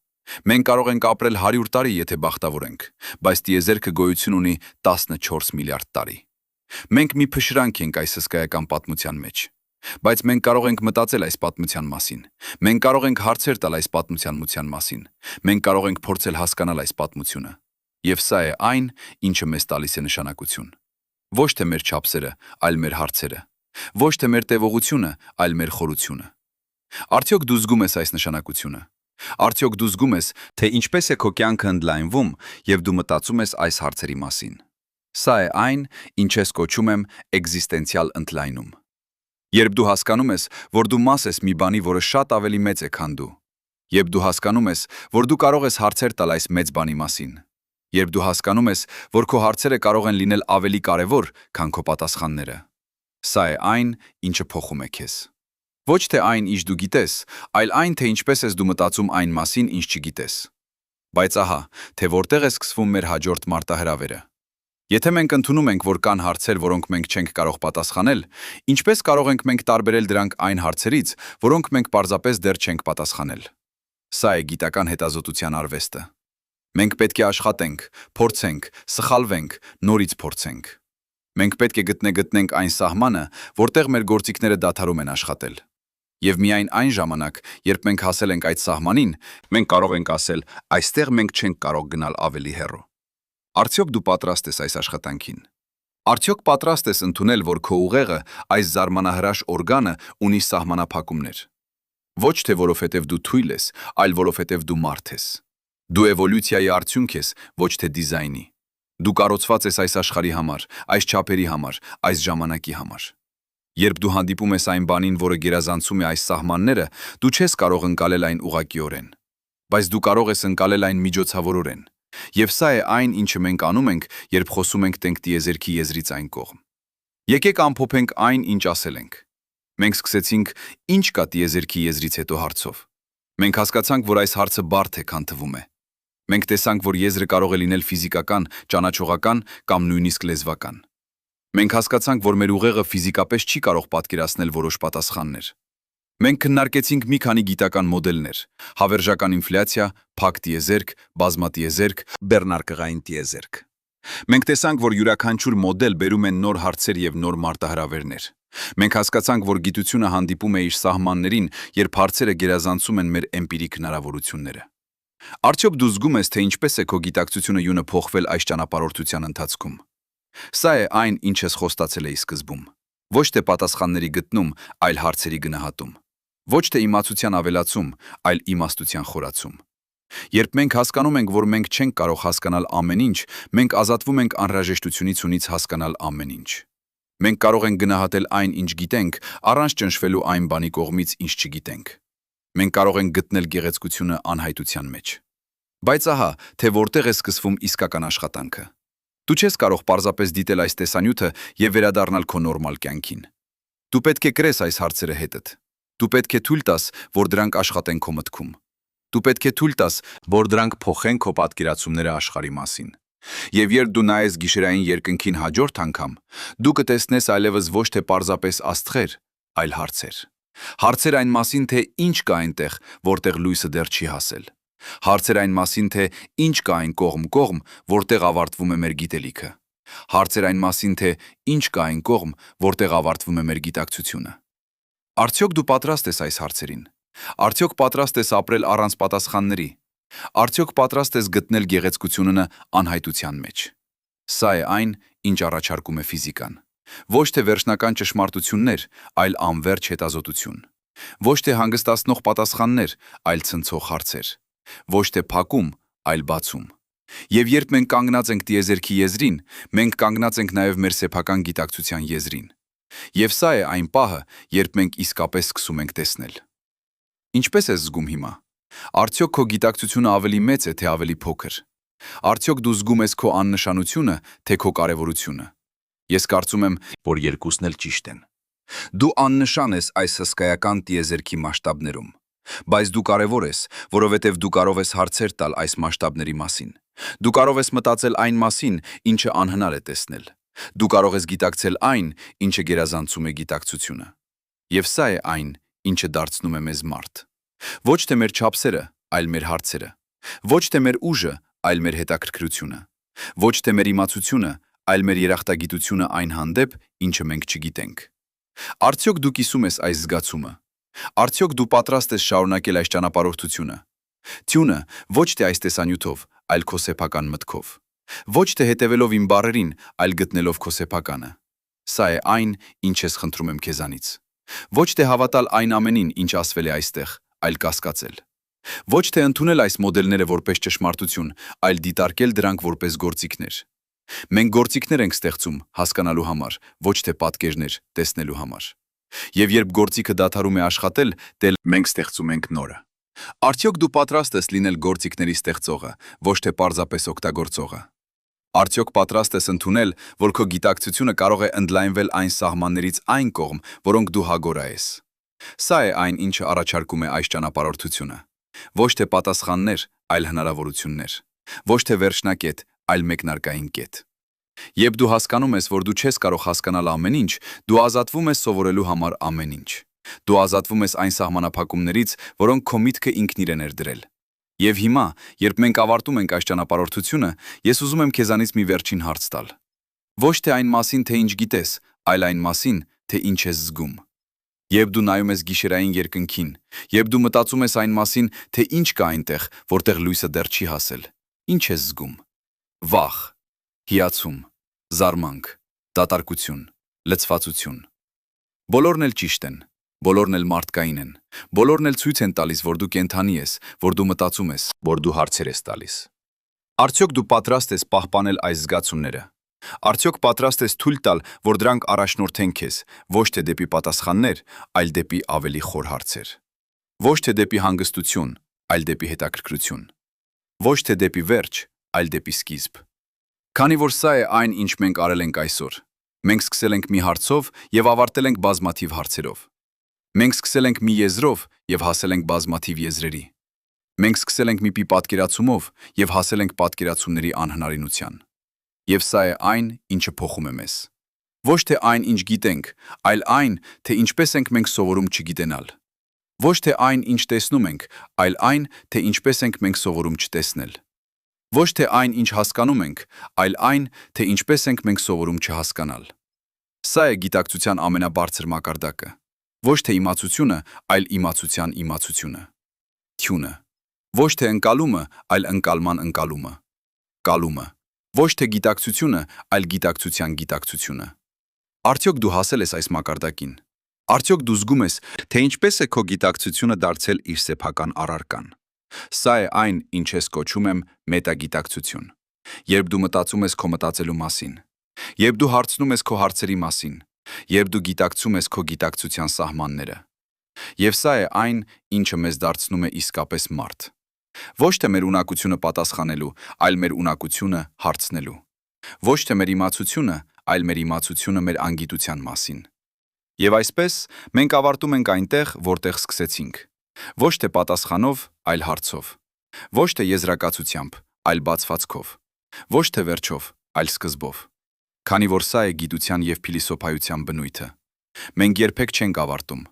Մենք կարող ենք ապրել 100 տարի, եթե բախտավոր ենք, բայց տիեզերքը գոյություն ունի 14 միլիարդ տարի։ Մենք մի փշրանք ենք այս հսկայական պատմության մեջ։ Բայց մենք կարող ենք մտածել այս պատմության մասին։ Մենք կարող ենք հարցեր տալ այս պատմության մասին։ Մենք կարող ենք փորձել հասկանալ այս պատմությունը։ Եվ սա է այն, ինչը մեզ տալիս է նշանակություն։ Ոչ թե մեր չափսերը, այլ մեր հարցերը։ Ոչ թե մեր տևողությունը, այլ մեր խորությունը։ Արդյոք դու զգում ես այս նշանակությունը։ Արդյոք դու զգում ես, թե ինչպես է քո կյանքը ընդլայնվում, եւ դու մտածում ես այս հարցերի մասին։ Սա է այն, ինչ ես կոչում եմ էգզիստենցիալ ընդլայնում։ Երբ դու հասկանում ես, որ դու մաս ես մի բանի, որը շատ ավելի մեծ է, քան դու։ Երբ դու հասկանում ես, որ դու կարող ես հարցեր տալ այս մեծ բանի մասին։ Երբ դու հասկանում ես, որ քո հարցերը կարող են լինել ավելի կարևոր, քան քո պատասխանները։ Սա է այն, ինչը փոխում է քեզ։ Ոչ թե այն, ինչ դու գիտես, այլ այն, թե ինչպես ես դու մտածում այն մասին, ինչ չգիտես։ Բայց ահա, թե որտեղ է սկսվում մեր հաջորդ մարտահրավերը։ Եթե մենք ընդունում ենք, որ կան հարցեր, որոնք մենք չենք կարող պատասխանել, ինչպես կարող ենք մենք տարբերել դրանք այն հարցերից, որոնք մենք պարզապես դեռ չենք պատասխանել։ Սա է գիտական հետազոտության արվեստը։ Մենք պետք է աշխատենք, փորձենք, սխալվենք, նորից փորձենք։ Մենք պետք է գտնենք այն սահմանը, որտեղ մեր գործիքները դադարում են աշխատել։ Եվ միայն այն ժամանակ, երբ մենք հասել ենք այդ սահմանին, մենք կարող ենք ասել, այստեղ մենք չենք կարող գնալ ավելի հեռու։ Արդյոք դու պատրաստ ես այս աշխատանքին։ Արդյոք պատրաստ ես ընդունել, որ քո ուղեղը, այս զարմանահրաշ օրգանը, ունի սահմանափակումներ։ Ոչ թե որովհետև դու թույլ ես, այլ որովհետև դու մարդ ես։ Դու էվոլյուցիայի արդյունք ես, ոչ թե դիզայնի։ Դու կառուցված ես այս աշխարհի համար, այս չափերի համար, այս ժամանակի համար։ Երբ դու հանդիպում ես այն բանին, որը գերազանցում է այս սահմանները, դու չես կարող ընկալել այն ուղղակիորեն։ Բայց դու կարող ես ընկալել այն միջոցավորորեն։ Եվ սա է այն, ինչը մենք անում ենք, երբ խոսում ենք տիեզերքի եզրից այն կողմ։ Եկեք ամփոփենք այն, ինչ ասել ենք։ Մենք սկսեցինք ինչ կա տիեզերքի եզրից հետո հարցով։ Մենք հասկացանք, որ այս հարցը բարդ է, քան թվում է։ Մենք տեսանք, որ եզրը կարող է լինել ֆիզիկական, ճանաչողական կամ նույնիսկ լեզվական։ Մենք հասկացանք, որ մեր ուղեղը ֆիզիկապես չի կարող պատկերացնել որոշ պատասխաններ։ Մենք քննարկեցինք մի քանի գիտական մոդելներ՝ հավերժական ինֆլյացիա, փակ տիեզերք, բազմատիեզերք, բեռնարկղային տիեզերք։ Մենք տեսանք, որ յուրաքանչյուր մոդել բերում են նոր հարցեր եւ նոր մարտահրավերներ։ Մենք հասկացանք, որ գիտությունը հանդիպում է իր սահմաններին, երբ հարցերը գերազանցում են մեր էմպիրիկ հնարավորությունները։ Արդյոք դու զգում ես, թե ինչպես է քո գիտակցությունը յունը փոխվել այս ճանապարհորդության ընթացքում։ Սա է այն, ինչ ես խոստացել էի սկզբում։ Ոչ թե պատասխանների գտնում, այլ հարցերի գնահատում։ Ոչ թե իմացության ավելացում, այլ իմաստության խորացում։ Երբ մենք հասկանում ենք, որ մենք չենք կարող հասկանալ ամեն ինչ, մենք ազատվում ենք անհրաժեշտությունից հասկանալ ամեն ինչ։ Մենք կարող ենք գնահատել այն, ինչ գիտենք, առանց ճնշվելու այն բանի կողմից, ինչ չգիտենք։ Մենք կարող ենք գտնել գեղեցկությունը անհայտության մեջ։ Բայց ահա, թե որտեղ է սկսվում իսկական աշխատանքը։ Դու չես կարող պարզապես դիտել այս տեսանյութը եւ վերադառնալ քո նորմալ կյանքին։ Դու պետք է կրես այս հարցերը հետդ։ Դու պետք է թույլ տաս, որ դրանք աշխատեն քո մտքում։ Դու պետք է թույլ տաս, որ դրանք փոխեն քո պատկերացումները աշխարհի մասին։ Եվ երբ դու նայես գիշերային երկնքին հաջորդ անգամ, դու կտեսնես այլևս ոչ թե պարզապես աստղեր, այլ հարցեր։ Հարցեր այն մասին, թե ինչ կա այնտեղ, որտեղ լույսը դեռ չի հասել։ Հարցեր այն մասին, թե ինչ կա այն կողմ, որտեղ ավարտվում է մեր գիտելիքը։ Հարցեր այն մասին, թե ինչ կա այն կողմ, որտեղ ավարտվում է մեր գիտակցությունը։ Արդյոք դու պատրաստ ես այս հարցերին։ Արդյոք պատրաստ ես ապրել առանց պատասխանների։ Արդյոք պատրաստ ես գտնել գեղեցկությունն անհայտության մեջ։ Սա է այն, ինչ առաջարկում է ֆիզիկան։ Ոչ թե վերջնական ճշմարտություններ, այլ անվերջ հետազոտություն։ Ոչ թե հանգստացնող պատասխաններ, այլ ցնցող հարցեր։ Ոչ թե փակում, այլ բացում։ Եվ երբ մենք կանգնած ենք տիեզերքի եզրին, մենք կանգնած ենք նաև մեր սեփական գիտակցության եզրին։ Եվ սա է այն պահը, երբ մենք իսկապես սկսում ենք տեսնել։ Ինչպես ես զգում հիմա։ Արդյոք քո գիտակցությունը ավելի մեծ է, թե ավելի փոքր։ Արդյոք դու զգում ես քո աննշանությունը, թե քո կարևորությունը։ Ես կարծում եմ, որ երկուսն էլ ճիշտ են։ Դու աննշան ես այս հսկայական տիեզերքի մասշտաբներում, բայց դու կարևոր ես, որովհետև դու կարող ես հարցեր տալ այս մասշտաբների մասին։ Դու կարող ես մտածել այն մասին, ինչը անհնար է տեսնել։ Դու կարող ես գիտակցել այն, ինչը գերազանցում է գիտակցությունը։ Եվ սա է այն, ինչը դարձնում է մեզ մարդ։ Ոչ թե մեր չափսերը, այլ մեր հարցերը։ Ոչ թե մեր ուժը, այլ մեր հետաքրքրությունը։ Ոչ թե մեր իմացությունը, այլ մեր երախտագիտությունը այն հանդեպ, ինչը մենք չգիտենք։ Արդյոք դու կիսում ես այս զգացումը։ Արդյոք դու պատրաստ ես շարունակել այս ճանապարհորդությունը։ Թյունը ոչ թե այս տեսանյութով, այլ քո սեփական մտքով։ Ոչ թե հետևելով իմ բառերին, այլ գտնելով քո սեփականը։ Սա է այն, ինչ ես խնդրում եմ քեզանից։ Ոչ թե հավատալ այն ամենին, ինչ ասվել է այստեղ, այլ կասկածել։ Ոչ թե ընդունել այս մոդելները որպես ճշմարտություն, այլ դիտարկել դրանք որպես գործիքներ։ Մենք գործիքներ ենք ստեղծում հասկանալու համար, ոչ թե պատկերներ տեսնելու համար։ Եվ երբ գործիքը դադարում է աշխատել, դե մենք ստեղծում ենք նորը։ Արդյոք դու պատրաստ ես լինել գործիքների ստեղծողը, ոչ թե պարզապես օգտագործողը։ Արդյոք պատրաստ ես ընդունել, որ քո գիտակցությունը կարող է ընդլայնվել այն սահմաններից այն կողմ, որոնք դու հագորա ես։ Սա է այն, ինչը առաջարկում է այս ճանապարհորդությունը։ Ոչ թե պատասխաններ, այլ հնարավորություններ։ Ոչ թե վերջնակետ, այլ մեկնարկային կետ։ Երբ դու հասկանում ես, որ դու չես կարող հասկանալ ամեն ինչ, դու ազատվում ես սովորելու համար ամեն ինչ։ Դու ազատվում ես այն սահմանափակումներից, որոնք քո միտքը ինքն իրեն էր դրել։ Եվ հիմա, երբ մենք ավարտում ենք այս ճանապարհորդությունը, ես ուզում եմ քեզանից մի վերջին հարց տալ։ Ոչ թե այն մասին, թե ինչ գիտես, այլ այն մասին, թե ինչ ես զգում։ Երբ դու նայում ես գիշերային երկնքին, երբ դու մտածում ես այն մասին, թե ինչ կա այնտեղ, որտեղ լույսը դեռ չի հասել, ինչ ես զգում։ Վախ, հիացում, զարմանք, դատարկություն, լցվածություն։ Բոլորն էլ ճիշտ են, բոլորն էլ մարդկային են, բոլորն էլ ցույց են տալիս, որ դու կենդանի ես, որ դու մտածում ես, որ դու հարցեր ես տալիս։ Արդյոք դու պատրաստ ես պահպանել այս զգացումները։ Արդյոք պատրաստ ես թույլ տալ, որ դրանք առաջնորդեն քեզ, ոչ թե դեպի պատասխաններ, այլ դեպի ավելի խոր հարցեր։ Ոչ թե դեպի հանգստություն, այլ դեպի հետաքրքրություն։ Ոչ թե դեպի վերջ, այլ դեպի սկիզբ։ Քանի որ սա է այն, ինչ մենք արել ենք այսօր։ Մենք սկսել ենք մի հարցով եւ ավարտել ենք բազմաթիվ հարցերով։ Մենք սկսել ենք մի եզրով եւ հասել ենք բազմաթիվ եզրերի։ Մենք սկսել ենք մի պատկերացումով եւ հասել ենք պատկերացումների անհնարինության։ Եվ սա է այն, ինչը փոխում է մեզ։ Ոչ թե այն, ինչ գիտենք, այլ այն, թե ինչպես ենք մենք սովորում չգիտենալ։ Ոչ թե այն, ինչ տեսնում ենք, այլ այն, թե ինչպես ենք մենք սովորում չտեսնել։ Ոչ թե այն, ինչ հասկանում ենք, այլ այն, թե ինչպես ենք մենք սովորում չհասկանալ։ Սա է գիտակցության ամենաբարձր մակարդակը։ Ոչ թե իմացությունը, այլ իմացության իմացությունը։ Թյունը։ Ոչ թե ընկալումը, այլ ընկալման ընկալումը։ Կալումը։ Ոչ թե գիտակցությունը, այլ գիտակցության գիտակցությունը։ Արդյոք դու հասել ես այս մակարդակին։ Արդյոք դու զգում ես, թե ինչպես է քո գիտակցությունը դարձել իր սեփական առարկան։ Սա է այն, ինչ ես կոչում եմ մետագիտակցություն։ Երբ դու մտածում ես քո մտածելու մասին, երբ դու հարցնում ես քո հարցերի մասին, երբ դու գիտակցում ես քո գիտակցության սահմանները։ Եվ սա է այն, ինչը մեզ դարձնում է իսկապես մարդ։ Ոչ թե մեր ունակությունը պատասխանելու, այլ մեր ունակությունը հարցնելու։ Ոչ թե մեր իմացությունը, այլ մեր իմացությունը մեր անգիտության մասին։ Եվ այսպես, մենք ավարտում ենք այնտեղ, որտեղ սկսեցինք։ Ոչ թե պատասխանով, այլ հարցով։ Ոչ թե եզրակացությամբ, այլ բացվածքով։ Ոչ թե վերջով, այլ սկզբով։ Քանի որ սա է գիտության և փիլիսոփայության բնույթը։ Մենք երբեք չենք ավարտում։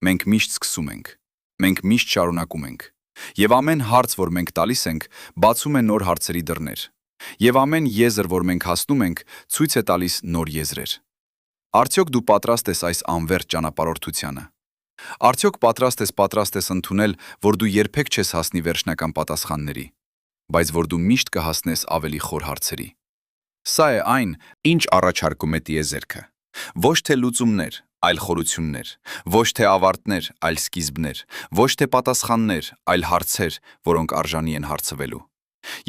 Մենք միշտ սկսում ենք։ Մենք միշտ շարունակում ենք։ Եվ ամեն հարց, որ մենք տալիս ենք, բացում է նոր հարցերի դռներ։ Եվ ամեն եզր, որ մենք հասնում ենք, ցույց է տալիս նոր եզրեր։ Արդյոք դու պատրաստ ես այս անվերջ ճանապարհորդությանը։ Արդյոք պատրաստ ես ընդունել, որ դու երբեք չես հասնի վերջնական պատասխանների, բայց որ դու միշտ կհասնես ավելի խոր հարցերի։ Սա է այն, ինչ առաջարկում է տիեզերքը։ Ոչ թե լուծումներ, այլ խորություններ, ոչ թե ավարտներ, այլ սկիզբներ, ոչ թե պատասխաններ, այլ հարցեր, որոնք արժանի են հարցվելու։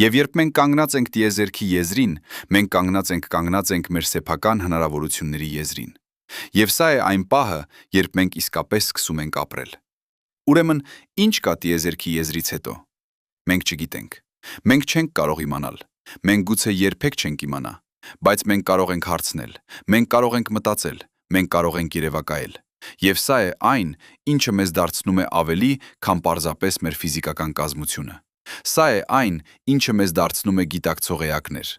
Եվ երբ մենք կանգնած ենք տիեզերքի եզրին, մենք կանգնած ենք մեր սեփական հնարավորությունների եզրին։ Եվ սա է այն պահը, երբ մենք իսկապես սկսում ենք ապրել։ Ուրեմն, ինչ կա տիեզերքի եզրից հետո։ Մենք չգիտենք։ Մենք չենք կարող իմանալ։ Մենք գուցե երբեք չենք իմանա, բայց մենք կարող ենք հարցնել, մենք կարող ենք մտածել, մենք կարող ենք երևակայել։ Եվ սա է այն, ինչը մեզ դարձնում է ավելի, քան պարզապես մեր ֆիզիկական կազմությունը։ Սա է այն, ինչը մեզ դարձնում է գիտակցող էակներ։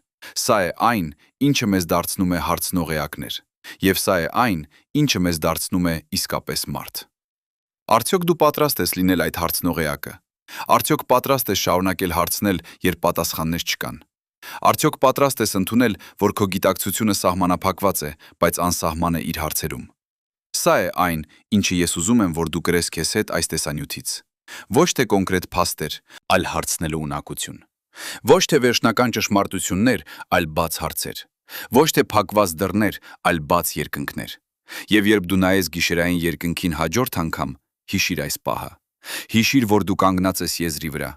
Սա է այն, ինչը մեզ դարձնում է հարցնող էակներ։ Եվ սա է այն, ինչը մեզ դարձնում է իսկապես մարդ։ Արդյոք դու պատրաստ ես լինել այդ հարցնող էակը։ Արդյոք պատրաստ ես շարունակել հարցնել, երբ պատասխաններ չկան։ Արդյոք պատրաստ ես ընդունել, որ քո գիտակցությունը սահմանափակված է, բայց անսահման է իր հարցերում։ Սա է այն, ինչը ես ուզում եմ, որ դու կրես քեզ հետ այս տեսանյութից։ Ոչ թե կոնկրետ փաստեր, այլ հարցնելու ունակություն։ Ոչ թե վերջնական ճշմարտություններ, այլ բաց հարցեր։ Ոչ թե փակված դռներ, այլ բաց երկնքներ։ Եվ երբ դու նայես գիշերային երկնքին հաջորդ անգամ, հիշիր այս պահը։ Հիշիր, որ դու կանգնած ես եզրի վրա։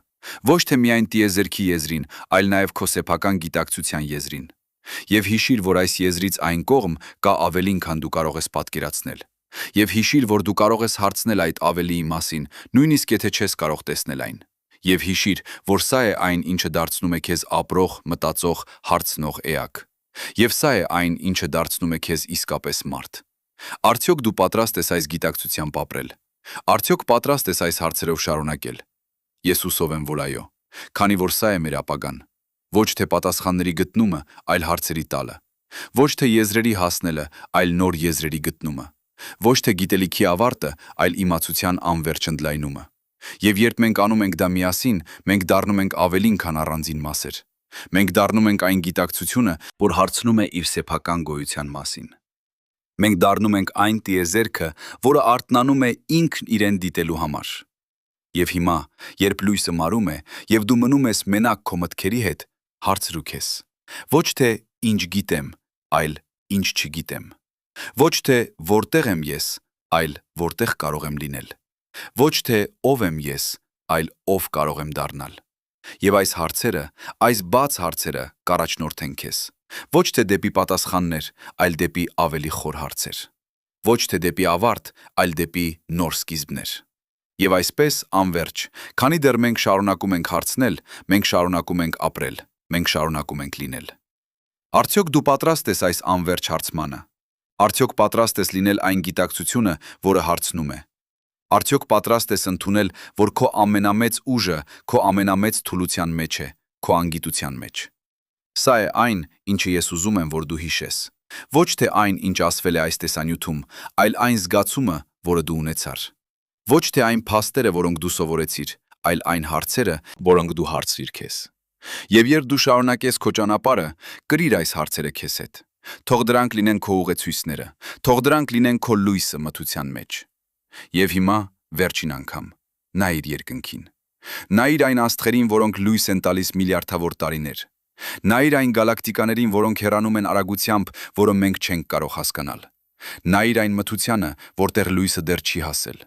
Ոչ թե միայն տիեզերքի եզրին, այլ նաև քո սեփական գիտակցության եզրին։ Եվ հիշիր, որ այս եզրից այն կողմ կա ավելին, քան դու կարող ես պատկերացնել։ Եվ հիշիր, որ դու կարող ես հարցնել այդ ավելիի մասին, նույնիսկ եթե չես կարող տեսնել այն։ Եվ հիշիր, որ սա է այն, ինչը դարձնում է քեզ ապրող, մտածող, հարցնող էակ։ Եվ սա է այն, ինչը դարձնում է քեզ իսկապես մարդ։ Արդյոք դու պատրաստ ես այս գիտակցությամբ ապրել։ Արդյոք պատրաստ ես այս հարցերով շարունակել։ Ես հուսով եմ, որ այո, քանի որ սա է մեր ապագան։ Ոչ թե պատասխանների գտնումը, այլ հարցերի տալը։ Ոչ թե եզրերի հասնելը, այլ նոր եզրերի գտնումը։ Ոչ թե գիտելիքի ավարտը, այլ իմացության անվերջ ընդլայնումը։ Եվ երբ մենք անում ենք դա միասին, մենք դառնում ենք ավելին, քան առանձին մասեր։ Մենք դառնում ենք այն գիտակցությունը, որ հարցնում է իր սեփական գոյության մասին։ Մենք դառնում ենք այն տիեզերքը, որը արթնանում է ինքն իրեն դիտելու համար։ Եվ հիմա, երբ լույսը մարում է, եւ դու մնում ես մենակ քո մտքերի հետ, հարցրու քեզ. ոչ թե ինչ գիտեմ, այլ ինչ չգիտեմ։ Ոչ թե որտեղ եմ ես, այլ որտեղ կարող եմ լինել։ Ոչ թե ով եմ ես, այլ ով կարող եմ դառնալ։ Եվ այս հարցերը, այս բաց հարցերը կառաջնորդեն քեզ։ Ոչ թե դեպի պատասխաններ, այլ դեպի ավելի խոր հարցեր։ Ոչ թե դեպի ավարտ, այլ դեպի նոր սկիզբներ։ Եվ այսպես անվերջ, քանի դեռ մենք շարունակում ենք հարցնել, մենք շարունակում ենք ապրել, մենք շարունակում ենք լինել։ Արդյոք դու պատրաստ ես այս անվերջ հարցմանը։ Արդյոք պատրաստ ես լինել այն գիտակցությունը, որը հարցնում է։ Արդյոք պատրաստ ես ընդունել, որ քո ամենամեծ ուժը քո ամենամեծ թուլության մեջ է, քո անգիտության մեջ։ Սա է այն, ինչը ես ուզում եմ, որ դու հիշես։ Ոչ թե այն, ինչ ասվել է այս տեսանյութում, այլ այն զգացումը, որը դու ունեցար։ Ոչ թե այն փաստերը, որոնք դու սովորեցիր, այլ այն հարցերը, որոնք դու հարցրիր քեզ։ Եվ երբ դու շարունակես քո ճանապարհը, կրիր այս հարցերը քեզ հետ։ Թող դրանք լինեն քո ուղեցույցները, թող դրանք լինեն քո լույսը մթության մեջ։ Եվ հիմա վերջին անգամ նայիր երկնքին։ Նայիր այն աստղերին, որոնք լույս են տալիս միլիարդավոր տարիներ։ Նայիր այն գալակտիկաներին, որոնք հեռանում են արագությամբ, որը մենք չենք կարող հասկանալ։ Նայիր այն մթությանը, որտեղ լույսը դեռ չի հասել։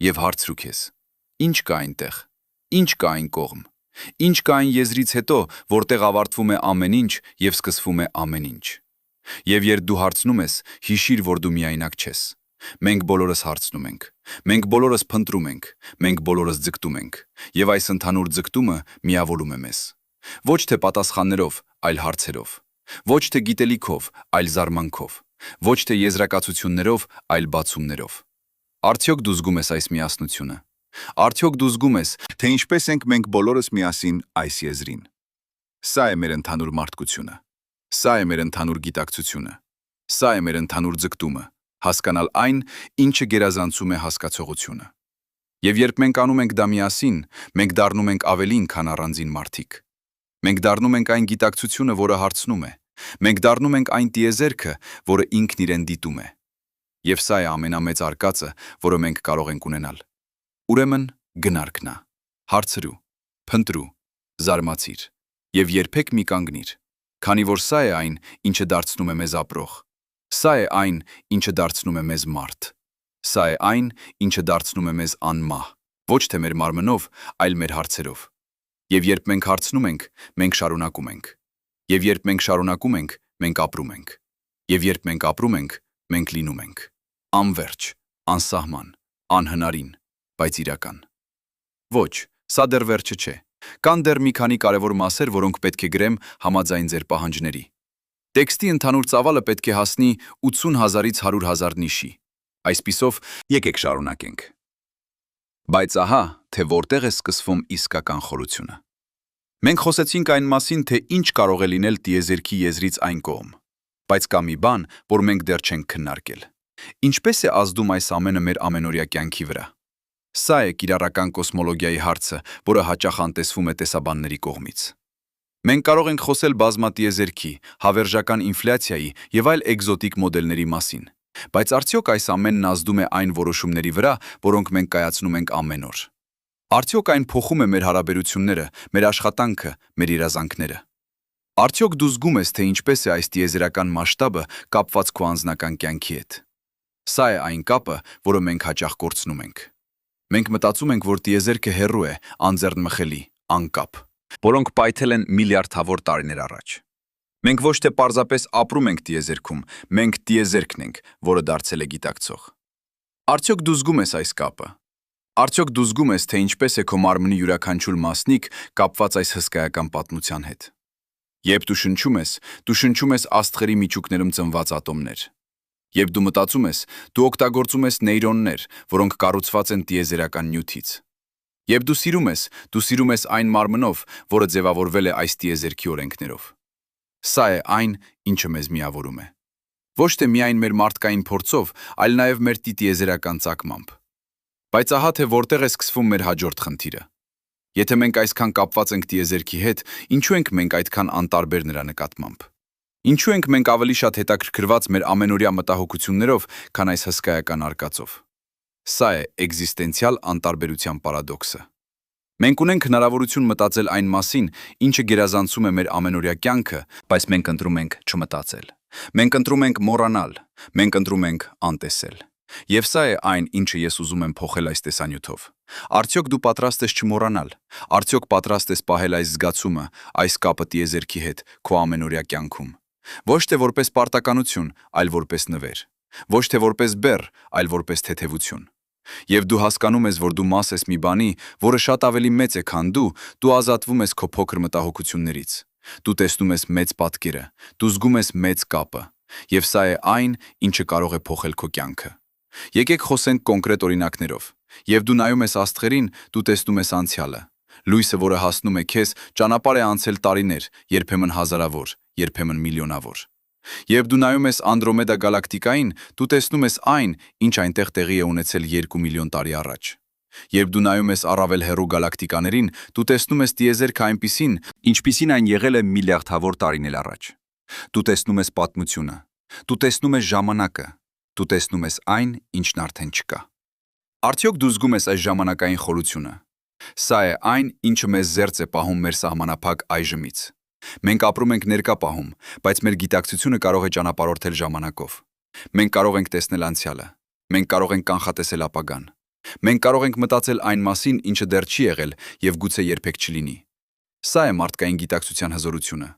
Եվ հարցրու քեզ. ինչ կա այնտեղ։ Ինչ կա այն կողմ։ Ինչ կա այն եզրից հետո, որտեղ ավարտվում է ամեն ինչ եւ սկսվում է ամեն ինչ։ Եվ երբ դու հարցնում ես, հիշիր, որ դու միայնակ չես։ Մենք բոլորս հարցնում ենք, մենք բոլորս փնտրում ենք, մենք բոլորս ձգտում ենք, եւ այս ընդհանուր ձգտումը միավորում է մեզ։ Ոչ թե պատասխաններով, այլ հարցերով, ոչ թե գիտելիքով, այլ զարմանքով, ոչ թե եզրակացություններով, այլ բացումներով։ Արդյոք դու զգում ես այս միասնությունը։ Արդյոք դու զգում ես, թե ինչպես ենք մենք բոլորս միասին այս եզրին։ Սա է մեր ընդհանուր մարդկությունը։ Սա է մեր ընդհանուր գիտակցությունը։ Սա է մեր ընդհանուր ձգտումը, հասկանալ այն, ինչը գերազանցում է հասկացողությունը։ Եվ երբ մենք անում ենք դա միասին, մենք դառնում ենք ավելին, քան առանձին մարդիկ։ Մենք դառնում ենք այն գիտակցությունը, որը հարցնում է։ Մենք դառնում ենք այն տիեզերքը, որը ինքն իրեն դիտում է։ Եվ սա է ամենամեծ արկածը, որը մենք կարող ենք ունենալ։ Ուրեմն գնարքնա, հարցրու, փնտրու, զարմացիր եւ երբեք մի կանգնիր, քանի որ սա է այն, ինչը դարձնում է մեզ ապրող։ Սա է այն, ինչը դարձնում է մեզ մարդ։ Սա է այն, ինչը դարձնում է մեզ անմահ, ոչ թե մեր մարմնով, այլ մեր հարցերով։ Եվ երբ մենք հարցնում ենք, մենք շարունակում ենք։ Եվ երբ մենք շարունակում ենք, մենք ապրում ենք։ Եվ երբ մենք ապրում ենք, մենք լինում ենք։ Անվերջ, անսահման, անհնարին, բայց իրական։ Ոչ, սա դեռ վերջը չէ։ Կան դեռ մի քանի կարևոր մասեր, որոնք պետք է գրեմ համաձայն ձեր պահանջների։ Տեքստի ընդհանուր ծավալը պետք է հասնի 80,000-ից 100,000 նիշի։ Այսպիսով, եկեք շարունակենք։ Բայց ահա, թե որտեղ է սկսվում իսկական խորությունը։ Մենք խոսեցինք այն մասին, թե ինչ կարող է լինել տիեզերքի եզրից այն կողմ։ Բայց կա մի բան, որ մենք դեռ չենք քննարկել։ Ինչպես է ազդում այս ամենը մեր ամենօրյա կյանքի վրա։ Սա է կիրառական կոսմոլոգիայի հարցը, որը հաճախ անտեսվում է տեսաբանների կողմից։ Մենք կարող ենք խոսել բազմատիեզերքի, հավերժական ինֆլյացիայի եւ այլ էկզոտիկ մոդելների մասին, բայց արդյոք այս ամենն ազդում է այն որոշումների վրա, որոնք մենք կայացնում ենք ամեն օր։ Արդյոք այն փոխում է մեր հարաբերությունները, մեր աշխատանքը, մեր երազանքները։ Արդյոք դու զգում ես, թե ինչպես է այս տիեզերական մասշտաբը կապված քո անձնական կյանքի հետ։ Սա է այն կապը, որը մենք հաճախ կորցնում ենք։ Մենք մտածում ենք, որ տիեզերքը հեռու է, անձեռնմխելի, անկապ, որոնք պայթել են միլիարդավոր տարիներ առաջ։ Մենք ոչ թե պարզապես ապրում ենք տիեզերքում, մենք տիեզերքն ենք, որը դարձել է գիտակցող։ Արդյոք դու զգում ես այս կապը։ Արդյոք դու զգում ես, թե ինչպես է քո մարմնի յուրաքանչյուր մասնիկ կապված այս հսկայական պատմության հետ։ Երբ դու շնչում ես աստղերի միջուկներում ծնված ատոմներ։ Երբ դու մտածում ես, դու օգտագործում ես նեյրոններ, որոնք կառուցված են տիեզերական նյութից։ Երբ դու սիրում ես այն մարմնով, որը ձևավորվել է այս տիեզերքի օրենքներով։ Սա է այն, ինչը մեզ միավորում է։ Ոչ թե միայն մեր մարդկային փորձով, այլ նաև մեր տիեզերական ծագմամբ։ Բայց ահա թե որտեղ է սկսվում մեր հաջորդ խնդիրը։ Եթե մենք այսքան կապված ենք տիեզերքի հետ, ինչու ենք մենք այդքան անտարբեր նրա նկատմամբ։ Ինչու ենք մենք ավելի շատ հետաքրքրված մեր ամենօրյա մտահոգություններով, քան այս հսկայական արկածով։ Սա է էկզիստենցիալ անտարբերության պարադոքսը։ Մենք ունենք հնարավորություն մտածել այն մասին, ինչը գերազանցում է մեր ամենօրյա կյանքը, բայց մենք ընտրում ենք չմտածել։ Մենք ընտրում ենք մոռանալ, մենք ընտրում ենք անտեսել։ Եվ սա է այն, ինչը ես ուզում եմ փոխել այս տեսանյութով։ Արդյոք դու պատրաստ ես չմոռանալ։ Արդյոք պատրաստ ես պահել այս զգացումը, այս կապը տիեզերքի հետ քո ամենօրյա կյանքում։ Ոչ թե որպես պարտականություն, այլ որպես նվեր։ Ոչ թե որպես բեռ, այլ որպես թեթևություն։ Եվ դու հասկանում ես, որ դու մաս ես մի բանի, որը շատ ավելի մեծ է, քան դու ազատվում ես քո փոքր մտահոգություններից։ Դու տեսնում ես մեծ պատկերը, դու զգում ես մեծ կապը։ Եվ սա է այն, ինչը կարող է փոխել քո կյանքը։ Եկեք խոսենք կոնկրետ օրինակներով։ Եվ դու նայում ես աստղերին, դու տեսնում ես անցյալը։ Լույսը, որը հասնում է քեզ, ճանապարհ է անցել տարիներ, երբեմն հազարավոր, երբեմն միլիոնավոր։ Երբ դու նայում ես Անդրոմեդա գալակտիկային, դու տեսնում ես այն, ինչ այնտեղ տեղի է ունեցել 2 միլիոն տարի առաջ։ Երբ դու նայում ես առավել հեռու գալակտիկաներին, դու տեսնում ես տիեզերքը այնպիսին, ինչպիսին այն եղել է միլիարդավոր տարիներ առաջ։ Դու տեսնում ես պատմությունը, դու տեսնում ես ժամանակը, դու տեսնում ես այն, ինչն արդեն չկա։ Արդյոք դու զգում ես այս ժամանակային խորությունը։ Սա է այն, ինչը մեզ զերծ է պահում մեր սահմանափակ այժմից։ Մենք ապրում ենք ներկա պահում, բայց մեր գիտակցությունը կարող է ճանապարհորդել ժամանակով։ Մենք կարող ենք տեսնել անցյալը, մենք կարող ենք կանխատեսել ապագան։ Մենք կարող ենք մտածել այն մասին, ինչը դեռ չի եղել եւ գուցե երբեք չլինի։ Սա է մարդկային գիտակցության հզորությունը։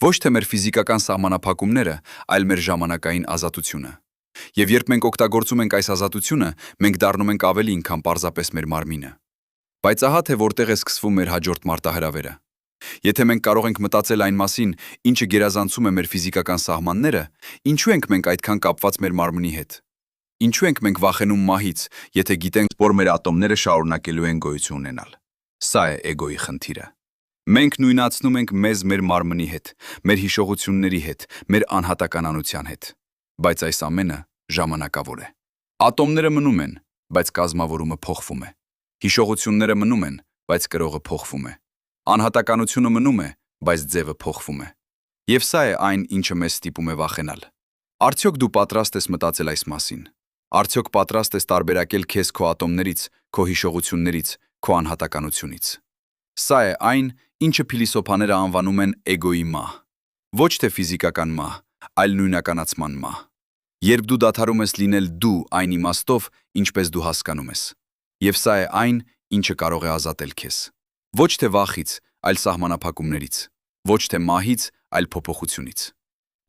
Ոչ թե մեր ֆիզիկական սահմանափակումները, այլ մեր ժամանակային ազատությունը։ Եվ երբ մենք օգտագործում ենք այս ազատությունը, մենք դառնում ենք ավելին, քան պարզապես մեր մարմինը։ Բայց ահա թե որտեղ է սկսվում մեր հաջորդ մարտահրավերը։ Եթե մենք կարող ենք մտածել այն մասին, ինչը գերազանցում է մեր ֆիզիկական սահմանները, ինչու ենք մենք այդքան կապված մեր մարմնի հետ։ Ինչու ենք մենք վախենում մահից, եթե գիտենք, որ մեր ատոմները շարունակելու են գոյություն ունենալ։ Սա է էգոյի խնդիրը։ Մենք նույնացնում ենք մեզ մեր մարմնի հետ, մեր հիշողությունների հետ, մեր անհատականանության հետ։ Բայց այս ամենը ժամանակավոր է։ Ատոմները մնում են, բայց կազմավորումը փոխվում է։ Հիշողությունները մնում են, բայց կրողը փոխվում է։ Անհատականությունը մնում է, բայց ձևը փոխվում է։ Եվ սա է այն, ինչը մեզ ստիպում է վախենալ։ Արդյոք դու պատրաստ ես մտածել այս մասին։ Արդյոք պատրաստ ես տարբերակել քեզ քո ատոմներից, քո հիշողություններից, քո անհատականությունից։ Սա է այն, ինչը փիլիսոփաները անվանում են էգոյի մահ։ Ոչ թե ֆիզիկական մահ, այլ նույնականացման մահ։ Երբ դու դադարում ես լինել դու այն իմաստով, ինչպես դու հասկանում ես։ Եվ սա է այն, ինչը կարող է ազատել քեզ։ Ոչ թե վախից, այլ սահմանափակումներից։ Ոչ թե մահից, այլ փոփոխությունից։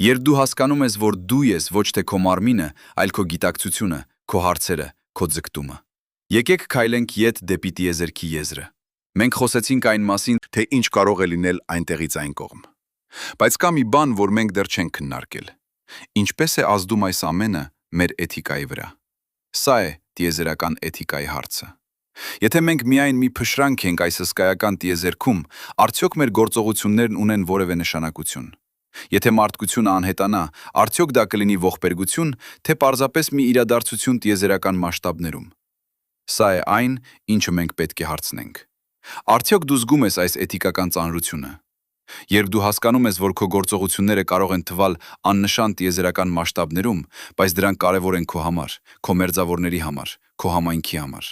Երբ դու հասկանում ես, որ դու ես ոչ թե քո մարմինը, այլ քո գիտակցությունը, քո հարցերը, քո ձգտումը։ Եկեք քայլենք ետ դեպի տիեզերքի եզրը։ Մենք խոսեցինք այն մասին, թե ինչ կարող է լինել այնտեղից այն կողմ։ Բայց կա մի բան, որ մենք դեռ չենք քննարկել։ Ինչպես է ազդում այս ամենը մեր էթիկայի վրա։ Սա է տիեզերական էթիկայի հարցը։ Եթե մենք միայն մի փշրանք ենք այս հսկայական տիեզերքում, արդյոք մեր գործողություններն ունեն որևէ նշանակություն։ Եթե մարդկությունը անհետանա, արդյոք դա կլինի ողբերգություն, թե պարզապես մի իրադարձություն տիեզերական մասշտաբներում։ Սա է այն, ինչը մենք պետք է հարցնենք։ Արդյոք դու զգում ես այս էթիկական ծանրությունը։ Երբ դու հասկանում ես, որ քո գործողությունները կարող են թվալ աննշան տիեզերական մասշտաբներում, բայց դրանք կարևոր են քո համար, քո մերձավորների համար, քո համայնքի համար։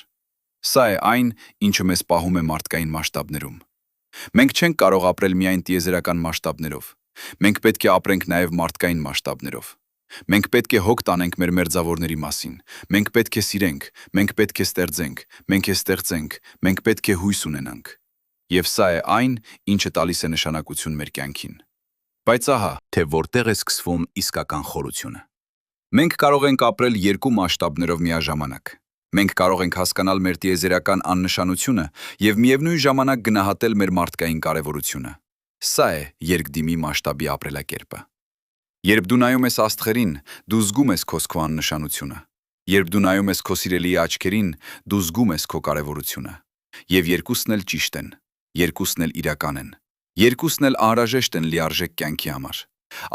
Սա է այն, ինչը մեզ պահում է մարդկային մասշտաբներում։ Մենք չենք կարող ապրել միայն տիեզերական մասշտաբներով։ Մենք պետք է ապրենք նաև մարդկային մասշտաբներով։ Մենք պետք է հոգ տանենք մեր մերձավորների մասին։ Մենք պետք է սիրենք, մենք պետք է ստեղծենք, մենք է ստեղծենք, մենք պետք է հույս ունենանք։ Եվ սա է այն, ինչը տալիս է նշանակություն մեր կյանքին։ Բայց ահա, թե որտեղ է սկսվում իսկական խորությունը։ Մենք կարող ենք ապրել երկու մասշտաբներով միաժամանակ։ Մենք կարող ենք հասկանալ մեր տիեզերական աննշանությունը եւ միևնույն ժամանակ գնահատել մեր մարդկային կարեւորությունը։ Սա է երկդիմի մասշտաբի ապրելակերպը։ Երբ դու նայում ես աստղերին, դու զգում ես քո աննշանությունը։ Երբ դու նայում ես քո սիրելի աչքերին, դու զգում ես քո կարեւորությունը։ Եվ երկուսն էլ ճիշտ են, երկուսն էլ իրական են, երկուսն էլ անհրաժեշտ են լիարժեք կյանքի համար։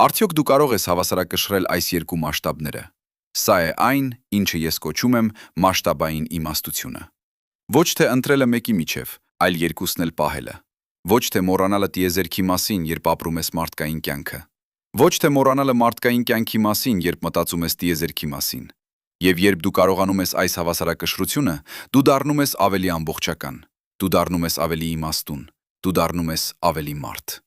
Արդյոք դու կարող ես հավասարակշռել այս երկու մասշտաբները։ Սա է այն, ինչը ես կոչում եմ մասշտաբային իմաստությունը։ Ոչ թե ընտրելը մեկի միջև, այլ երկուսն էլ պահելը։ Ոչ թե մոռանալը տիեզերքի մասին, երբ ապրում ես մարդկային կյանքը։ Ոչ թե մոռանալը մարդկային կյանքի մասին, երբ մտածում ես տիեզերքի մասին։ Եվ երբ դու կարողանում ես այս հավասարակշռությունը, դու դառնում ես ավելի ամբողջական, դու դառնում ես ավելի իմաստուն, դու դառնում ես ավելի մարդ։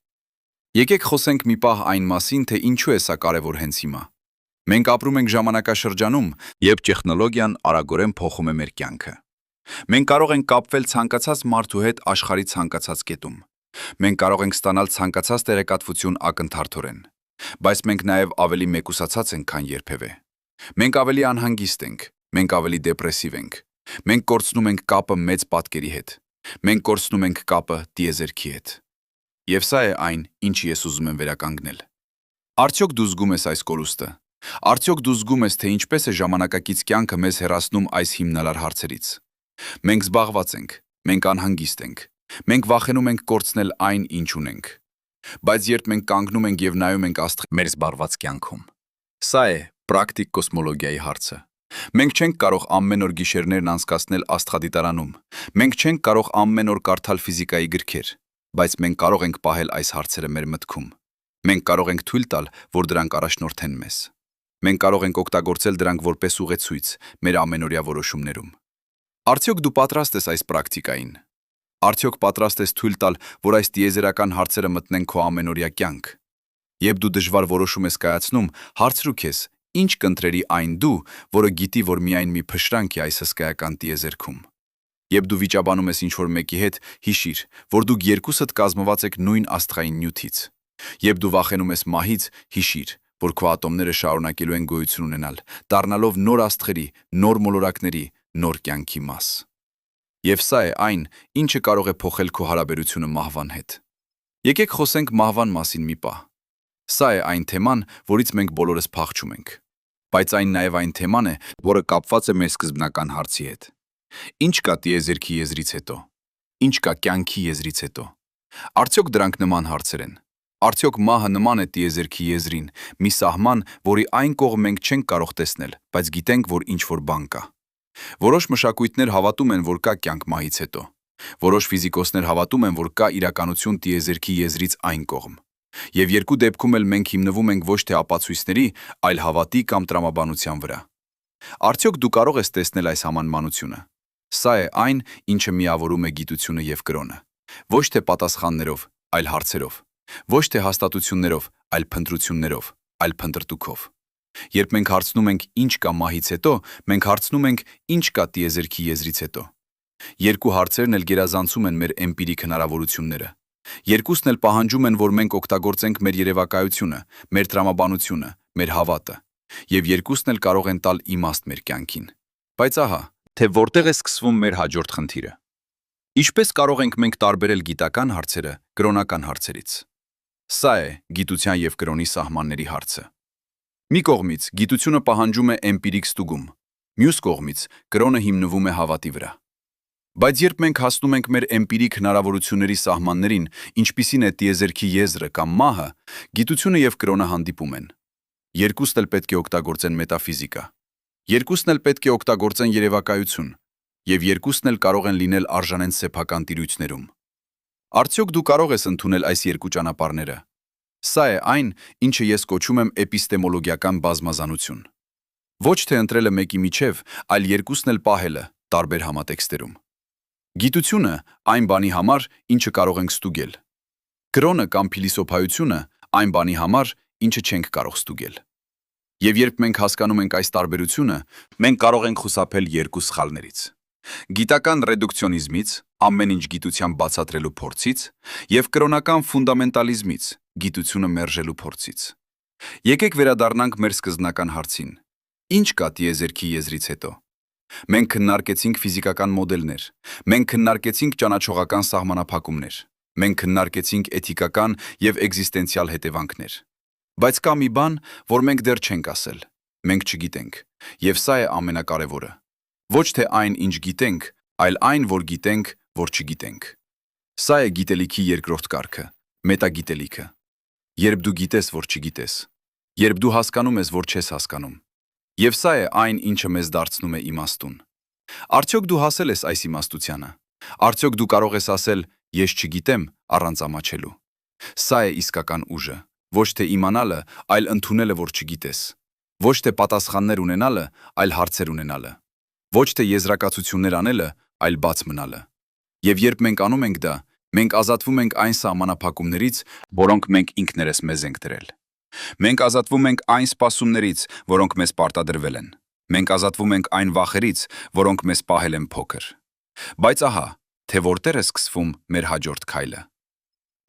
Եկեք խոսենք մի պահ այն մասին, թե ինչու է սա կարևոր հենց հիմա։ Մենք ապրում ենք ժամանակաշրջանում, երբ տեխնոլոգիան արագորեն փոխում է մեր կյանքը։ Մենք կարող ենք կապվել ցանկացած մարդու հետ աշխարհի ցանկացած կետում։ Մենք կարող ենք ստանալ ցանկացած տեղեկատվություն ակնթարթորեն։ Բայց մենք նաև ավելի մեկուսացած ենք, քան երբևէ։ Մենք ավելի անհանգիստ ենք, մենք ավելի դեպրեսիվ ենք։ Մենք կորցնում ենք կապը մեծ պատկերի հետ։ Մենք կորցնում ենք կապը տիեզերքի հետ։ Եվ սա է այն, ինչի ես ուզում եմ վերականգնել։ Արդյոք դու զգում ես այս կորուստը։ Արդյոք դու զգում ես, թե ինչպես է ժամանակակից կյանքը մեզ հեռացնում այս հիմնարար հարցերից։ Մենք զբաղված ենք, մենք անհանգիստ ենք, մենք վախենում ենք կորցնել այն, ինչ ունենք։ Բայց երբ մենք կանգնում ենք եւ նայում ենք աստղ մեր զբաղված կյանքում, սա է պրակտիկ կոսմոլոգիայի հարցը։ Մենք չենք կարող ամեն օր գիշերներն անցկացնել աստղադիտարանում։ Մենք չենք կարող ամեն օր կարդալ ֆիզիկայի գրքեր, բայց մենք կարող ենք պահել այս հարցերը մեր մտքում։ Մենք կարող ենք թույլ տալ, որ դրանք առաջնորդեն մեզ։ Մենք կարող ենք օգտագործել դրանք որպես ուղեցույց մեր ամենօրյա որոշումներում։ Արդյոք դու պատրաստ ես այս պրակտիկային։ Արդյոք պատրաստ ես թույլ տալ, որ այս տիեզերական հարցերը մտնեն քո ամենօրյա կյանք։ Երբ դու դժվար որոշում ես կայացնում, հարցրու քեզ. ինչ կընտրերի այն դու, որը գիտի, որ միայն մի փշրանք է այս հսկայական տիեզերքում։ Երբ դու վիճաբանում ես ինչ-որ մեկի հետ, հիշիր, որ դուք երկուսդ կազմված եք նույն աստղային նյութից։ Երբ դու վախենում ես մահից, հիշիր, որ քո ատոմները շարունակելու են գոյություն ունենալ, դառնալով նոր աստղերի, նոր մոլորակների, նոր կյանքի մաս։ Եվ սա է այն, ինչը կարող է փոխել քո հարաբերությունը մահվան հետ։ Եկեք խոսենք մահվան մասին մի պահ։ Սա է այն թեման, որից մենք բոլորս փախչում ենք։ Բայց այն նաև այն թեման է, որը կապված է մեր սկզբնական հարցի հետ։ Ինչ կա տիեզերքի եզրից հետո։ Ինչ կա կյանքի եզրից հետո։ Արդյոք դրանք նման հարցեր են։ Արդյոք մահը նման է տիեզերքի եզրին, մի սահման, որի այն կողմ մենք չենք կարող տեսնել, բայց գիտենք, որ ինչ-որ բան կա։ Որոշ մշակույթներ հավատում են, որ կա կյանք մահից հետո։ Որոշ ֆիզիկոսներ հավատում են, որ կա իրականություն տիեզերքի եզրից այն կողմ։ Եվ երկու դեպքում էլ մենք հիմնվում ենք ոչ թե ապացույցների, այլ հավատի կամ տրամաբանության վրա։ Արդյոք դու կարող ես տեսնել այս համանմանությունը։ Սա է այն, ինչը միավորում է գիտությունը և կրոնը։ Ոչ թե պատասխաններով, այլ հարցերով։ Ոչ թե հաստատություններով, այլ փնտրություններով, այլ փնտրտուքով։ Երբ մենք հարցնում ենք ինչ կա մահից հետո, մենք հարցնում ենք ինչ կա տիեզերքի եզրից հետո։ Երկու հարցերն էլ գերազանցում են մեր էմպիրիկ հնարավորությունները։ Երկուսն էլ պահանջում են, որ մենք օգտագործենք մեր երևակայությունը, մեր տրամաբանությունը, մեր հավատը, եւ երկուսն էլ կարող են տալ իմաստ մեր կյանքին։ Բայց ահա, թե որտեղ է սկսվում մեր հաջորդ խնդիրը։ Ինչպես կարող ենք մենք տարբերել գիտական հարցերը կրոնական հարցերից։ Սա է գիտության եւ կրոնի սահմանների հարցը։ Մի կողմից գիտությունը պահանջում է էմպիրիկ ստուգում, մյուս կողմից կրոնը հիմնվում է հավատի վրա։ Բայց երբ մենք հասնում ենք մեր էմպիրիկ հնարավորությունների սահմաններին, ինչպիսին է տիեզերքի եզրը կամ մահը, գիտությունը եւ կրոնը հանդիպում են։ Երկուսն էլ պետք է օգտագործեն մետաֆիզիկա։ Երկուսն էլ պետք է օգտագործեն երևակայություն, եւ երկուսն էլ կարող են լինել արժանեն սեփական տիրույթներում։ Արդյոք դու կարող ես ընդունել այս երկու ճանապարհները։ Սա է այն, ինչը ես կոչում եմ էպիստեմոլոգիական բազմազանություն։ Ոչ թե ընտրելը մեկի միջև, այլ երկուսն էլ պահելը տարբեր համատեքստերում։ Գիտությունը այն բանի համար, ինչը կարող ենք ստուգել։ Կրոնը կամ փիլիսոփայությունը այն բանի համար, ինչը չենք կարող ստուգել։ Եվ երբ մենք հասկանում ենք այս տարբերությունը, մենք կարող ենք խուսափել երկու սխալներից։ Գիտական ռեդուկցիոնիզմից, ամեն ինչ գիտությամբ բացատրելու փորձից, եւ կրոնական ֆունդամենտալիզմից, գիտությունը մերժելու փորձից։ Եկեք վերադառնանք մեր սկզբնական հարցին։ Ինչ կա տիեզերքի եզրից հետո։ Մենք քննարկեցինք ֆիզիկական մոդելներ, մենք քննարկեցինք ճանաչողական սահմանափակումներ, մենք քննարկեցինք էթիկական եւ էգզիստենցիալ հետևանքներ։ Բայց կա մի բան, որ մենք դեռ չենք ասել։ Մենք չգիտենք, եւ սա է ամենակարևորը։ Ոչ թե այն, ինչ գիտենք, այլ այն, որ գիտենք, որ չգիտենք։ Սա է գիտելիքի երկրորդ կարգը, մետագիտելիքը։ Երբ դու գիտես, որ չգիտես, երբ դու հասկանում ես, որ չես հասկանում։ Եվ սա է այն, ինչը մեզ դարձնում է իմաստուն։ Արդյոք դու հասել ես այս իմաստությանը։ Արդյոք դու կարող ես ասել. ես չգիտեմ առանց ամաչելու։ Սա է իսկական ուժը, ոչ թե իմանալը, այլ ընդունելը, որ չգիտես։ Ոչ թե պատասխաններ ունենալը, այլ հարցեր ունենալը։ Ոչ թե եզրակացություններ անելը, այլ բաց մնալը։ Եվ երբ մենք անում ենք դա, մենք ազատվում ենք այն սահմանափակումներից, որոնք մենք ինքներս մեզ ենք դրել։ Մենք ազատվում ենք այն սպասումներից, որոնք մեզ պարտադրվել են։ Մենք ազատվում ենք այն վախերից, որոնք մեզ պահել են փոքր։ Բայց ահա, թե որտեղ է սկսվում մեր հաջորդ քայլը։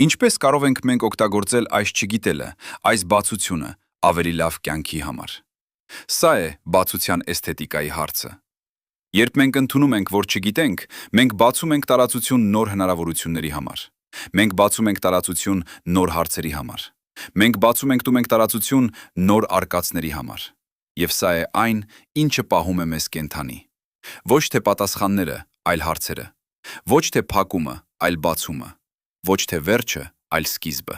Ինչպես կարող ենք մենք օգտագործել այս չգիտելը, այս բացությունը ավելի լավ կյանքի համար։ Սա է բացության էսթետիկայի հարցը։ Երբ մենք ընդունում ենք, որ չգիտենք, մենք բացում ենք տարածություն նոր հնարավորությունների համար։ Մենք բացում ենք տարածություն նոր հարցերի համար։ Մենք բացում ենք տարածություն նոր արկածների համար։ Եվ սա է այն, ինչը պահում է մեզ կենդանի։ Ոչ թե պատասխանները, այլ հարցերը։ Ոչ թե փակումը, այլ բացումը։ Ոչ թե վերջը, այլ սկիզբը։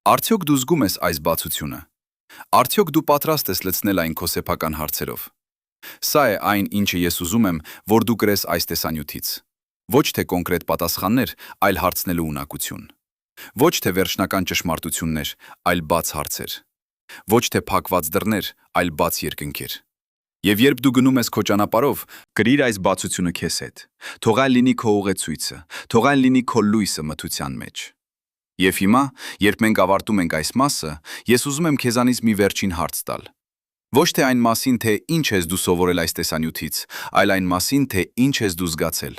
Արդյոք դու զգում ես այս բացությունը։ Արդյոք դու պատրաստ ես լցնել այն քո սեփական հարցերով։ Սա է այն, ինչը ես ուզում եմ, որ դու կրես այս տեսանյութից։ Ոչ թե կոնկրետ պատասխաններ, այլ հարցնելու ունակություն։ Ոչ թե վերջնական ճշմարտություններ, այլ բաց հարցեր։ Ոչ թե փակված դռներ, այլ բաց երկնքեր։ Եվ երբ դու գնում ես քո ճանապարհով, կրիր այս բացությունը քեզ հետ։ Թող այն լինի քո ուղեցույցը, թող այն լինի քո լույսը մթության մեջ։ Եվ հիմա, երբ մենք ավարտում ենք այս մասը, ես ուզում եմ քեզանից մի վերջին հարց տալ։ Ոչ թե այն մասին, թե ինչ ես դու սովորել այս տեսանյութից, այլ այն մասին, թե ինչ ես դու զգացել։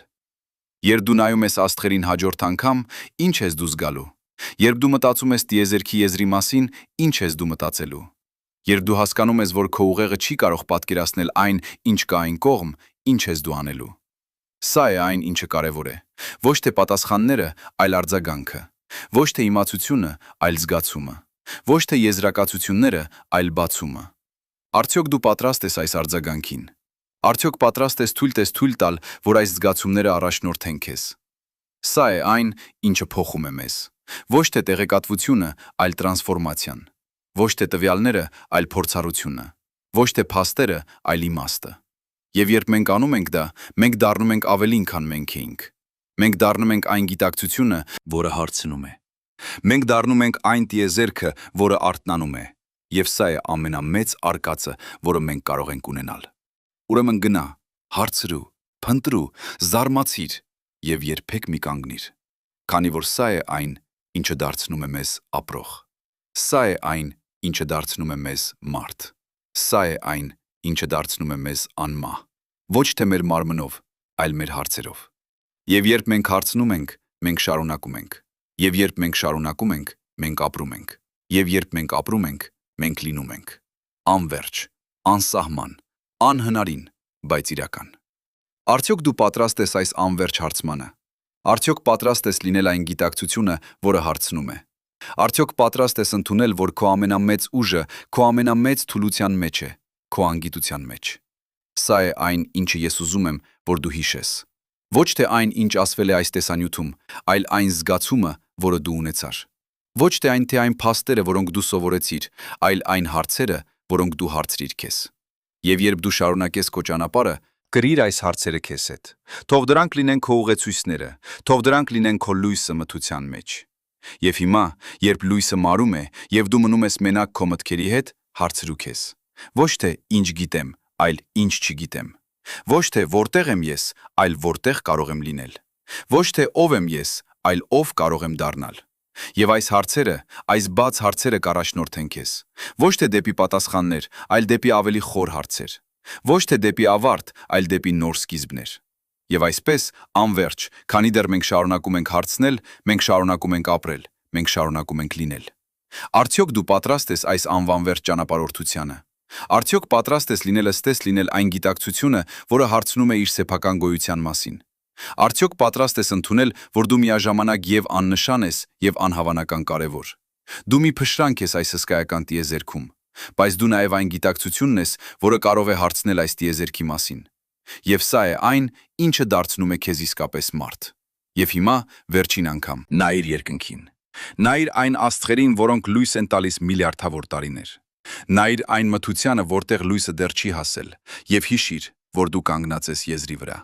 Երբ դու նայում ես աստղերին հաջորդ անգամ, ինչ ես դու զգալու։ Երբ դու մտածում ես տիեզերքի եզրի մասին, ինչ ես դու մտածելու։ Երբ դու հասկանում ես, որ քո ուղեղը չի կարող պատկերացնել այն, ինչ կա այն կողմ, ինչ ես դու անելու։ Սա է այն, ինչը կարևոր է։ Ոչ թե պատասխանները, այլ արձագանքը։ Ոչ թե իմացությունը, այլ զգացումը։ Ոչ թե եզրակացությունները, այլ բացումը։ Արդյոք դու պատրաստ ես այս արձագանքին։ Արդյոք պատրաստ ես թույլ տալ, որ այս զգացումները առաջնորդեն քեզ։ Սա է այն, ինչը փոխում է մեզ։ Ոչ թե տեղեկատվությունը, այլ տրանսֆորմացիան։ Ոչ թե տվյալները, այլ փորձառությունը։ Ոչ թե փաստերը, այլ իմաստը։ Եվ երբ մենք անում ենք դա, մենք դառնում ենք ավելին, քան մենք էինք։ Մենք դառնում ենք այն գիտակցությունը, որը հարցնում է։ Մենք դառնում ենք այն տիեզերքը, որը արթնանում է։ Եվ սա է ամենամեծ արկածը, որը մենք կարող ենք ունենալ։ Ուրեմն գնա, հարցրու, փնտրու, զարմացիր եւ երբեք մի կանգնիր, քանի որ սա է այն, ինչը դարձնում է մեզ ապրող։ Սա է այն, ինչը դարձնում է մեզ մարդ։ Սա է այն, ինչը դարձնում է մեզ անմահ։ Ոչ թե մեր մարմնով, այլ մեր հարցերով։ Եվ երբ մենք հարցնում ենք, մենք շարունակում ենք։ Եվ երբ մենք շարունակում ենք, մենք ապրում ենք։ Եվ երբ մենք ապրում ենք, մենք լինում ենք։ Անվերջ, անսահման, անհնարին, բայց իրական։ Արդյոք դու պատրաստ ես այս անվերջ հարցմանը։ Արդյոք պատրաստ ես լինել այն գիտակցությունը, որը հարցնում է։ Արդյոք պատրաստ ես ընդունել, որ քո ամենամեծ ուժը, քո ամենամեծ թուլության մեջ է, քո անգիտության մեջ։ Սա է այն, ինչը ես ուզում եմ, որ դու հիշես։ Ոչ թե այն, ինչ ասվել է այս տեսանյութում, այլ այն զգացումը, որը դու ունեցար։ Ոչ թե այն փաստերը, որոնք դու սովորեցիր, այլ այն հարցերը, որոնք դու հարցրիր քեզ։ Եվ երբ դու շարունակես քո ճանապարհը, կրիր այս հարցերը քեզ հետ։ Թող դրանք լինեն քո ուղեցույցները, թող դրանք լինեն քո լույսը մթության մեջ։ Եվ հիմա, երբ լույսը մարում է, եւ դու մնում ես մենակ քո մտքերի հետ, հարցրու քեզ։ Ոչ թե ինչ գիտեմ, այլ ինչ չգիտեմ։ Ոչ թե որտեղ եմ ես, այլ որտեղ կարող եմ լինել։ Ոչ թե ով եմ ես, այլ ով կարող եմ դառնալ։ Եվ այս հարցերը, այս բաց հարցերը կառաջնորդեն քեզ։ Ոչ թե դեպի պատասխաններ, այլ դեպի ավելի խոր հարցեր։ Ոչ թե դեպի ավարտ, այլ դեպի նոր սկիզբներ։ Եվ այսպես, անվերջ, քանի դեռ մենք շարունակում ենք հարցնել, մենք շարունակում ենք ապրել, մենք շարունակում ենք լինել։ Արդյոք դու պատրաստ ես այս անվանվերջ ճանապարհորդությանը։ Արդյոք պատրաստ ես լինել ըստես լինել այն գիտակցությունը, որը հարցնում է իր սեփական գոյության մասին։ Արդյոք պատրաստ ես ընդունել, որ դու միաժամանակ եւ աննշան ես եւ անհավանական կարևոր։ Դու մի փշրանք ես այս հսկայական տիեզերքում, բայց դու նաեւ այն գիտակցությունն ես, որը կարող է հարցնել այս տիեզերքի մասին։ Եվ սա է այն, ինչը դարձնում է քեզ իսկապես մարդ։ Եվ հիմա վերջին անգամ նայիր երկնքին։ Նայիր այն աստղերին, որոնք լույս են տալիս միլիարդավոր տարիներ։ Նայիր այն մթությանը, որտեղ լույսը դեռ չի հասել, եւ հիշիր, որ դու կանգնած ես եզրի վրա։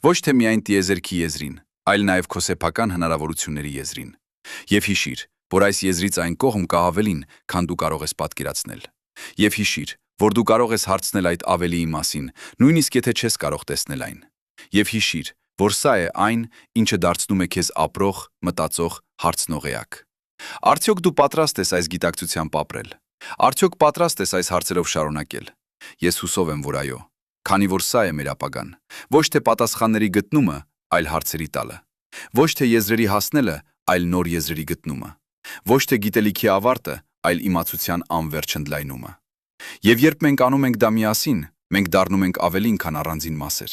Ոչ թե միայն տիեզերքի եզրին, այլ նաեւ քո սեփական հնարավորությունների եզրին։ Եվ հիշիր, որ այս եզրից այն կողմ կա ավելին, քան դու կարող ես պատկերացնել։ Եվ հիշիր, որ դու կարող ես հարցնել այդ ավելիի մասին, նույնիսկ եթե չես կարող տեսնել այն։ Եվ հիշիր, որ սա է այն, ինչը դարձնում է քեզ ապրող, մտածող, հարցնող էակ։ Արդյոք դու պատրաստ ես այս գիտակցությամբ ապրել։ Արդյոք պատրաստ ես այս հարցերով շարունակել։ Ես հուսով եմ, որ այո, քանի որ սա է մեր ապագան։ Ոչ թե պատասխանների գտնումը, այլ հարցերի տալը։ Ոչ թե եզրերի հասնելը, այլ նոր եզրերի գտնումը։ Ոչ թե գիտելիքի ավարտը, այլ իմացության անվերջ ընդլայնումը։ Եվ երբ մենք անում ենք դա միասին, մենք դառնում ենք ավելին, քան առանձին մասեր։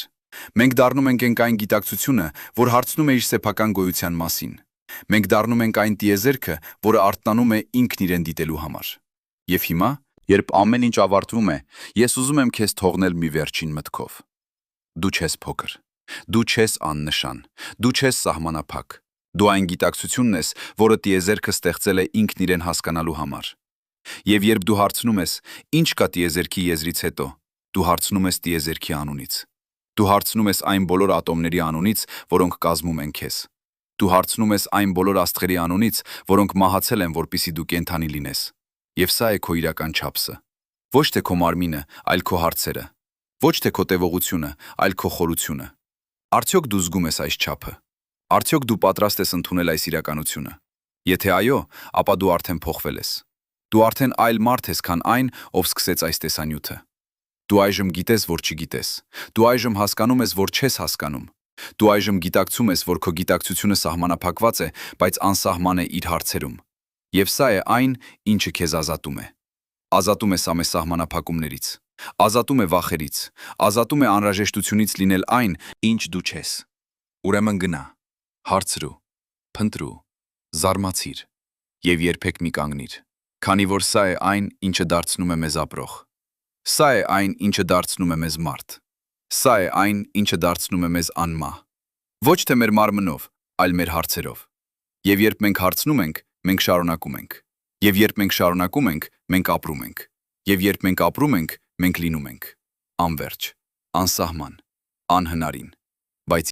Մենք դառնում ենք այն գիտակցությունը, որ հարցնում է իր սեփական գոյության մասին։ Մենք դառնում ենք այն տիեզերքը, որը արթնանում է ինքն իրեն դիտելու համար։ Եվ հիմա, երբ ամեն ինչ ավարտվում է, ես ուզում եմ քեզ թողնել մի վերջին մտքով։ Դու չես փոքր։ Դու չես աննշան։ Դու չես սահմանափակ։ Դու այն գիտակցությունն ես, որը տիեզերքը ստեղծել է ինքն իրեն հասկանալու համար։ Եվ երբ դու հարցնում ես, ինչ կա տիեզերքի եզրից հետո, Դու հարցնում ես տիեզերքի անունից։ Դու հարցնում ես այն բոլոր ատոմների անունից, որոնք կազմում են քեզ։ Դու հարցնում ես այն բոլոր աստղերի անունից, որոնք մահացել են, որպեսզի դու կենդանի լինես։ Եվ սա է քո իրական չափսը։ Ոչ թե քո մարմինը, այլ քո հարցերը։ Ոչ թե քո տևողությունը, այլ քո խորությունը։ Արդյոք դու զգում ես այս չափը։ Արդյոք դու պատրաստ ես ընդունել այս իրականությունը։ Եթե այո, ապա դու արդեն փոխվել ես։ Դու արդեն այլ մարդ ես, քան այն, ով սկսեց այս տեսանյութը։ Դու այժմ գիտես, որ չգիտես։ Դու այժմ հասկանում ես, որ չես հասկանում։ Դու այժմ գիտակցում ես, որ քո գիտակցությունը սահմանափակված է, բայց անսահման է իր հարցերում։ Եվ սա է այն, ինչը քեզ ազատում է։ Ազատում է սամես սահմանափակումներից։ Ազատում է վախերից։ Ազատում է անհրաժեշտությունից լինել այն, ինչ դու չես։ Ուրեմն գնա, հարցրու, փնտրու, զարմացիր եւ երբեք մի կանգնիր, քանի որ սա է այն, ինչը դարձնում է մեզ ապրող։ Սա է այն, ինչը դարձնում է մեզ մարդ։ Սա է այն, ինչը դարձնում է մեզ անմահ։ Ոչ թե մեր մարմնով, այլ մեր հարցերով։ Եվ երբ մենք հարցնում ենք, մենք շարունակում ենք։ Եվ երբ մենք շարունակում ենք, մենք ապրում ենք։ Եվ երբ մենք ապրում ենք, մենք լինում ենք։ Անվերջ, անսահման, անհնարին, բայց